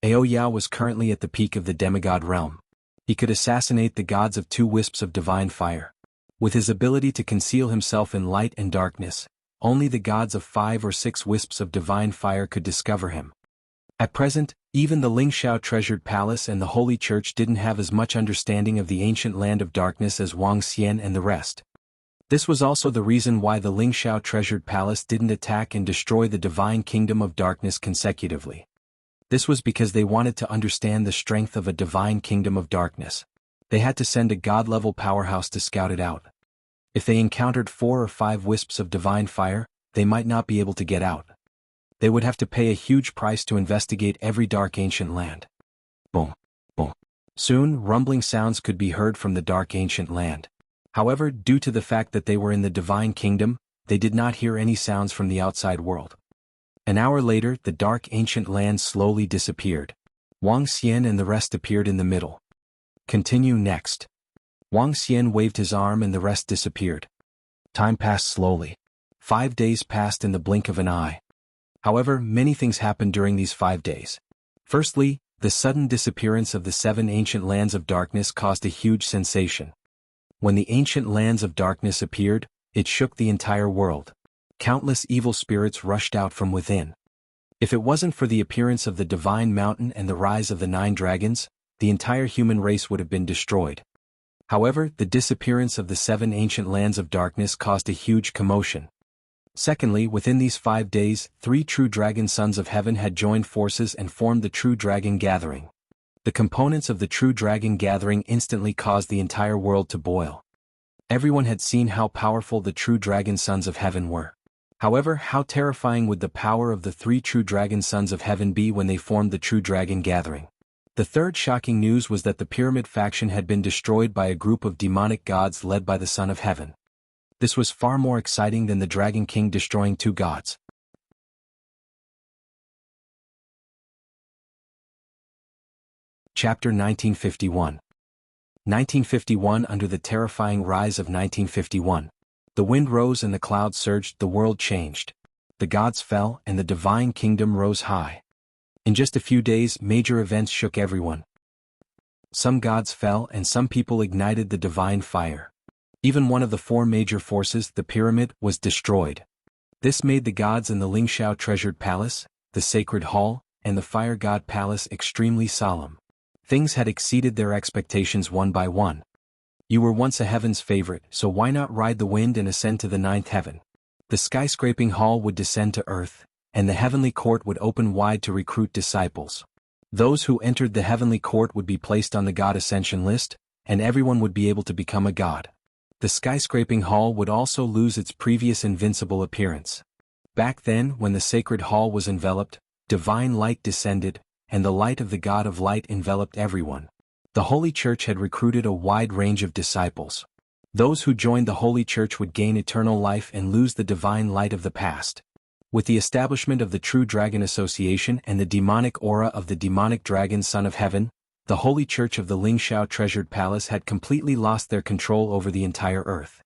Ao Yao was currently at the peak of the demigod realm. He could assassinate the gods of 2 wisps of divine fire. With his ability to conceal himself in light and darkness, only the gods of 5 or 6 wisps of divine fire could discover him. At present, even the Lingxiao treasured palace and the Holy Church didn't have as much understanding of the ancient land of darkness as Wang Xian and the rest. This was also the reason why the Lingxiao treasured palace didn't attack and destroy the divine kingdom of darkness consecutively. This was because they wanted to understand the strength of a divine kingdom of darkness. They had to send a god-level powerhouse to scout it out. If they encountered 4 or 5 wisps of divine fire, they might not be able to get out. They would have to pay a huge price to investigate every dark ancient land. Boom, boom. Soon, rumbling sounds could be heard from the dark ancient land. However, due to the fact that they were in the divine kingdom, they did not hear any sounds from the outside world. An hour later, the dark ancient land slowly disappeared. Wang Xian and the rest appeared in the middle. Continue next. Wang Xian waved his arm and the rest disappeared. Time passed slowly. 5 days passed in the blink of an eye. However, many things happened during these 5 days. Firstly, the sudden disappearance of the 7 ancient lands of darkness caused a huge sensation. When the ancient lands of darkness appeared, it shook the entire world. Countless evil spirits rushed out from within. If it wasn't for the appearance of the divine mountain and the rise of the 9 dragons, the entire human race would have been destroyed. However, the disappearance of the 7 ancient lands of darkness caused a huge commotion. Secondly, within these 5 days, 3 true dragon sons of heaven had joined forces and formed the True Dragon Gathering. The components of the True Dragon Gathering instantly caused the entire world to boil. Everyone had seen how powerful the true dragon sons of heaven were. However, how terrifying would the power of the 3 true dragon sons of heaven be when they formed the True Dragon Gathering? The third shocking news was that the pyramid faction had been destroyed by a group of demonic gods led by the Son of Heaven. This was far more exciting than the Dragon King destroying 2 gods. Chapter 1951. 1951. Under the terrifying rise of 1951. The wind rose and the clouds surged, the world changed. The gods fell and the divine kingdom rose high. In just a few days, major events shook everyone. Some gods fell and some people ignited the divine fire. Even one of the 4 major forces, the pyramid, was destroyed. This made the gods in the Lingxiao treasured palace, the sacred hall, and the fire god palace extremely solemn. Things had exceeded their expectations one by one. You were once a heaven's favorite, so why not ride the wind and ascend to the 9th heaven? The skyscraping hall would descend to earth, and the heavenly court would open wide to recruit disciples. Those who entered the heavenly court would be placed on the god ascension list, and everyone would be able to become a god. The skyscraping hall would also lose its previous invincible appearance. Back then, when the sacred hall was enveloped, divine light descended, and the light of the God of Light enveloped everyone. The Holy Church had recruited a wide range of disciples. Those who joined the Holy Church would gain eternal life and lose the divine light of the past. With the establishment of the True Dragon Association and the demonic aura of the demonic dragon Son of Heaven, the Holy Church of the Lingxiao Treasured Palace had completely lost their control over the entire earth.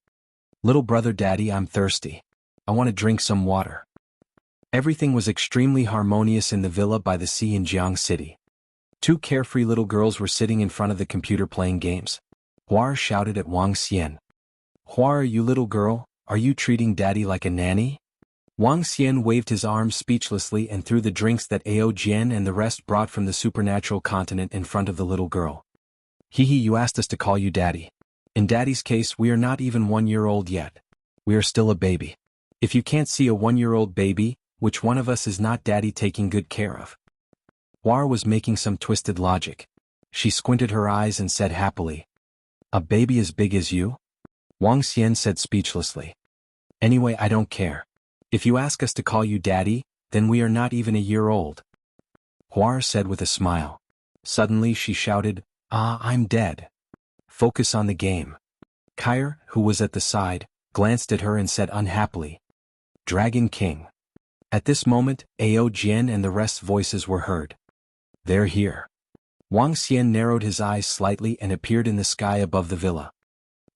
"Little brother daddy, I'm thirsty. I want to drink some water." Everything was extremely harmonious in the villa by the sea in Jianghu City. Two carefree little girls were sitting in front of the computer playing games. Huar shouted at Wang Xian. "Huar, you little girl, are you treating daddy like a nanny?" Wang Xian waved his arms speechlessly and threw the drinks that Ao Jian and the rest brought from the supernatural continent in front of the little girl. "Hee, you asked us to call you daddy. In daddy's case, we are not even 1 year old yet. We are still a baby. If you can't see a 1-year-old baby, which one of us is not daddy taking good care of?" Huar was making some twisted logic. She squinted her eyes and said happily, "A baby as big as you?" Wang Xian said speechlessly. "Anyway, I don't care. If you ask us to call you daddy, then we are not even a year old." Huar said with a smile. Suddenly she shouted, "Ah, I'm dead. Focus on the game." Kair, who was at the side, glanced at her and said unhappily, "Dragon King." At this moment, Ao Jian and the rest's voices were heard. "They're here." Wang Xian narrowed his eyes slightly and appeared in the sky above the villa.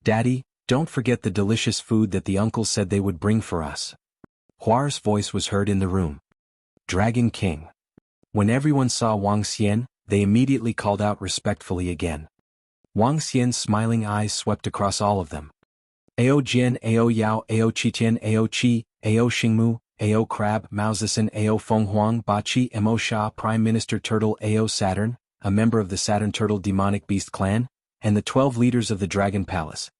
"Daddy, don't forget the delicious food that the uncles said they would bring for us." Huar's voice was heard in the room. "Dragon King." When everyone saw Wang Xian, they immediately called out respectfully again. Wang Xian's smiling eyes swept across all of them. Ao Jian, Ao Yao, Ao Qitian, Ao Qi, Ao Xingmu, Ao Crab, Mao Zisen, Ao Fenghuang, Bachi, Mo Sha, Prime Minister Turtle, Ao Saturn, a member of the Saturn Turtle Demonic Beast clan, and the 12 leaders of the Dragon Palace.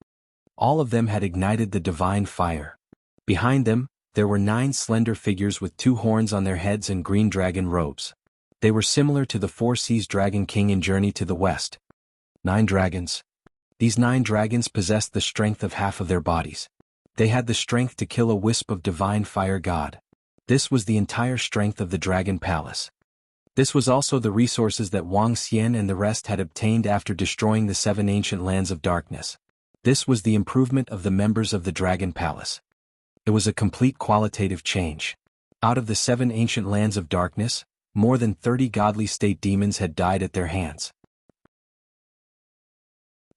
All of them had ignited the divine fire. Behind them, there were 9 slender figures with 2 horns on their heads and green dragon robes. They were similar to the 4 Seas Dragon King in Journey to the West. 9 dragons. These 9 dragons possessed the strength of half of their bodies. They had the strength to kill a wisp of divine fire god. This was the entire strength of the Dragon Palace. This was also the resources that Wang Xian and the rest had obtained after destroying the 7 ancient lands of darkness. This was the improvement of the members of the Dragon Palace. It was a complete qualitative change. Out of the 7 ancient lands of darkness, more than 30 godly state demons had died at their hands.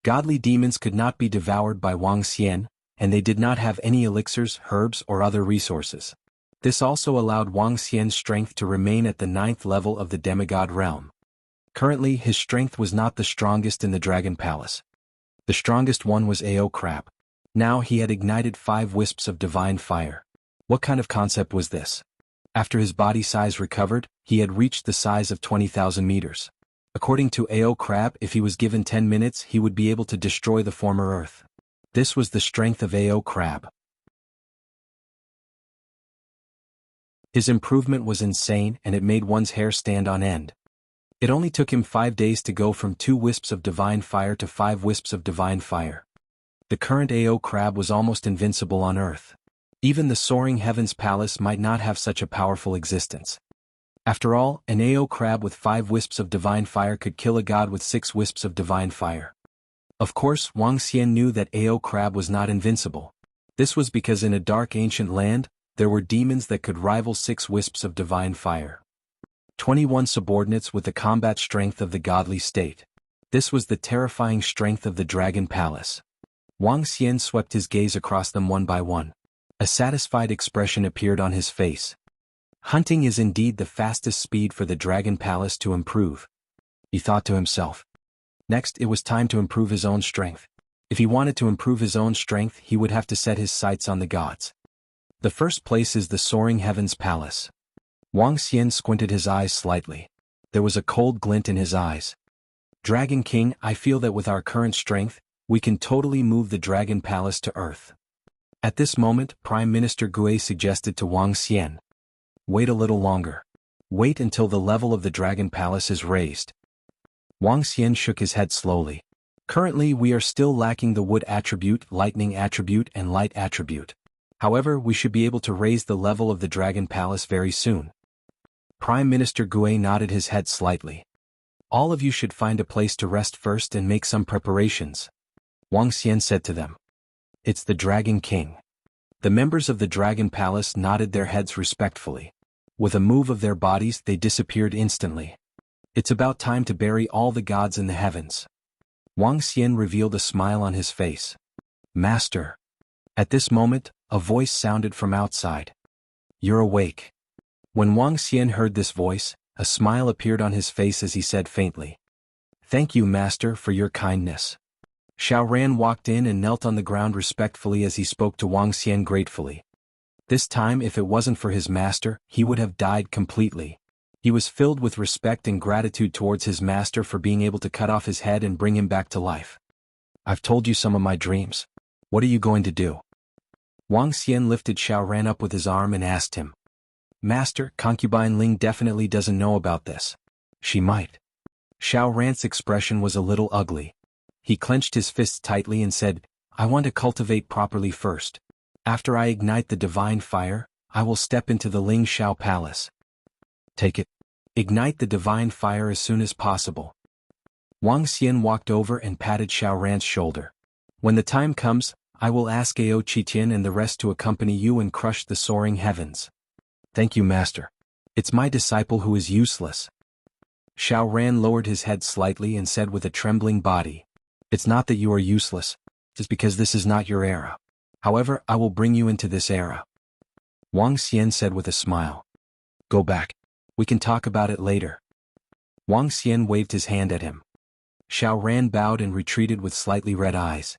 Godly demons could not be devoured by Wang Xian, and they did not have any elixirs, herbs, or other resources. This also allowed Wang Xian's strength to remain at the 9th level of the demigod realm. Currently, his strength was not the strongest in the Dragon Palace. The strongest one was Ao Crab. Now he had ignited 5 wisps of divine fire. What kind of concept was this? After his body size recovered, he had reached the size of 20,000 meters. According to Ao Crab, if he was given 10 minutes, he would be able to destroy the former Earth. This was the strength of Ao Crab. His improvement was insane, and it made one's hair stand on end. It only took him 5 days to go from 2 wisps of divine fire to 5 wisps of divine fire. The current Ao Crab was almost invincible on Earth. Even the soaring heavens palace might not have such a powerful existence. After all, an Ao Crab with 5 wisps of divine fire could kill a god with 6 wisps of divine fire. Of course, Wang Xian knew that Ao Crab was not invincible. This was because in a dark ancient land, there were demons that could rival 6 wisps of divine fire. 21 subordinates with the combat strength of the godly state. This was the terrifying strength of the Dragon Palace. Wang Xian swept his gaze across them one by one. A satisfied expression appeared on his face. Hunting is indeed the fastest speed for the Dragon Palace to improve, he thought to himself. Next, it was time to improve his own strength. If he wanted to improve his own strength, he would have to set his sights on the gods. The first place is the soaring heavens palace. Wang Xian squinted his eyes slightly. There was a cold glint in his eyes. Dragon King, I feel that with our current strength, we can totally move the Dragon Palace to Earth. At this moment, Prime Minister Gui suggested to Wang Xian. Wait a little longer. Wait until the level of the Dragon Palace is raised. Wang Xian shook his head slowly. Currently we are still lacking the wood attribute, lightning attribute and light attribute. However, we should be able to raise the level of the Dragon Palace very soon. Prime Minister Gue nodded his head slightly. All of you should find a place to rest first and make some preparations, Wang Xian said to them. It's the Dragon King. The members of the Dragon Palace nodded their heads respectfully. With a move of their bodies they disappeared instantly. It's about time to bury all the gods in the heavens. Wang Xian revealed a smile on his face. Master. At this moment, a voice sounded from outside. You're awake. When Wang Xian heard this voice, a smile appeared on his face as he said faintly. Thank you, Master, for your kindness. Xiaoran walked in and knelt on the ground respectfully as he spoke to Wang Xian gratefully. This time, if it wasn't for his master, he would have died completely. He was filled with respect and gratitude towards his master for being able to cut off his head and bring him back to life. I've told you some of my dreams. What are you going to do? Wang Xian lifted Xiaoran up with his arm and asked him. Master, concubine Ling definitely doesn't know about this. She might. Xiaoran's expression was a little ugly. He clenched his fists tightly and said, I want to cultivate properly first. After I ignite the divine fire, I will step into the Ling Xiao Palace. Take it. Ignite the divine fire as soon as possible. Wang Xian walked over and patted Xiaoran's shoulder. When the time comes, I will ask Ao Qitian and the rest to accompany you and crush the soaring heavens. Thank you, Master. It's my disciple who is useless. Xiaoran lowered his head slightly and said with a trembling body. It's not that you are useless, it's because this is not your era. However, I will bring you into this era. Wang Xian said with a smile. Go back. We can talk about it later. Wang Xian waved his hand at him. Xiaoran bowed and retreated with slightly red eyes.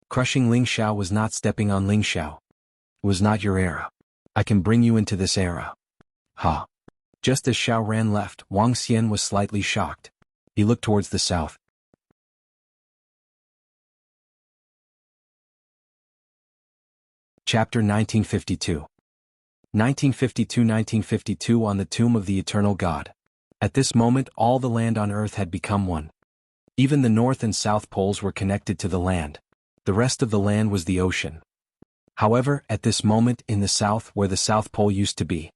Crushing Ling Xiao was not stepping on Ling Xiao. It was not your era. I can bring you into this era. Ha. Just as Xiaoran left, Wang Xian was slightly shocked. He looked towards the south. Chapter 1952. 1952 on the tomb of the eternal God. At this moment all the land on earth had become one. Even the north and south poles were connected to the land. The rest of the land was the ocean. However, at this moment in the south where the South Pole used to be.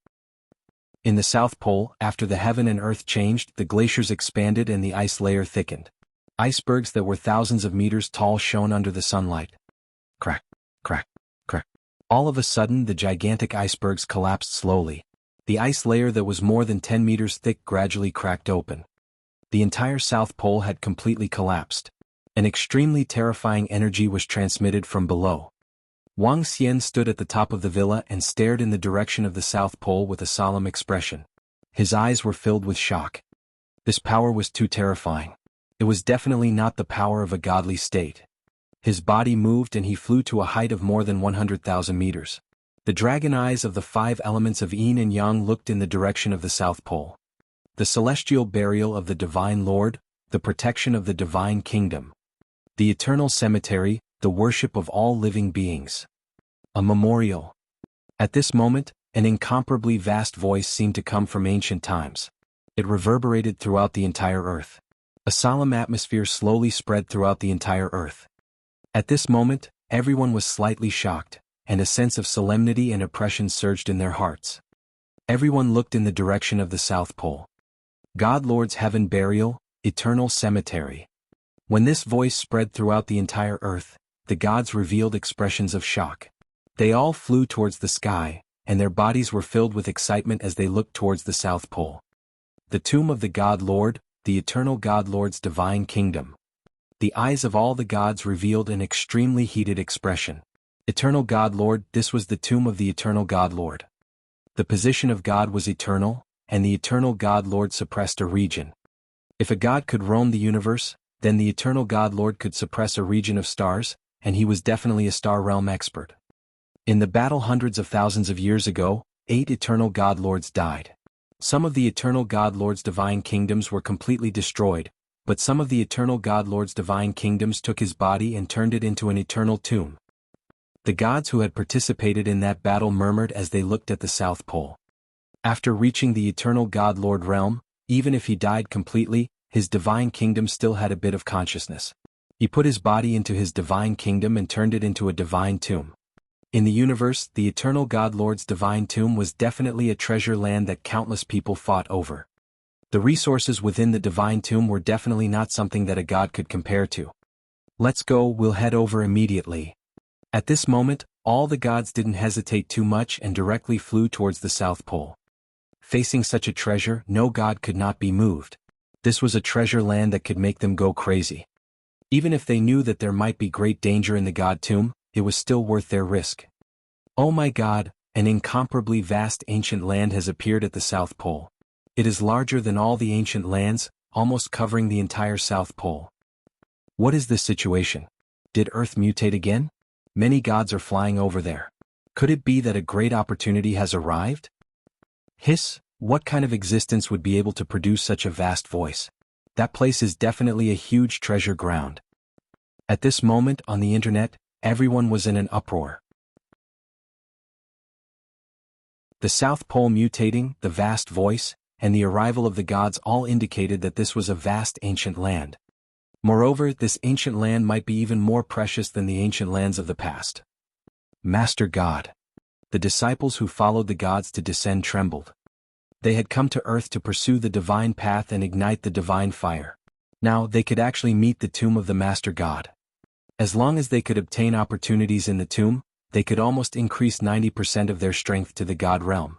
In the South Pole, after the heaven and earth changed, the glaciers expanded and the ice layer thickened. Icebergs that were thousands of meters tall shone under the sunlight. Crack, crack, crack. All of a sudden the gigantic icebergs collapsed slowly. The ice layer that was more than 10 meters thick gradually cracked open. The entire South Pole had completely collapsed. An extremely terrifying energy was transmitted from below. Wang Xian stood at the top of the villa and stared in the direction of the South Pole with a solemn expression. His eyes were filled with shock. This power was too terrifying. It was definitely not the power of a godly state. His body moved and he flew to a height of more than 100,000 meters. The dragon eyes of the 5 elements of Yin and Yang looked in the direction of the South Pole. The celestial burial of the Divine Lord, the protection of the Divine Kingdom. The eternal cemetery, the worship of all living beings. A memorial. At this moment, an incomparably vast voice seemed to come from ancient times. It reverberated throughout the entire earth. A solemn atmosphere slowly spread throughout the entire earth. At this moment, everyone was slightly shocked, and a sense of solemnity and oppression surged in their hearts. Everyone looked in the direction of the South Pole. God Lord's heaven burial, eternal cemetery. When this voice spread throughout the entire earth, the gods revealed expressions of shock. They all flew towards the sky, and their bodies were filled with excitement as they looked towards the South Pole. The tomb of the God Lord, the eternal God Lord's divine kingdom. The eyes of all the gods revealed an extremely heated expression. Eternal God Lord, this was the tomb of the eternal God Lord. The position of God was eternal, and the eternal God Lord suppressed a region. If a god could roam the universe, then the eternal God Lord could suppress a region of stars, and he was definitely a star realm expert. In the battle hundreds of thousands of years ago, 8 eternal God Lords died. Some of the eternal God Lord's divine kingdoms were completely destroyed, but some of the eternal God Lord's divine kingdoms took his body and turned it into an eternal tomb. The gods who had participated in that battle murmured as they looked at the South Pole. After reaching the eternal God Lord realm, even if he died completely, his divine kingdom still had a bit of consciousness. He put his body into his divine kingdom and turned it into a divine tomb. In the universe, the eternal God Lord's divine tomb was definitely a treasure land that countless people fought over. The resources within the divine tomb were definitely not something that a god could compare to. Let's go, we'll head over immediately. At this moment, all the gods didn't hesitate too much and directly flew towards the South Pole. Facing such a treasure, no god could not be moved. This was a treasure land that could make them go crazy. Even if they knew that there might be great danger in the god tomb, it was still worth their risk. Oh my god, an incomparably vast ancient land has appeared at the South Pole. It is larger than all the ancient lands, almost covering the entire South Pole. What is this situation? Did Earth mutate again? Many gods are flying over there. Could it be that a great opportunity has arrived? Hiss, what kind of existence would be able to produce such a vast voice? That place is definitely a huge treasure ground. At this moment on the internet, everyone was in an uproar. The South Pole mutating, the vast voice, and the arrival of the gods all indicated that this was a vast ancient land. Moreover, this ancient land might be even more precious than the ancient lands of the past. Master God. The disciples who followed the gods to descend trembled. They had come to earth to pursue the divine path and ignite the divine fire. Now they could actually meet the tomb of the Master God. As long as they could obtain opportunities in the tomb, they could almost increase 90% of their strength to the God realm.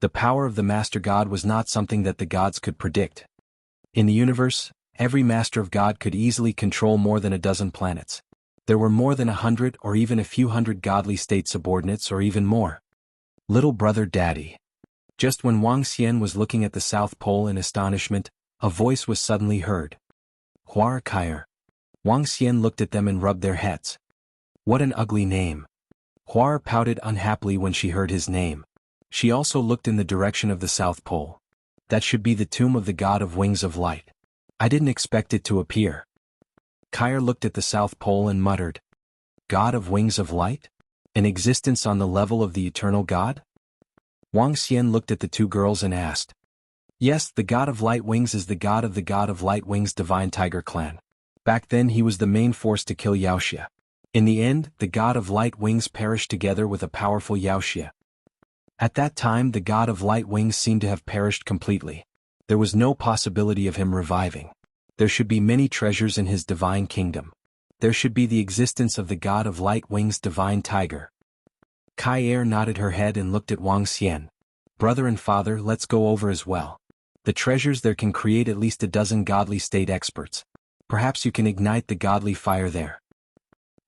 The power of the Master God was not something that the gods could predict. In the universe, every Master of God could easily control more than a dozen planets. There were more than 100 or even a few hundred godly state subordinates or even more. Little brother daddy. Just when Wang Xian was looking at the South Pole in astonishment, a voice was suddenly heard. Huar Kair. Wang Xian looked at them and rubbed their heads. What an ugly name. Huar pouted unhappily when she heard his name. She also looked in the direction of the South Pole. That should be the tomb of the god of wings of light. I didn't expect it to appear. Kair looked at the South Pole and muttered. God of wings of light? An existence on the level of the eternal God? Wang Xian looked at the two girls and asked. Yes, the god of light wings is the god of light wings divine tiger clan. Back then he was the main force to kill Wuxia. In the end, the god of light wings perished together with a powerful Wuxia. At that time the god of light wings seemed to have perished completely. There was no possibility of him reviving. There should be many treasures in his divine kingdom. There should be the existence of the god of light wings divine tiger. Kair nodded her head and looked at Wang Xian. Brother and father, let's go over as well. The treasures there can create at least a dozen godly state experts. Perhaps you can ignite the godly fire there.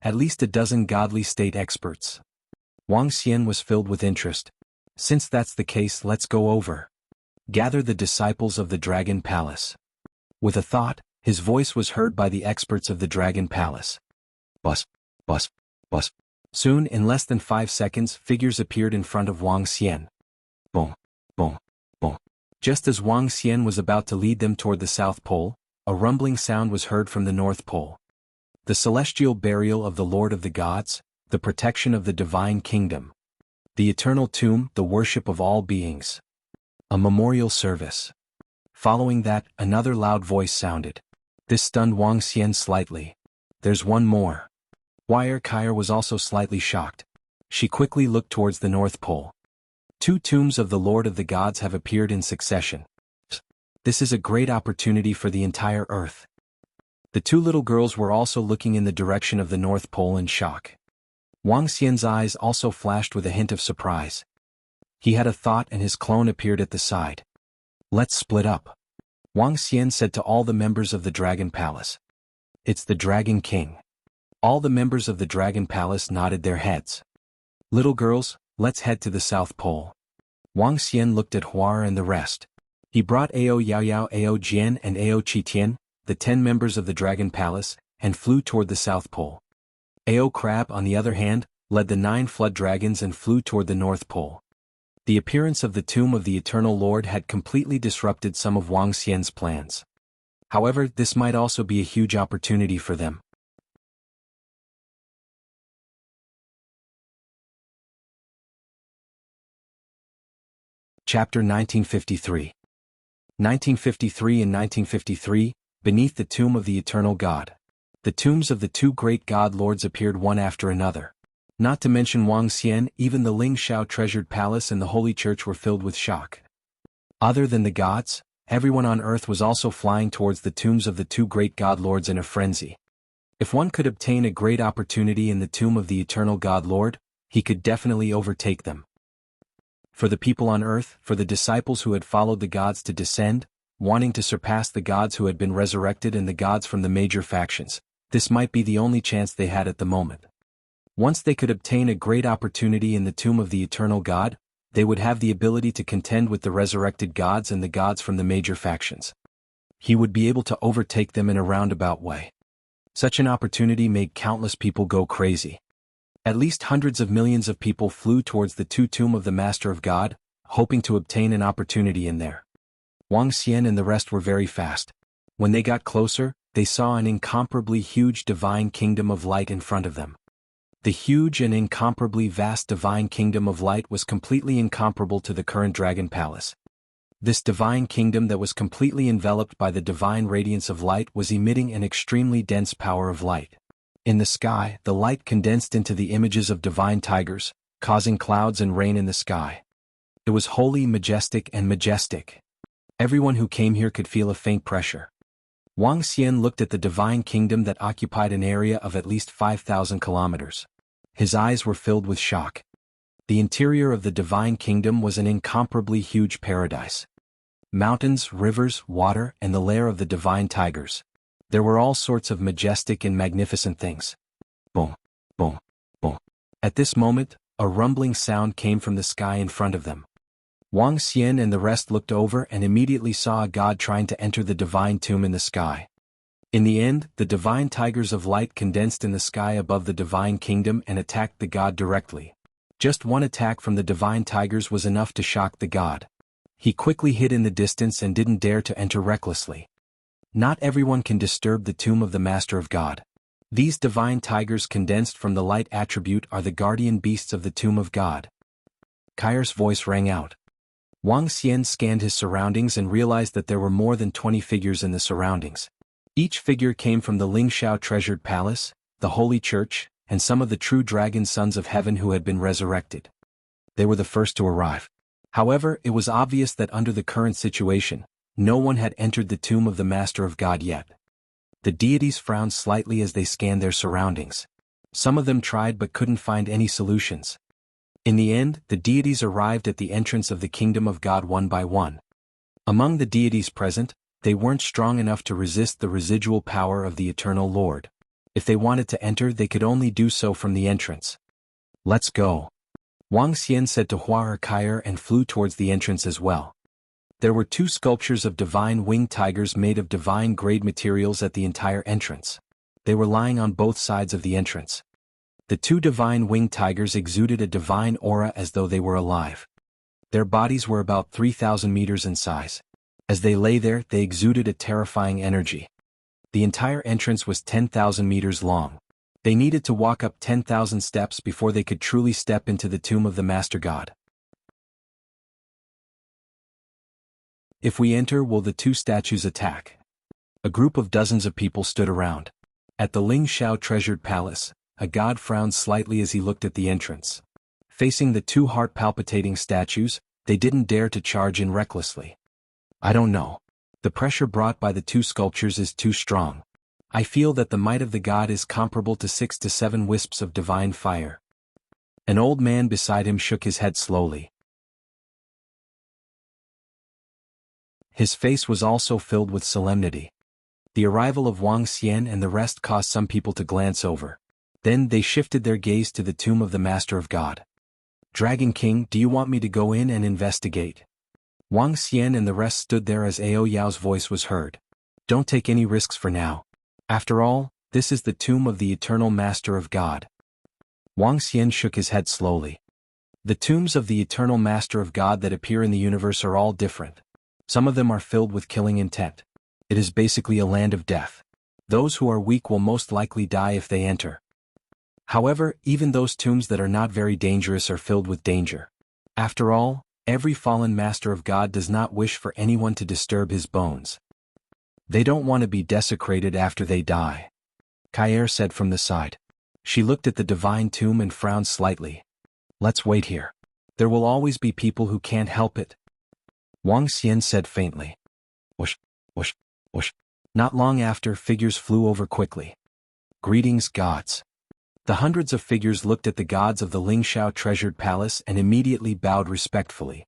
At least a dozen godly state experts. Wang Xian was filled with interest. Since that's the case, let's go over. Gather the disciples of the Dragon Palace. With a thought, his voice was heard by the experts of the Dragon Palace. Bus, bus, bus. Soon, in less than 5 seconds, figures appeared in front of Wang Xian. Boom, boom, boom. Just as Wang Xian was about to lead them toward the South Pole, a rumbling sound was heard from the North Pole. The celestial burial of the Lord of the Gods, the protection of the divine kingdom. The eternal tomb, the worship of all beings. A memorial service. Following that, another loud voice sounded. This stunned Wang Xian slightly. There's one more. Huar Kair was also slightly shocked. She quickly looked towards the North Pole. 2 tombs of the Lord of the Gods have appeared in succession. This is a great opportunity for the entire Earth. The 2 little girls were also looking in the direction of the North Pole in shock. Wang Xian's eyes also flashed with a hint of surprise. He had a thought and his clone appeared at the side. Let's split up. Wang Xian said to all the members of the Dragon Palace. It's the Dragon King. All the members of the Dragon Palace nodded their heads. Little girls, let's head to the South Pole. Wang Xian looked at Huar and the rest. He brought Ao Yaoyao, Ao Jian and Ao Qitian, the 10 members of the Dragon Palace, and flew toward the South Pole. Ao Crab, on the other hand, led the 9 flood dragons and flew toward the North Pole. The appearance of the tomb of the Eternal Lord had completely disrupted some of Wang Xian's plans. However, this might also be a huge opportunity for them. Chapter 1953. 1953 and 1953, beneath the tomb of the eternal God. The tombs of the two great god lords appeared one after another. Not to mention Wang Xian, even the Ling Shao treasured palace and the holy church were filled with shock. Other than the gods, everyone on earth was also flying towards the tombs of the two great god lords in a frenzy. If one could obtain a great opportunity in the tomb of the eternal God Lord, he could definitely overtake them. For the people on earth, for the disciples who had followed the gods to descend, wanting to surpass the gods who had been resurrected and the gods from the major factions, this might be the only chance they had at the moment. Once they could obtain a great opportunity in the tomb of the eternal God, they would have the ability to contend with the resurrected gods and the gods from the major factions. He would be able to overtake them in a roundabout way. Such an opportunity made countless people go crazy. At least hundreds of millions of people flew towards the tomb of the Master of God, hoping to obtain an opportunity in there. Wang Xian and the rest were very fast. When they got closer, they saw an incomparably huge divine kingdom of light in front of them. The huge and incomparably vast divine kingdom of light was completely incomparable to the current dragon palace. This divine kingdom that was completely enveloped by the divine radiance of light was emitting an extremely dense power of light. In the sky, the light condensed into the images of divine tigers, causing clouds and rain in the sky. It was wholly majestic and majestic. Everyone who came here could feel a faint pressure. Wang Xian looked at the divine kingdom that occupied an area of at least 5,000 kilometers. His eyes were filled with shock. The interior of the divine kingdom was an incomparably huge paradise. Mountains, rivers, water, and the lair of the divine tigers. There were all sorts of majestic and magnificent things. Boom, boom, boom. At this moment, a rumbling sound came from the sky in front of them. Wang Xian and the rest looked over and immediately saw a god trying to enter the divine tomb in the sky. In the end, the divine tigers of light condensed in the sky above the divine kingdom and attacked the god directly. Just one attack from the divine tigers was enough to shock the god. He quickly hid in the distance and didn't dare to enter recklessly. Not everyone can disturb the tomb of the Master of God. These divine tigers condensed from the light attribute are the guardian beasts of the tomb of God. Kair's voice rang out. Wang Xian scanned his surroundings and realized that there were more than 20 figures in the surroundings. Each figure came from the Ling Shao treasured palace, the holy church, and some of the true dragon sons of heaven who had been resurrected. They were the first to arrive. However, it was obvious that under the current situation, no one had entered the tomb of the Master of God yet. The deities frowned slightly as they scanned their surroundings. Some of them tried but couldn't find any solutions. In the end, the deities arrived at the entrance of the kingdom of God one by one. Among the deities present, they weren't strong enough to resist the residual power of the Eternal Lord. If they wanted to enter, they could only do so from the entrance. Let's go. Wang Xian said to Hua Kair and flew towards the entrance as well. There were 2 sculptures of divine winged tigers made of divine grade materials at the entire entrance. They were lying on both sides of the entrance. The 2 divine winged tigers exuded a divine aura as though they were alive. Their bodies were about 3,000 meters in size. As they lay there, they exuded a terrifying energy. The entire entrance was 10,000 meters long. They needed to walk up 10,000 steps before they could truly step into the tomb of the Master God. If we enter, will the 2 statues attack? A group of dozens of people stood around. At the Ling Shao treasured palace, a god frowned slightly as he looked at the entrance. Facing the 2 heart-palpitating statues, they didn't dare to charge in recklessly. I don't know. The pressure brought by the 2 sculptures is too strong. I feel that the might of the god is comparable to 6 to 7 wisps of divine fire. An old man beside him shook his head slowly. His face was also filled with solemnity. The arrival of Wang Xian and the rest caused some people to glance over. Then they shifted their gaze to the tomb of the Master of God. Dragon King, do you want me to go in and investigate? Wang Xian and the rest stood there as Ao Yao's voice was heard. Don't take any risks for now. After all, this is the tomb of the eternal Master of God. Wang Xian shook his head slowly. The tombs of the eternal Master of God that appear in the universe are all different. Some of them are filled with killing intent. It is basically a land of death. Those who are weak will most likely die if they enter. However, even those tombs that are not very dangerous are filled with danger. After all, Every fallen master of God does not wish for anyone to disturb his bones. They don't want to be desecrated after they die, Kair said from the side. She looked at the divine tomb and frowned slightly. Let's wait here. There will always be people who can't help it. Wang Xian said faintly. Whoosh, whoosh, whoosh. Not long after, figures flew over quickly. Greetings, gods. The hundreds of figures looked at the gods of the Lingxiao treasured palace and immediately bowed respectfully.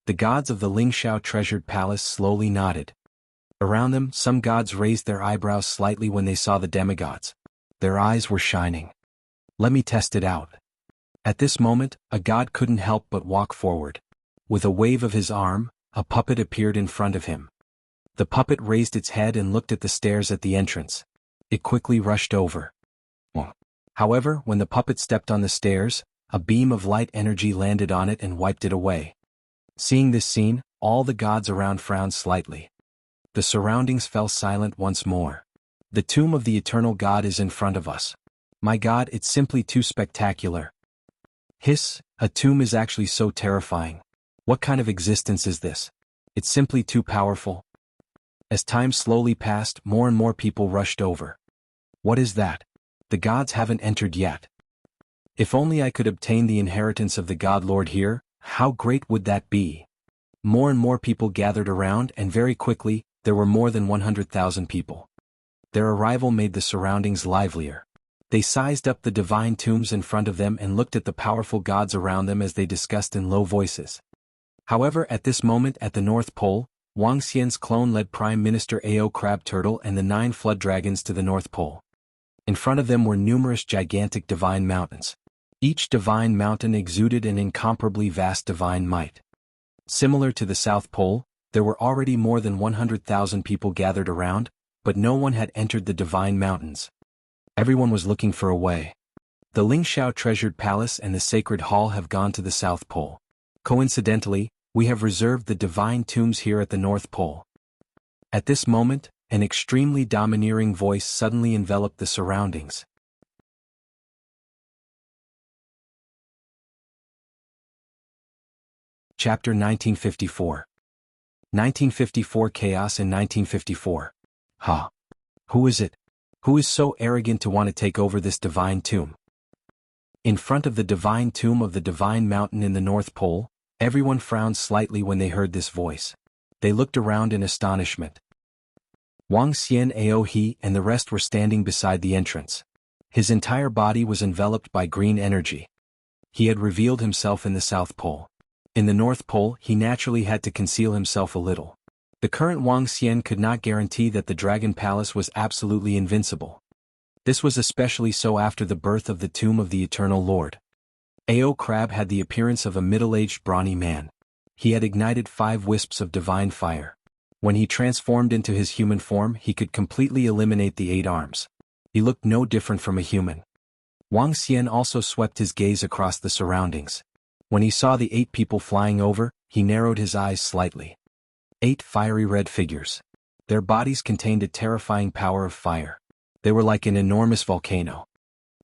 The gods of the Lingxiao treasured palace slowly nodded. Around them, some gods raised their eyebrows slightly when they saw the demigods. Their eyes were shining. Let me test it out. At this moment, a god couldn't help but walk forward. With a wave of his arm, a puppet appeared in front of him. The puppet raised its head and looked at the stairs at the entrance. It quickly rushed over. However, when the puppet stepped on the stairs, a beam of light energy landed on it and wiped it away. Seeing this scene, all the gods around frowned slightly. The surroundings fell silent once more. The tomb of the eternal God is in front of us. My God, it's simply too spectacular. Hiss, a tomb is actually so terrifying. What kind of existence is this? It's simply too powerful. As time slowly passed, more and more people rushed over. What is that? The gods haven't entered yet. If only I could obtain the inheritance of the God Lord here, how great would that be? More and more people gathered around, and very quickly, there were more than 100,000 people. Their arrival made the surroundings livelier. They sized up the divine tombs in front of them and looked at the powerful gods around them as they discussed in low voices. However, at this moment at the North Pole, Wang Xian's clone led Prime Minister Ao Crab Turtle and the 9 flood dragons to the North Pole. In front of them were numerous gigantic divine mountains. Each divine mountain exuded an incomparably vast divine might. Similar to the South Pole, there were already more than 100,000 people gathered around, but no one had entered the divine mountains. Everyone was looking for a way. The Lingxiao treasured palace and the sacred hall have gone to the South Pole. Coincidentally, we have reserved the divine tombs here at the North Pole. At this moment, an extremely domineering voice suddenly enveloped the surroundings. Chapter 1954. 1954 Chaos in 1954. Ha! Who is it? Who is so arrogant to want to take over this divine tomb? In front of the divine tomb of the divine mountain in the North Pole, everyone frowned slightly when they heard this voice. They looked around in astonishment. Wang Xian Aohe and the rest were standing beside the entrance. His entire body was enveloped by green energy. He had revealed himself in the South Pole. In the North Pole, he naturally had to conceal himself a little. The current Wang Xian could not guarantee that the Dragon Palace was absolutely invincible. This was especially so after the birth of the tomb of the Eternal Lord. Ao Crab had the appearance of a middle-aged brawny man. He had ignited 5 wisps of divine fire. When he transformed into his human form, he could completely eliminate the 8 arms. He looked no different from a human. Wang Xian also swept his gaze across the surroundings. When he saw the 8 people flying over, he narrowed his eyes slightly. 8 fiery red figures. Their bodies contained a terrifying power of fire. They were like an enormous volcano.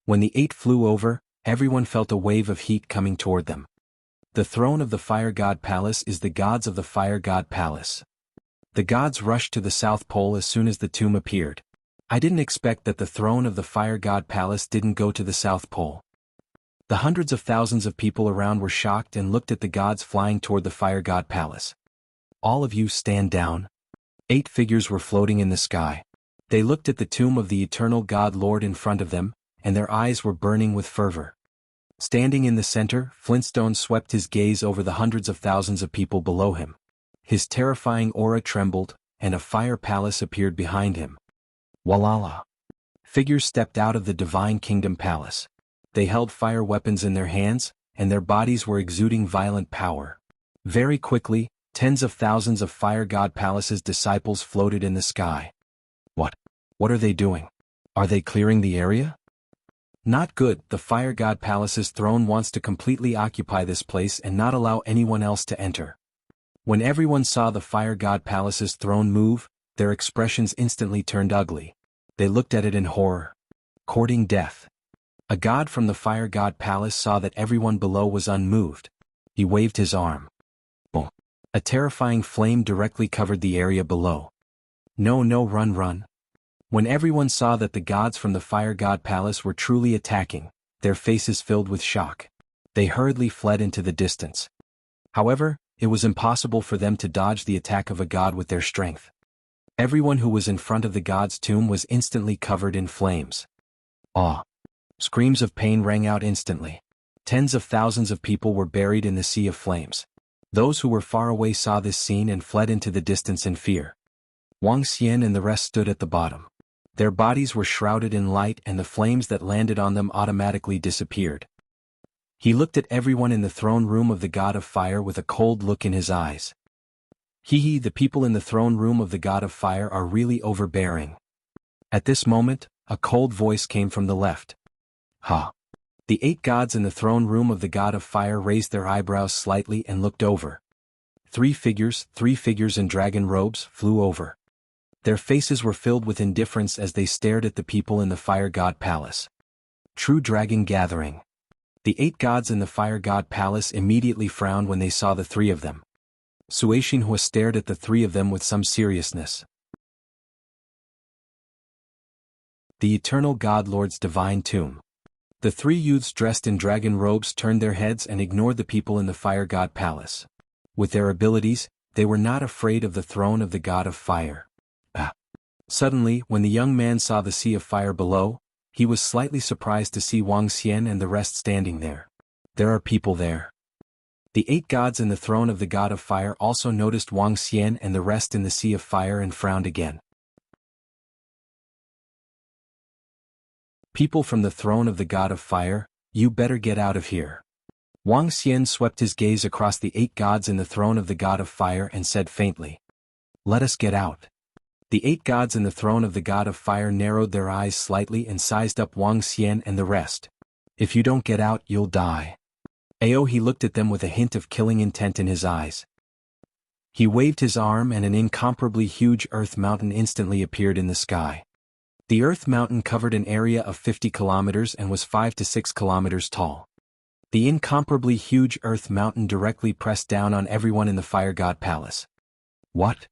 When the 8 flew over, everyone felt a wave of heat coming toward them. The throne of the Fire God Palace is the gods of the Fire God Palace. The gods rushed to the South Pole as soon as the tomb appeared. I didn't expect that the throne of the Fire God Palace didn't go to the South Pole. The hundreds of thousands of people around were shocked and looked at the gods flying toward the Fire God Palace. All of you stand down. 8 figures were floating in the sky. They looked at the tomb of the eternal God Lord in front of them, and their eyes were burning with fervor. Standing in the center, Flintstone swept his gaze over the hundreds of thousands of people below him. His terrifying aura trembled, and a fire palace appeared behind him. Walala! Figures stepped out of the Divine Kingdom Palace. They held fire weapons in their hands, and their bodies were exuding violent power. Very quickly, tens of thousands of Fire God Palace's disciples floated in the sky. What are they doing? Are they clearing the area? Not good. The Fire God Palace's throne wants to completely occupy this place and not allow anyone else to enter. When everyone saw the Fire God Palace's throne move, their expressions instantly turned ugly. They looked at it in horror. Courting death. A god from the Fire God Palace saw that everyone below was unmoved. He waved his arm. Boom. A terrifying flame directly covered the area below. No, no, run, run. When everyone saw that the gods from the Fire God Palace were truly attacking, their faces filled with shock. They hurriedly fled into the distance. However, it was impossible for them to dodge the attack of a god with their strength. Everyone who was in front of the god's tomb was instantly covered in flames. Awe! Screams of pain rang out instantly. Tens of thousands of people were buried in the sea of flames. Those who were far away saw this scene and fled into the distance in fear. Wang Xian and the rest stood at the bottom. Their bodies were shrouded in light and the flames that landed on them automatically disappeared. He looked at everyone in the throne room of the God of Fire with a cold look in his eyes. Hee, the people in the throne room of the God of Fire are really overbearing. At this moment, a cold voice came from the left. Ha! The 8 gods in the throne room of the God of Fire raised their eyebrows slightly and looked over. 3 figures in dragon robes, flew over. Their faces were filled with indifference as they stared at the people in the Fire God Palace. True Dragon Gathering. The 8 gods in the Fire God Palace immediately frowned when they saw the 3 of them. Suixinhua stared at the 3 of them with some seriousness. The Eternal God Lord's Divine Tomb. The 3 youths dressed in dragon robes turned their heads and ignored the people in the Fire God Palace. With their abilities, they were not afraid of the throne of the God of Fire. Suddenly, when the young man saw the sea of fire below, he was slightly surprised to see Wang Xian and the rest standing there. There are people there. The 8 gods in the throne of the God of Fire also noticed Wang Xian and the rest in the sea of fire and frowned again. People from the throne of the God of Fire, you better get out of here. Wang Xian swept his gaze across the 8 gods in the throne of the God of Fire and said faintly, "Let us get out." The 8 gods in the throne of the God of Fire narrowed their eyes slightly and sized up Wang Xian and the rest. "If you don't get out, you'll die." He looked at them with a hint of killing intent in his eyes. He waved his arm and an incomparably huge earth mountain instantly appeared in the sky. The Earth Mountain covered an area of 50 kilometers and was 5 to 6 kilometers tall. The incomparably huge Earth Mountain directly pressed down on everyone in the Fire God Palace. What?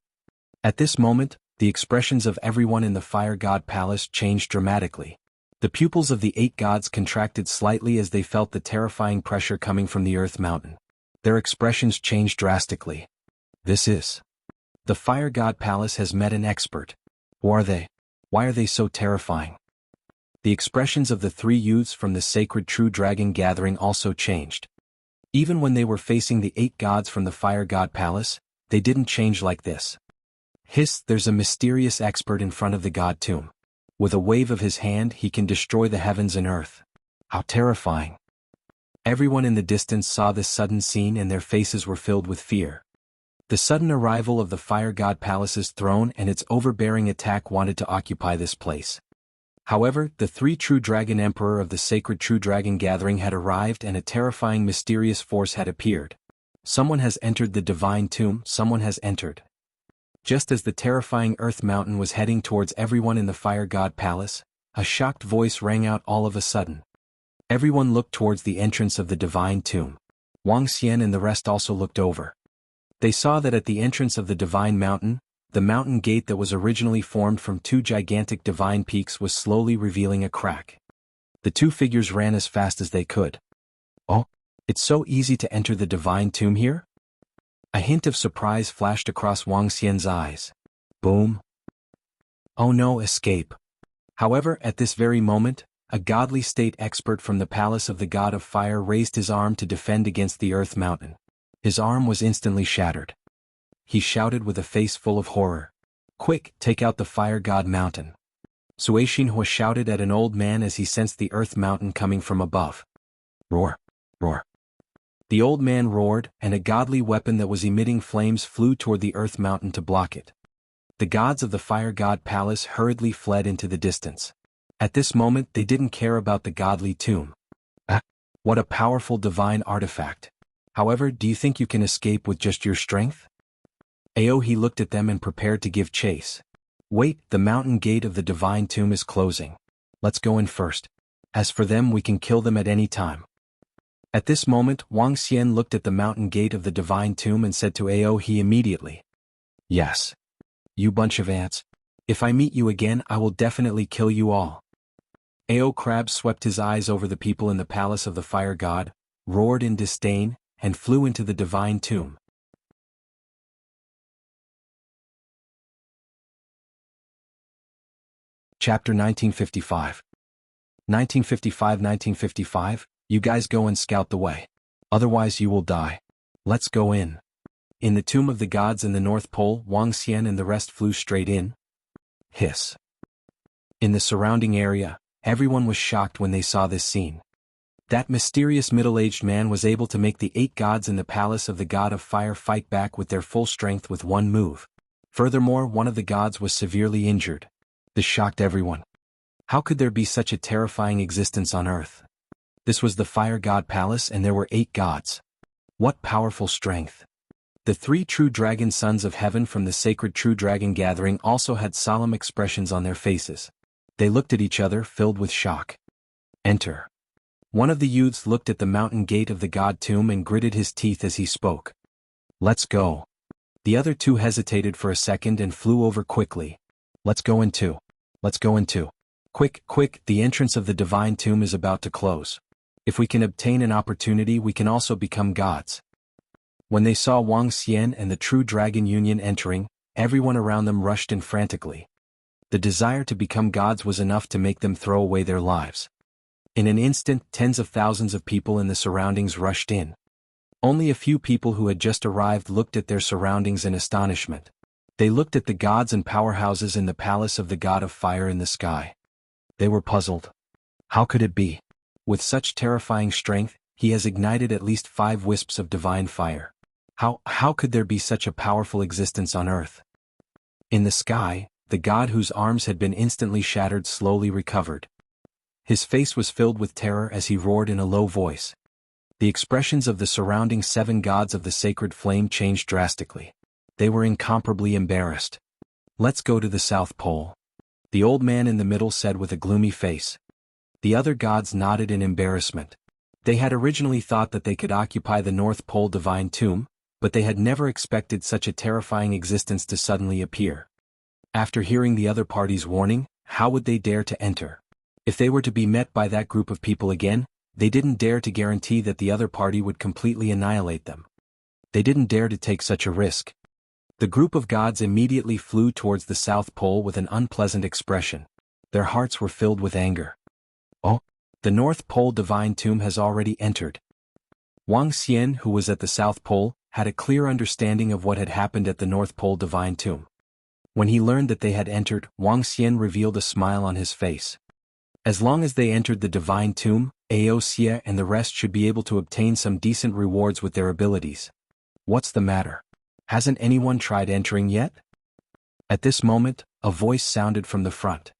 At this moment, the expressions of everyone in the Fire God Palace changed dramatically. The pupils of the 8 gods contracted slightly as they felt the terrifying pressure coming from the Earth Mountain. Their expressions changed drastically. This is. The Fire God Palace has met an expert. Who are they? Why are they so terrifying? The expressions of the 3 youths from the sacred True Dragon Gathering also changed. Even when they were facing the 8 gods from the Fire God Palace, they didn't change like this. Hiss, there's a mysterious expert in front of the God Tomb. With a wave of his hand he can destroy the heavens and earth. How terrifying. Everyone in the distance saw this sudden scene and their faces were filled with fear. The sudden arrival of the Fire God Palace's throne and its overbearing attack wanted to occupy this place. However, the 3 True Dragon Emperor of the sacred True Dragon Gathering had arrived and a terrifying mysterious force had appeared. Someone has entered the Divine Tomb, someone has entered. Just as the terrifying Earth Mountain was heading towards everyone in the Fire God Palace, a shocked voice rang out all of a sudden. Everyone looked towards the entrance of the Divine Tomb. Wang Xian and the rest also looked over. They saw that at the entrance of the Divine Mountain, the mountain gate that was originally formed from 2 gigantic divine peaks was slowly revealing a crack. The 2 figures ran as fast as they could. Oh, it's so easy to enter the Divine Tomb here? A hint of surprise flashed across Wang Xian's eyes. Boom. Oh no, escape. However, at this very moment, a godly state expert from the palace of the God of Fire raised his arm to defend against the Earth Mountain. His arm was instantly shattered. He shouted with a face full of horror. Quick, take out the Fire God Mountain. Suixinhua shouted at an old man as he sensed the Earth Mountain coming from above. Roar, roar. The old man roared, and a godly weapon that was emitting flames flew toward the Earth Mountain to block it. The gods of the Fire God Palace hurriedly fled into the distance. At this moment they didn't care about the godly tomb. What a powerful divine artifact. However, do you think you can escape with just your strength? He looked at them and prepared to give chase. Wait, the mountain gate of the Divine Tomb is closing. Let's go in first. As for them, we can kill them at any time. At this moment Wang Xian looked at the mountain gate of the divine tomb and said to Ao He immediately. Yes. You bunch of ants. If I meet you again I will definitely kill you all. Ao Crab swept his eyes over the people in the palace of the fire god, roared in disdain, and flew into the divine tomb. Chapter 1955. 1955. You guys go and scout the way. Otherwise you will die. Let's go in. In the tomb of the gods in the North Pole, Wang Xian and the rest flew straight in. Hiss. In the surrounding area, everyone was shocked when they saw this scene. That mysterious middle-aged man was able to make the 8 gods in the palace of the god of fire fight back with their full strength with one move. Furthermore, one of the gods was severely injured. This shocked everyone. How could there be such a terrifying existence on Earth? This was the fire god palace and there were 8 gods. What powerful strength! The 3 true dragon sons of heaven from the sacred true dragon gathering also had solemn expressions on their faces. They looked at each other filled with shock. Enter. One of the youths looked at the mountain gate of the god tomb and gritted his teeth as he spoke. Let's go. The other 2 hesitated for a second and flew over quickly. Let's go in too. Let's go in too. Quick, quick, the entrance of the divine tomb is about to close. If we can obtain an opportunity we can also become gods. When they saw Wang Xian and the true dragon union entering, everyone around them rushed in frantically. The desire to become gods was enough to make them throw away their lives. In an instant, tens of thousands of people in the surroundings rushed in. Only a few people who had just arrived looked at their surroundings in astonishment. They looked at the gods and powerhouses in the palace of the god of fire in the sky. They were puzzled. How could it be? With such terrifying strength, he has ignited at least 5 wisps of divine fire. How could there be such a powerful existence on Earth? In the sky, the god whose arms had been instantly shattered slowly recovered. His face was filled with terror as he roared in a low voice. The expressions of the surrounding 7 gods of the sacred flame changed drastically. They were incomparably embarrassed. Let's go to the South Pole. The old man in the middle said with a gloomy face. The other gods nodded in embarrassment. They had originally thought that they could occupy the North Pole divine tomb, but they had never expected such a terrifying existence to suddenly appear. After hearing the other party's warning, how would they dare to enter? If they were to be met by that group of people again, they didn't dare to guarantee that the other party would completely annihilate them. They didn't dare to take such a risk. The group of gods immediately flew towards the South Pole with an unpleasant expression. Their hearts were filled with anger. Oh, the North Pole divine tomb has already entered. Wang Xian, who was at the South Pole, had a clear understanding of what had happened at the North Pole divine tomb. When he learned that they had entered, Wang Xian revealed a smile on his face. As long as they entered the divine tomb, Ao Xia and the rest should be able to obtain some decent rewards with their abilities. What's the matter? Hasn't anyone tried entering yet? At this moment, a voice sounded from the front.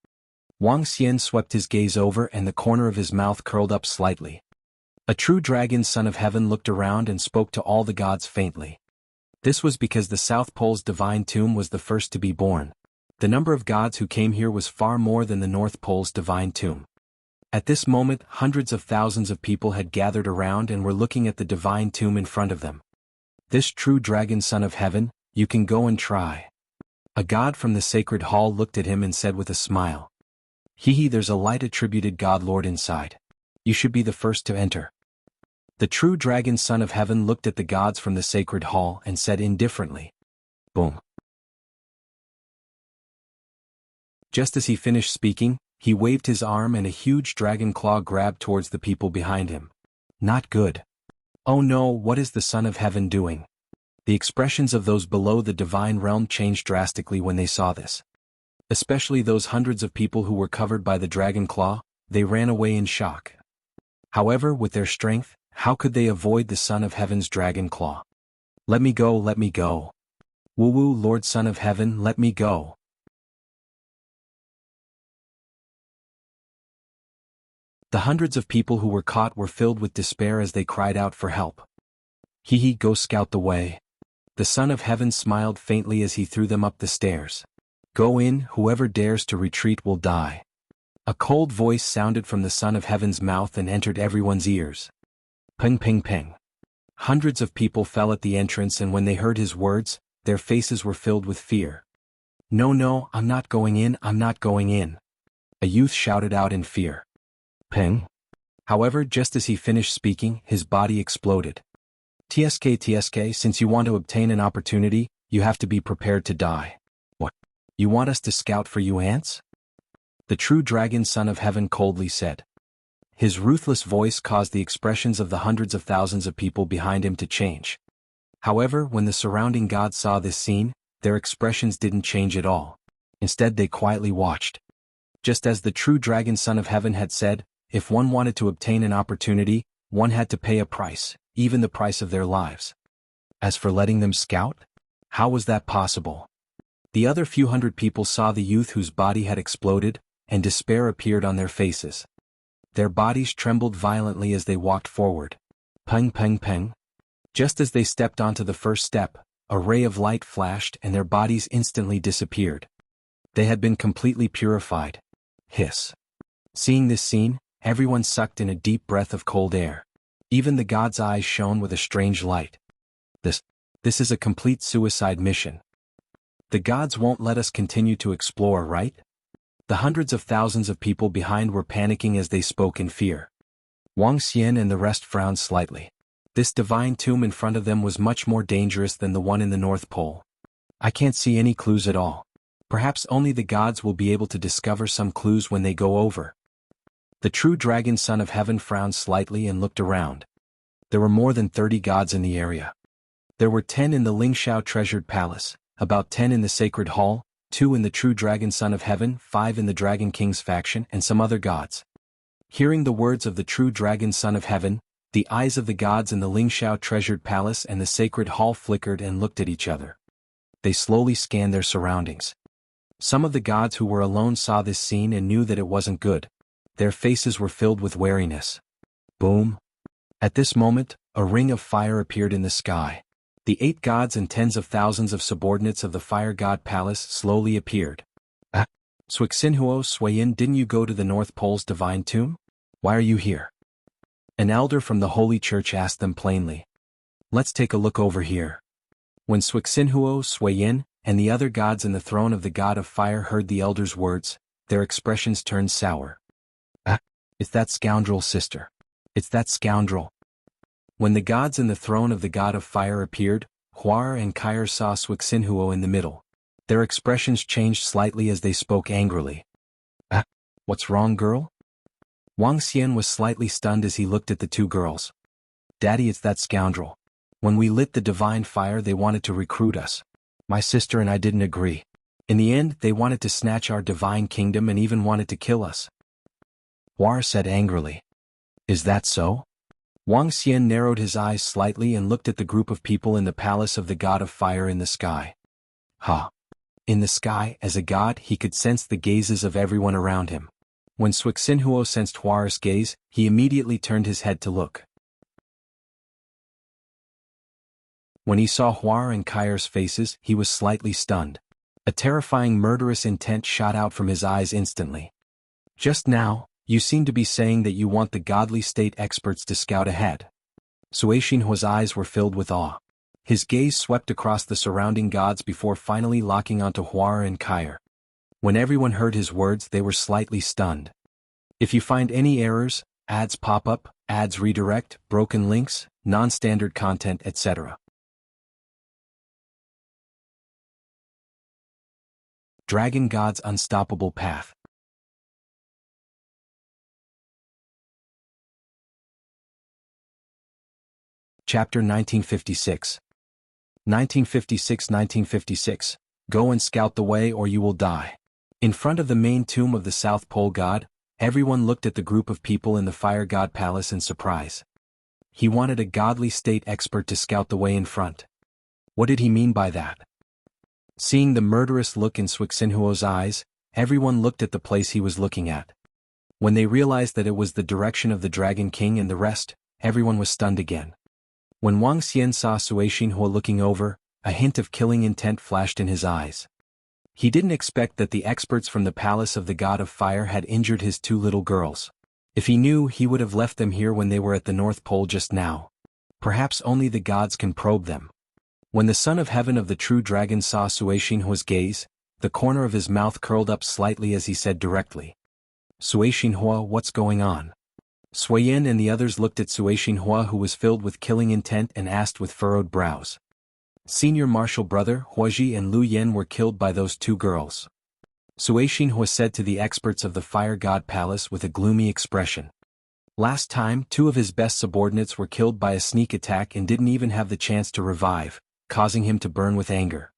Wang Xian swept his gaze over and the corner of his mouth curled up slightly. A true dragon son of heaven looked around and spoke to all the gods faintly. This was because the South Pole's divine tomb was the first to be born. The number of gods who came here was far more than the North Pole's divine tomb. At this moment, hundreds of thousands of people had gathered around and were looking at the divine tomb in front of them. This true dragon son of heaven, you can go and try. A god from the sacred hall looked at him and said with a smile. There's a light attributed God Lord inside. You should be the first to enter. The true dragon son of heaven looked at the gods from the sacred hall and said indifferently. Boom. Just as he finished speaking, he waved his arm and a huge dragon claw grabbed towards the people behind him. Not good. Oh no, what is the Son of Heaven doing? The expressions of those below the divine realm changed drastically when they saw this. Especially those hundreds of people who were covered by the dragon claw, they ran away in shock. However, with their strength, how could they avoid the Son of Heaven's dragon claw? Let me go, let me go. Woo-woo, Lord Son of Heaven, let me go. The hundreds of people who were caught were filled with despair as they cried out for help. Go scout the way. The Son of Heaven smiled faintly as he threw them up the stairs. Go in, whoever dares to retreat will die. A cold voice sounded from the Son of Heaven's mouth and entered everyone's ears. Ping ping ping. Hundreds of people fell at the entrance, and when they heard his words, their faces were filled with fear. No, no, I'm not going in, I'm not going in. A youth shouted out in fear. Ping. However, just as he finished speaking, his body exploded. TSK, since you want to obtain an opportunity, you have to be prepared to die. What? You want us to scout for you ants? The true dragon son of heaven coldly said. His ruthless voice caused the expressions of the hundreds of thousands of people behind him to change. However, when the surrounding gods saw this scene, their expressions didn't change at all. Instead, they quietly watched. Just as the true dragon son of heaven had said, if one wanted to obtain an opportunity, one had to pay a price, even the price of their lives. As for letting them scout? How was that possible? The other few hundred people saw the youth whose body had exploded, and despair appeared on their faces. Their bodies trembled violently as they walked forward. Peng peng peng. Just as they stepped onto the first step, a ray of light flashed and their bodies instantly disappeared. They had been completely purified. Hiss. Seeing this scene, everyone sucked in a deep breath of cold air. Even the god's eyes shone with a strange light. This is a complete suicide mission. The gods won't let us continue to explore, right? The hundreds of thousands of people behind were panicking as they spoke in fear. Wang Xian and the rest frowned slightly. This divine tomb in front of them was much more dangerous than the one in the North Pole. I can't see any clues at all. Perhaps only the gods will be able to discover some clues when they go over. The true dragon son of heaven frowned slightly and looked around. There were more than 30 gods in the area. There were 10 in the Lingxiao treasured palace, about 10 in the sacred hall, 2 in the true dragon son of heaven, 5 in the dragon king's faction, and some other gods. Hearing the words of the true dragon son of heaven, the eyes of the gods in the Lingxiao treasured palace and the sacred hall flickered and looked at each other. They slowly scanned their surroundings. Some of the gods who were alone saw this scene and knew that it wasn't good. Their faces were filled with wariness. Boom. At this moment, a ring of fire appeared in the sky. The 8 gods and tens of thousands of subordinates of the fire god palace slowly appeared. Shuixinhuo Suiyin, didn't you go to the North Pole's divine tomb? Why are you here? An elder from the holy church asked them plainly. Let's take a look over here. When Shuixinhuo Suiyin and the other gods in the throne of the god of fire heard the elder's words, their expressions turned sour. It's that scoundrel, sister. It's that scoundrel. When the gods in the throne of the god of fire appeared, Huar and Kair saw Shuixinhuo in the middle. Their expressions changed slightly as they spoke angrily. What's wrong, girl? Wang Xian was slightly stunned as he looked at the 2 girls. Daddy, it's that scoundrel. When we lit the divine fire, they wanted to recruit us. My sister and I didn't agree. In the end, they wanted to snatch our divine kingdom and even wanted to kill us. Huar said angrily. Is that so? Wang Xian narrowed his eyes slightly and looked at the group of people in the palace of the god of fire in the sky. In the sky, as a god, he could sense the gazes of everyone around him. When Shuixinhuo sensed Huar's gaze, he immediately turned his head to look. When he saw Huar and Kair's faces, he was slightly stunned. A terrifying murderous intent shot out from his eyes instantly. Just now, you seem to be saying that you want the godly state experts to scout ahead. Shuixinhuo's eyes were filled with awe. His gaze swept across the surrounding gods before finally locking onto Huar and Kair. When everyone heard his words, they were slightly stunned. If you find any errors, ads pop up, ads redirect, broken links, non-standard content, etc. Dragon God's Unstoppable Path. Chapter 1956. 1956. Go and scout the way or you will die. In front of the main tomb of the South Pole god, everyone looked at the group of people in the fire god palace in surprise. He wanted a godly state expert to scout the way in front. What did he mean by that? Seeing the murderous look in Shuixinhuo's eyes, everyone looked at the place he was looking at. When they realized that it was the direction of the Dragon King and the rest, everyone was stunned again. When Wang Xian saw Shuixinhuo looking over, a hint of killing intent flashed in his eyes. He didn't expect that the experts from the palace of the god of fire had injured his 2 little girls. If he knew, he would have left them here when they were at the North Pole just now. Perhaps only the gods can probe them. When the son of heaven of the true dragon saw Sui Xinhua's gaze, the corner of his mouth curled up slightly as he said directly, "Sui Xinhua, what's going on?" Sui Yin and the others looked at Sui Xinhua, who was filled with killing intent, and asked with furrowed brows. Senior martial brother, Huaji and Lu Yen were killed by those two girls. Sui Xinhua said to the experts of the Fire God Palace with a gloomy expression. Last time, 2 of his best subordinates were killed by a sneak attack and didn't even have the chance to revive, causing him to burn with anger.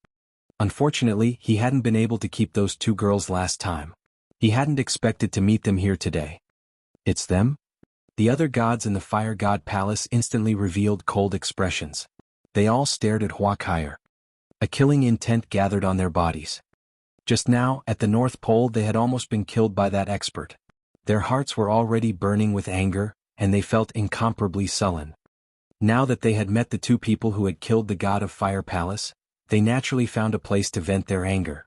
Unfortunately, he hadn't been able to keep those 2 girls last time. He hadn't expected to meet them here today. It's them? The other gods in the Fire God Palace instantly revealed cold expressions. They all stared at Hua Kaier. A killing intent gathered on their bodies. Just now, at the North Pole, they had almost been killed by that expert. Their hearts were already burning with anger, and they felt incomparably sullen. Now that they had met the 2 people who had killed the god of Fire Palace, they naturally found a place to vent their anger.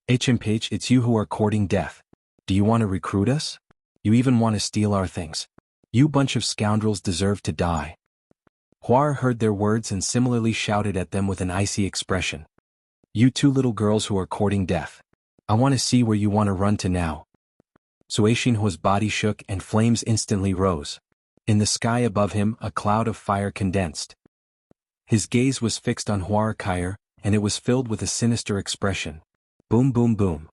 HMPH, it's you who are courting death. Do you want to recruit us? You even want to steal our things. You bunch of scoundrels deserve to die. Huar heard their words and similarly shouted at them with an icy expression. You 2 little girls who are courting death. I want to see where you want to run to now. Sui Xinhua's body shook and flames instantly rose. In the sky above him, a cloud of fire condensed. His gaze was fixed on Hua Kaier, and it was filled with a sinister expression. Boom boom boom.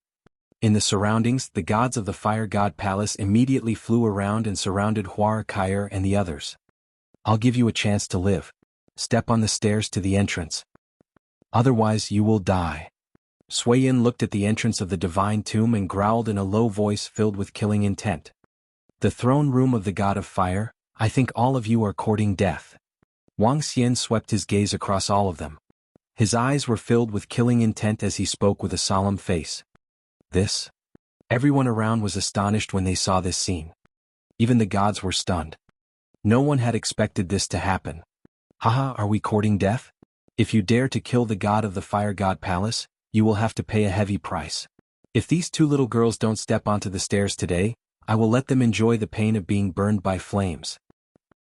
In the surroundings, the gods of the Fire God Palace immediately flew around and surrounded Hua Kaier and the others. I'll give you a chance to live. Step on the stairs to the entrance. Otherwise you will die. Sui Yin looked at the entrance of the divine tomb and growled in a low voice filled with killing intent. The throne room of the god of fire, I think all of you are courting death. Wang Xian swept his gaze across all of them. His eyes were filled with killing intent as he spoke with a solemn face. This? Everyone around was astonished when they saw this scene. Even the gods were stunned. No one had expected this to happen. Haha, are we courting death? If you dare to kill the god of the Fire God Palace, you will have to pay a heavy price. If these 2 little girls don't step onto the stairs today, I will let them enjoy the pain of being burned by flames.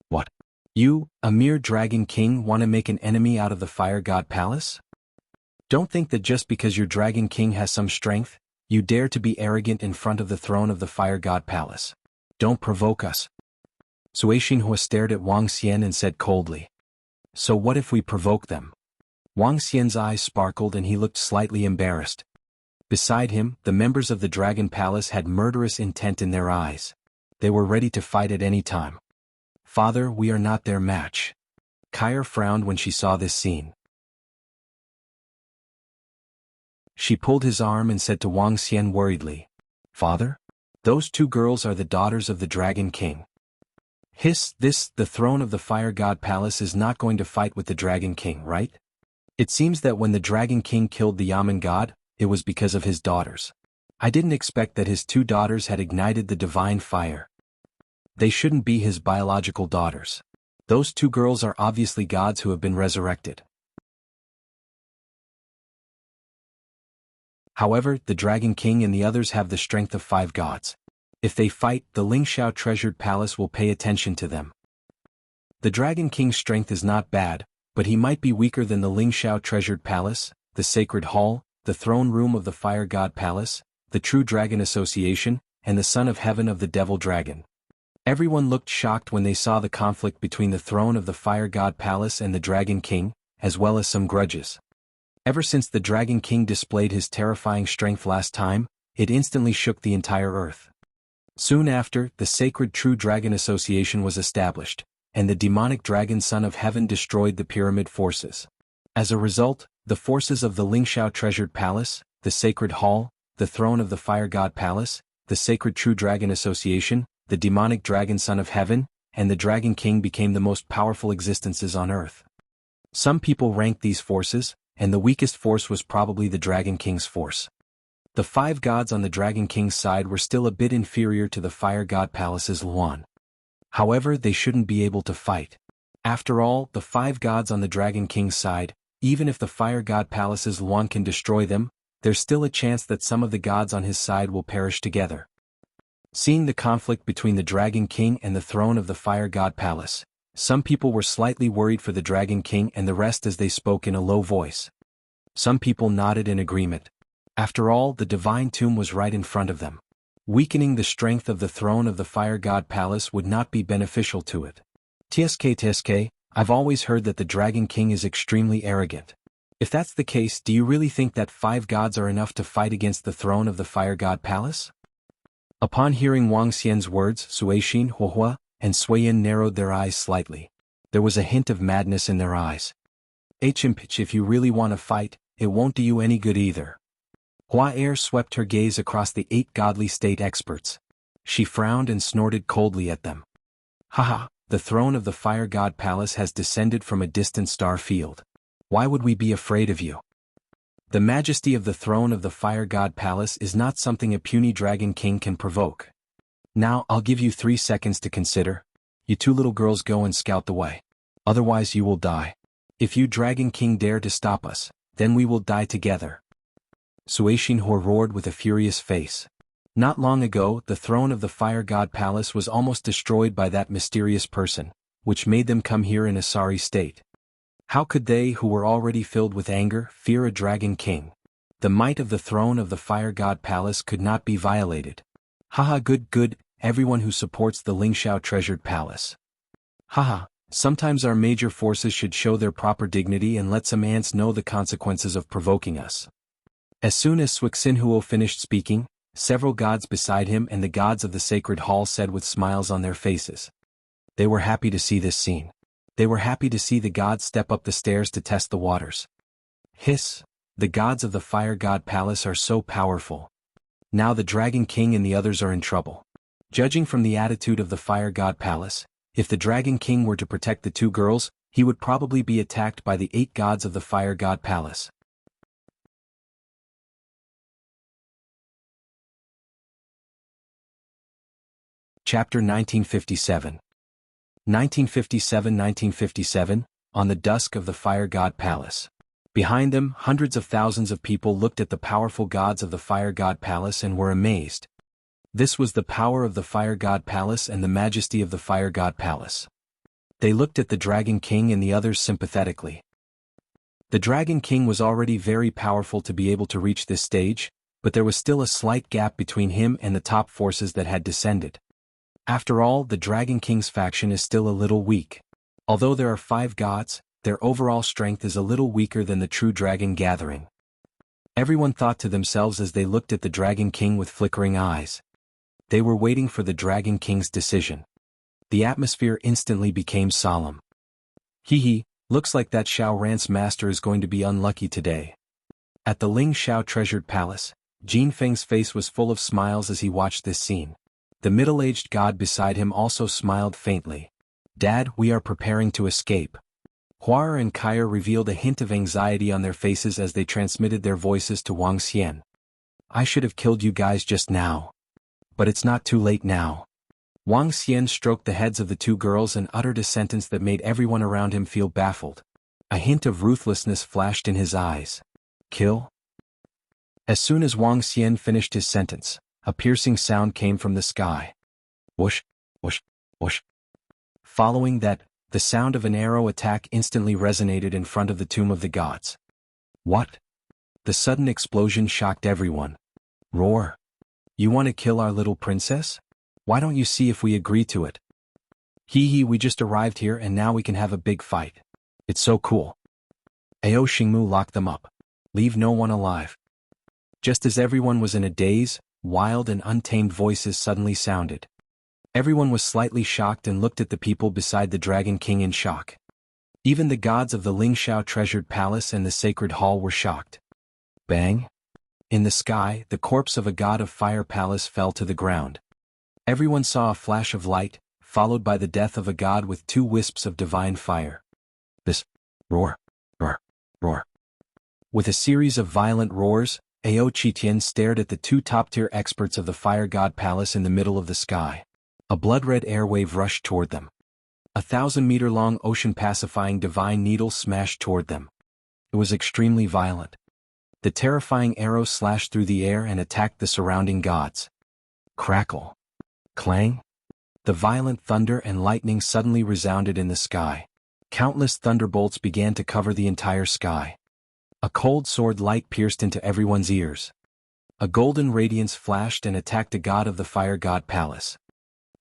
What? You, a mere dragon king, want to make an enemy out of the Fire God Palace? Don't think that just because your dragon king has some strength, you dare to be arrogant in front of the throne of the Fire God Palace. Don't provoke us. Sui Xinhua stared at Wang Xian and said coldly. So what if we provoke them? Wang Xian's eyes sparkled and he looked slightly embarrassed. Beside him, the members of the Dragon Palace had murderous intent in their eyes. They were ready to fight at any time. Father, we are not their match. Kaier frowned when she saw this scene. She pulled his arm and said to Wang Xian worriedly, Father? Those 2 girls are the daughters of the Dragon King. The throne of the Fire God Palace is not going to fight with the Dragon King, right? It seems that when the Dragon King killed the Yamen god, it was because of his daughters. I didn't expect that his 2 daughters had ignited the divine fire. They shouldn't be his biological daughters. Those 2 girls are obviously gods who have been resurrected. However, the Dragon King and the others have the strength of 5 gods. If they fight, the Lingxiao treasured palace will pay attention to them. The Dragon King's strength is not bad, but he might be weaker than the Lingxiao treasured palace, the sacred hall, the throne room of the Fire God Palace, the True Dragon Association, and the Son of Heaven of the Devil Dragon. Everyone looked shocked when they saw the conflict between the throne of the Fire God Palace and the Dragon King, as well as some grudges. Ever since the Dragon King displayed his terrifying strength last time, it instantly shook the entire earth. Soon after, the sacred True Dragon Association was established, and the demonic dragon Son of Heaven destroyed the pyramid forces. As a result, the forces of the Lingxiao treasured palace, the sacred hall, the throne of the Fire God Palace, the sacred True Dragon Association, the demonic dragon Son of Heaven, and the Dragon King became the most powerful existences on earth. Some people ranked these forces, and the weakest force was probably the Dragon King's force. The 5 gods on the Dragon King's side were still a bit inferior to the Fire God Palace's Luan. However, they shouldn't be able to fight. After all, the 5 gods on the Dragon King's side, even if the Fire God Palace's Luan can destroy them, there's still a chance that some of the gods on his side will perish together. Seeing the conflict between the Dragon King and the throne of the Fire God Palace, some people were slightly worried for the Dragon King and the rest as they spoke in a low voice. Some people nodded in agreement. After all, the divine tomb was right in front of them. Weakening the strength of the throne of the Fire God Palace would not be beneficial to it. TSK, I've always heard that the Dragon King is extremely arrogant. If that's the case, do you really think that 5 gods are enough to fight against the throne of the Fire God Palace? Upon hearing Wang Xian's words, Suixin, Huohua, and Suiyin narrowed their eyes slightly. There was a hint of madness in their eyes. Chimpich, if you really want to fight, it won't do you any good either. Hua Er swept her gaze across the 8 godly state experts. She frowned and snorted coldly at them. Haha, the throne of the Fire God Palace has descended from a distant star field. Why would we be afraid of you? The majesty of the throne of the Fire God Palace is not something a puny Dragon King can provoke. Now I'll give you 3 seconds to consider. You 2 little girls go and scout the way. Otherwise you will die. If you Dragon King dare to stop us, then we will die together. Suixin Hor roared with a furious face. Not long ago, the throne of the Fire God Palace was almost destroyed by that mysterious person, which made them come here in a sorry state. How could they, who were already filled with anger, fear a Dragon King? The might of the throne of the Fire God Palace could not be violated. Haha, good, everyone who supports the Lingxiao treasured palace. Haha, sometimes our major forces should show their proper dignity and let some ants know the consequences of provoking us. As soon as Suixinhuo finished speaking, several gods beside him and the gods of the sacred hall said with smiles on their faces. They were happy to see this scene. They were happy to see the gods step up the stairs to test the waters. Hiss, the gods of the Fire God Palace are so powerful. Now the Dragon King and the others are in trouble. Judging from the attitude of the Fire God Palace, if the Dragon King were to protect the 2 girls, he would probably be attacked by the 8 gods of the Fire God Palace. Chapter 1957. 1957, on the dusk of the Fire God Palace. Behind them, hundreds of thousands of people looked at the powerful gods of the Fire God Palace and were amazed. This was the power of the Fire God Palace and the majesty of the Fire God Palace. They looked at the Dragon King and the others sympathetically. The Dragon King was already very powerful to be able to reach this stage, but there was still a slight gap between him and the top forces that had descended. After all, the Dragon King's faction is still a little weak. Although there are 5 gods, their overall strength is a little weaker than the true dragon gathering. Everyone thought to themselves as they looked at the Dragon King with flickering eyes. They were waiting for the Dragon King's decision. The atmosphere instantly became solemn. Hee, looks like that Xiao Ran's master is going to be unlucky today. At the Ling Xiao treasured palace, Jin Feng's face was full of smiles as he watched this scene. The middle-aged god beside him also smiled faintly. Dad, we are preparing to escape. Huar and Kaya revealed a hint of anxiety on their faces as they transmitted their voices to Wang Xian. I should have killed you guys just now. But it's not too late now. Wang Xian stroked the heads of the 2 girls and uttered a sentence that made everyone around him feel baffled. A hint of ruthlessness flashed in his eyes. Kill? As soon as Wang Xian finished his sentence, a piercing sound came from the sky. Whoosh, whoosh, whoosh. Following that, the sound of an arrow attack instantly resonated in front of the tomb of the gods. What? The sudden explosion shocked everyone. Roar. You want to kill our little princess? Why don't you see if we agree to it? Hee, we just arrived here and now we can have a big fight. It's so cool. Ao Xingmu locked them up. Leave no one alive. Just as everyone was in a daze, wild and untamed voices suddenly sounded. Everyone was slightly shocked and looked at the people beside the Dragon King in shock. Even the gods of the Lingxiao treasured palace and the sacred hall were shocked. Bang! In the sky, the corpse of a god of fire palace fell to the ground. Everyone saw a flash of light, followed by the death of a god with 2 wisps of divine fire. This roar, roar, roar. With a series of violent roars, Ao Qitian stared at the 2 top-tier experts of the Fire God Palace in the middle of the sky. A blood-red airwave rushed toward them. 1,000-meter-long ocean-pacifying divine needle smashed toward them. It was extremely violent. The terrifying arrow slashed through the air and attacked the surrounding gods. Crackle. Clang! The violent thunder and lightning suddenly resounded in the sky. Countless thunderbolts began to cover the entire sky. A cold sword light pierced into everyone's ears. A golden radiance flashed and attacked a god of the fire god palace.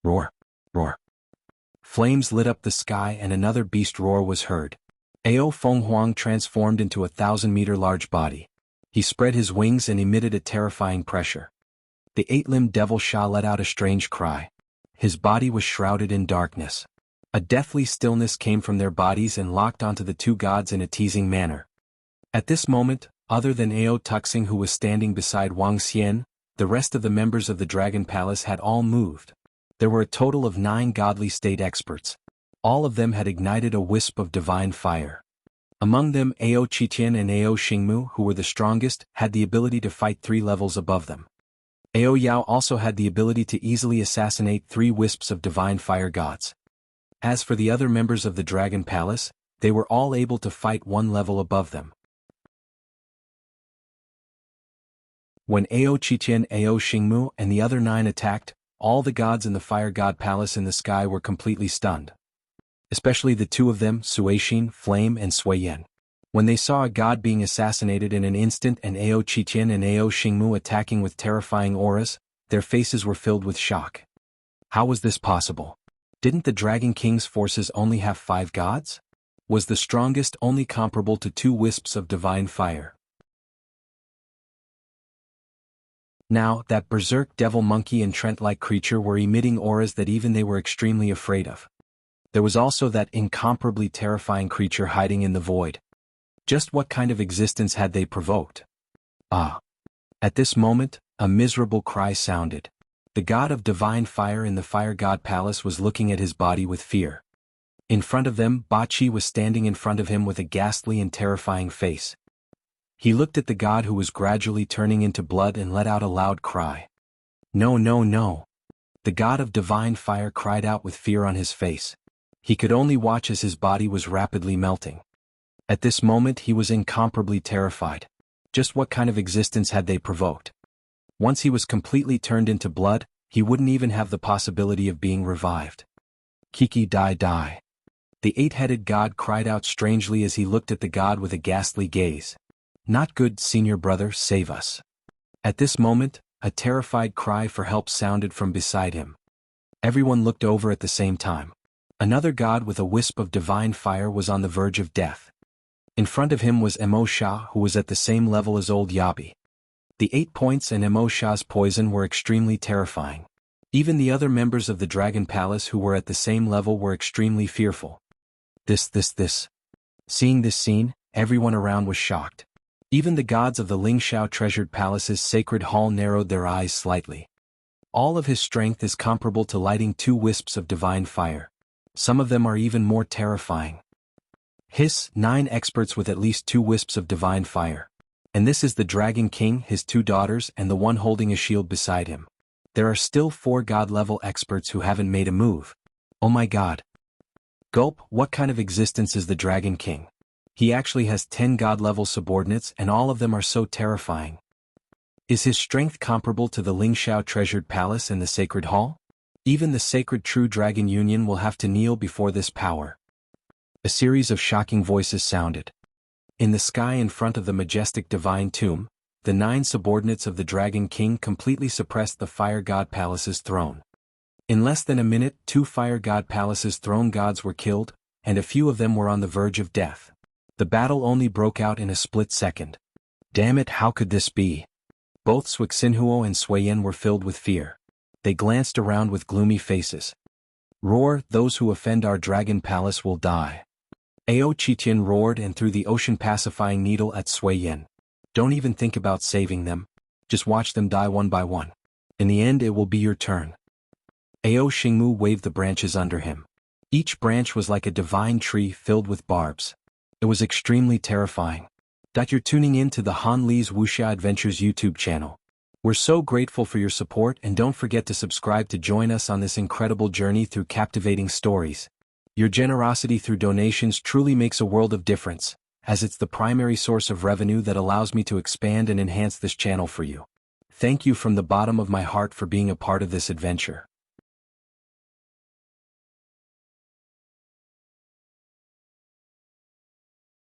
Roar! Roar! Flames lit up the sky and another beast roar was heard. Ao Feng Huang transformed into a 1,000-meter large body. He spread his wings and emitted a terrifying pressure. The 8-limbed devil Sha let out a strange cry. His body was shrouded in darkness. A deathly stillness came from their bodies and locked onto the two gods in a teasing manner. At this moment, other than Ao Tuxing who was standing beside Wang Xian, the rest of the members of the Dragon Palace had all moved. There were a total of 9 godly state experts. All of them had ignited a wisp of divine fire. Among them Ao Qitian and Ao Xingmu, who were the strongest, had the ability to fight 3 levels above them. Ao Yao also had the ability to easily assassinate 3 wisps of divine fire gods. As for the other members of the Dragon Palace, they were all able to fight 1 level above them. When Ao Qitian, Ao Xingmu, and the other 9 attacked, all the gods in the Fire God Palace in the sky were completely stunned. Especially the 2 of them, Suixin, Flame, and Suiyan. When they saw a god being assassinated in an instant and Ao Qitian and Ao Xingmu attacking with terrifying auras, their faces were filled with shock. How was this possible? Didn't the Dragon King's forces only have 5 gods? Was the strongest only comparable to 2 wisps of divine fire? Now, that berserk devil monkey and Trent-like creature were emitting auras that even they were extremely afraid of. There was also that incomparably terrifying creature hiding in the void. Just what kind of existence had they provoked? Ah! At this moment, a miserable cry sounded. The god of divine fire in the Fire God Palace was looking at his body with fear. In front of them, Ba Qi was standing in front of him with a ghastly and terrifying face. He looked at the god who was gradually turning into blood and let out a loud cry. No, no, no! The god of divine fire cried out with fear on his face. He could only watch as his body was rapidly melting. At this moment he was incomparably terrified. Just what kind of existence had they provoked? Once he was completely turned into blood, he wouldn't even have the possibility of being revived. Kiki die die. The 8-headed god cried out strangely as he looked at the god with a ghastly gaze. Not good, senior brother, save us. At this moment, a terrified cry for help sounded from beside him. Everyone looked over at the same time. Another god with a wisp of divine fire was on the verge of death. In front of him was Mo Sha, who was at the same level as old Yabi. The 8 points and Mo Sha's poison were extremely terrifying. Even the other members of the Dragon Palace who were at the same level were extremely fearful. This. Seeing this scene, everyone around was shocked. Even the gods of the Lingxiao Treasured Palace's sacred hall narrowed their eyes slightly. All of his strength is comparable to lighting 2 wisps of divine fire. Some of them are even more terrifying. Hiss, 9 experts with at least 2 wisps of divine fire. And this is the Dragon King, his 2 daughters, and the one holding a shield beside him. There are still 4 god-level experts who haven't made a move. Oh my god. Gulp, what kind of existence is the Dragon King? He actually has 10 god-level subordinates and all of them are so terrifying. Is his strength comparable to the Lingxiao Treasured Palace and the Sacred Hall? Even the Sacred True Dragon Union will have to kneel before this power. A series of shocking voices sounded. In the sky in front of the majestic divine tomb, the 9 subordinates of the Dragon King completely suppressed the Fire God Palace's throne. In less than a minute, 2 Fire God Palace's throne gods were killed, and a few of them were on the verge of death. The battle only broke out in a split second. Damn it, how could this be? Both Suixinhuo and Suiyan were filled with fear. They glanced around with gloomy faces. Roar, those who offend our Dragon Palace will die. Ao Qitian roared and threw the ocean-pacifying needle at Suiyan. Don't even think about saving them. Just watch them die one by one. In the end it will be your turn. Ao Xingmu waved the branches under him. Each branch was like a divine tree filled with barbs. It was extremely terrifying. You're tuning in to the Han Li's Wuxia Adventures YouTube channel. We're so grateful for your support and don't forget to subscribe to join us on this incredible journey through captivating stories. Your generosity through donations truly makes a world of difference, as it's the primary source of revenue that allows me to expand and enhance this channel for you. Thank you from the bottom of my heart for being a part of this adventure.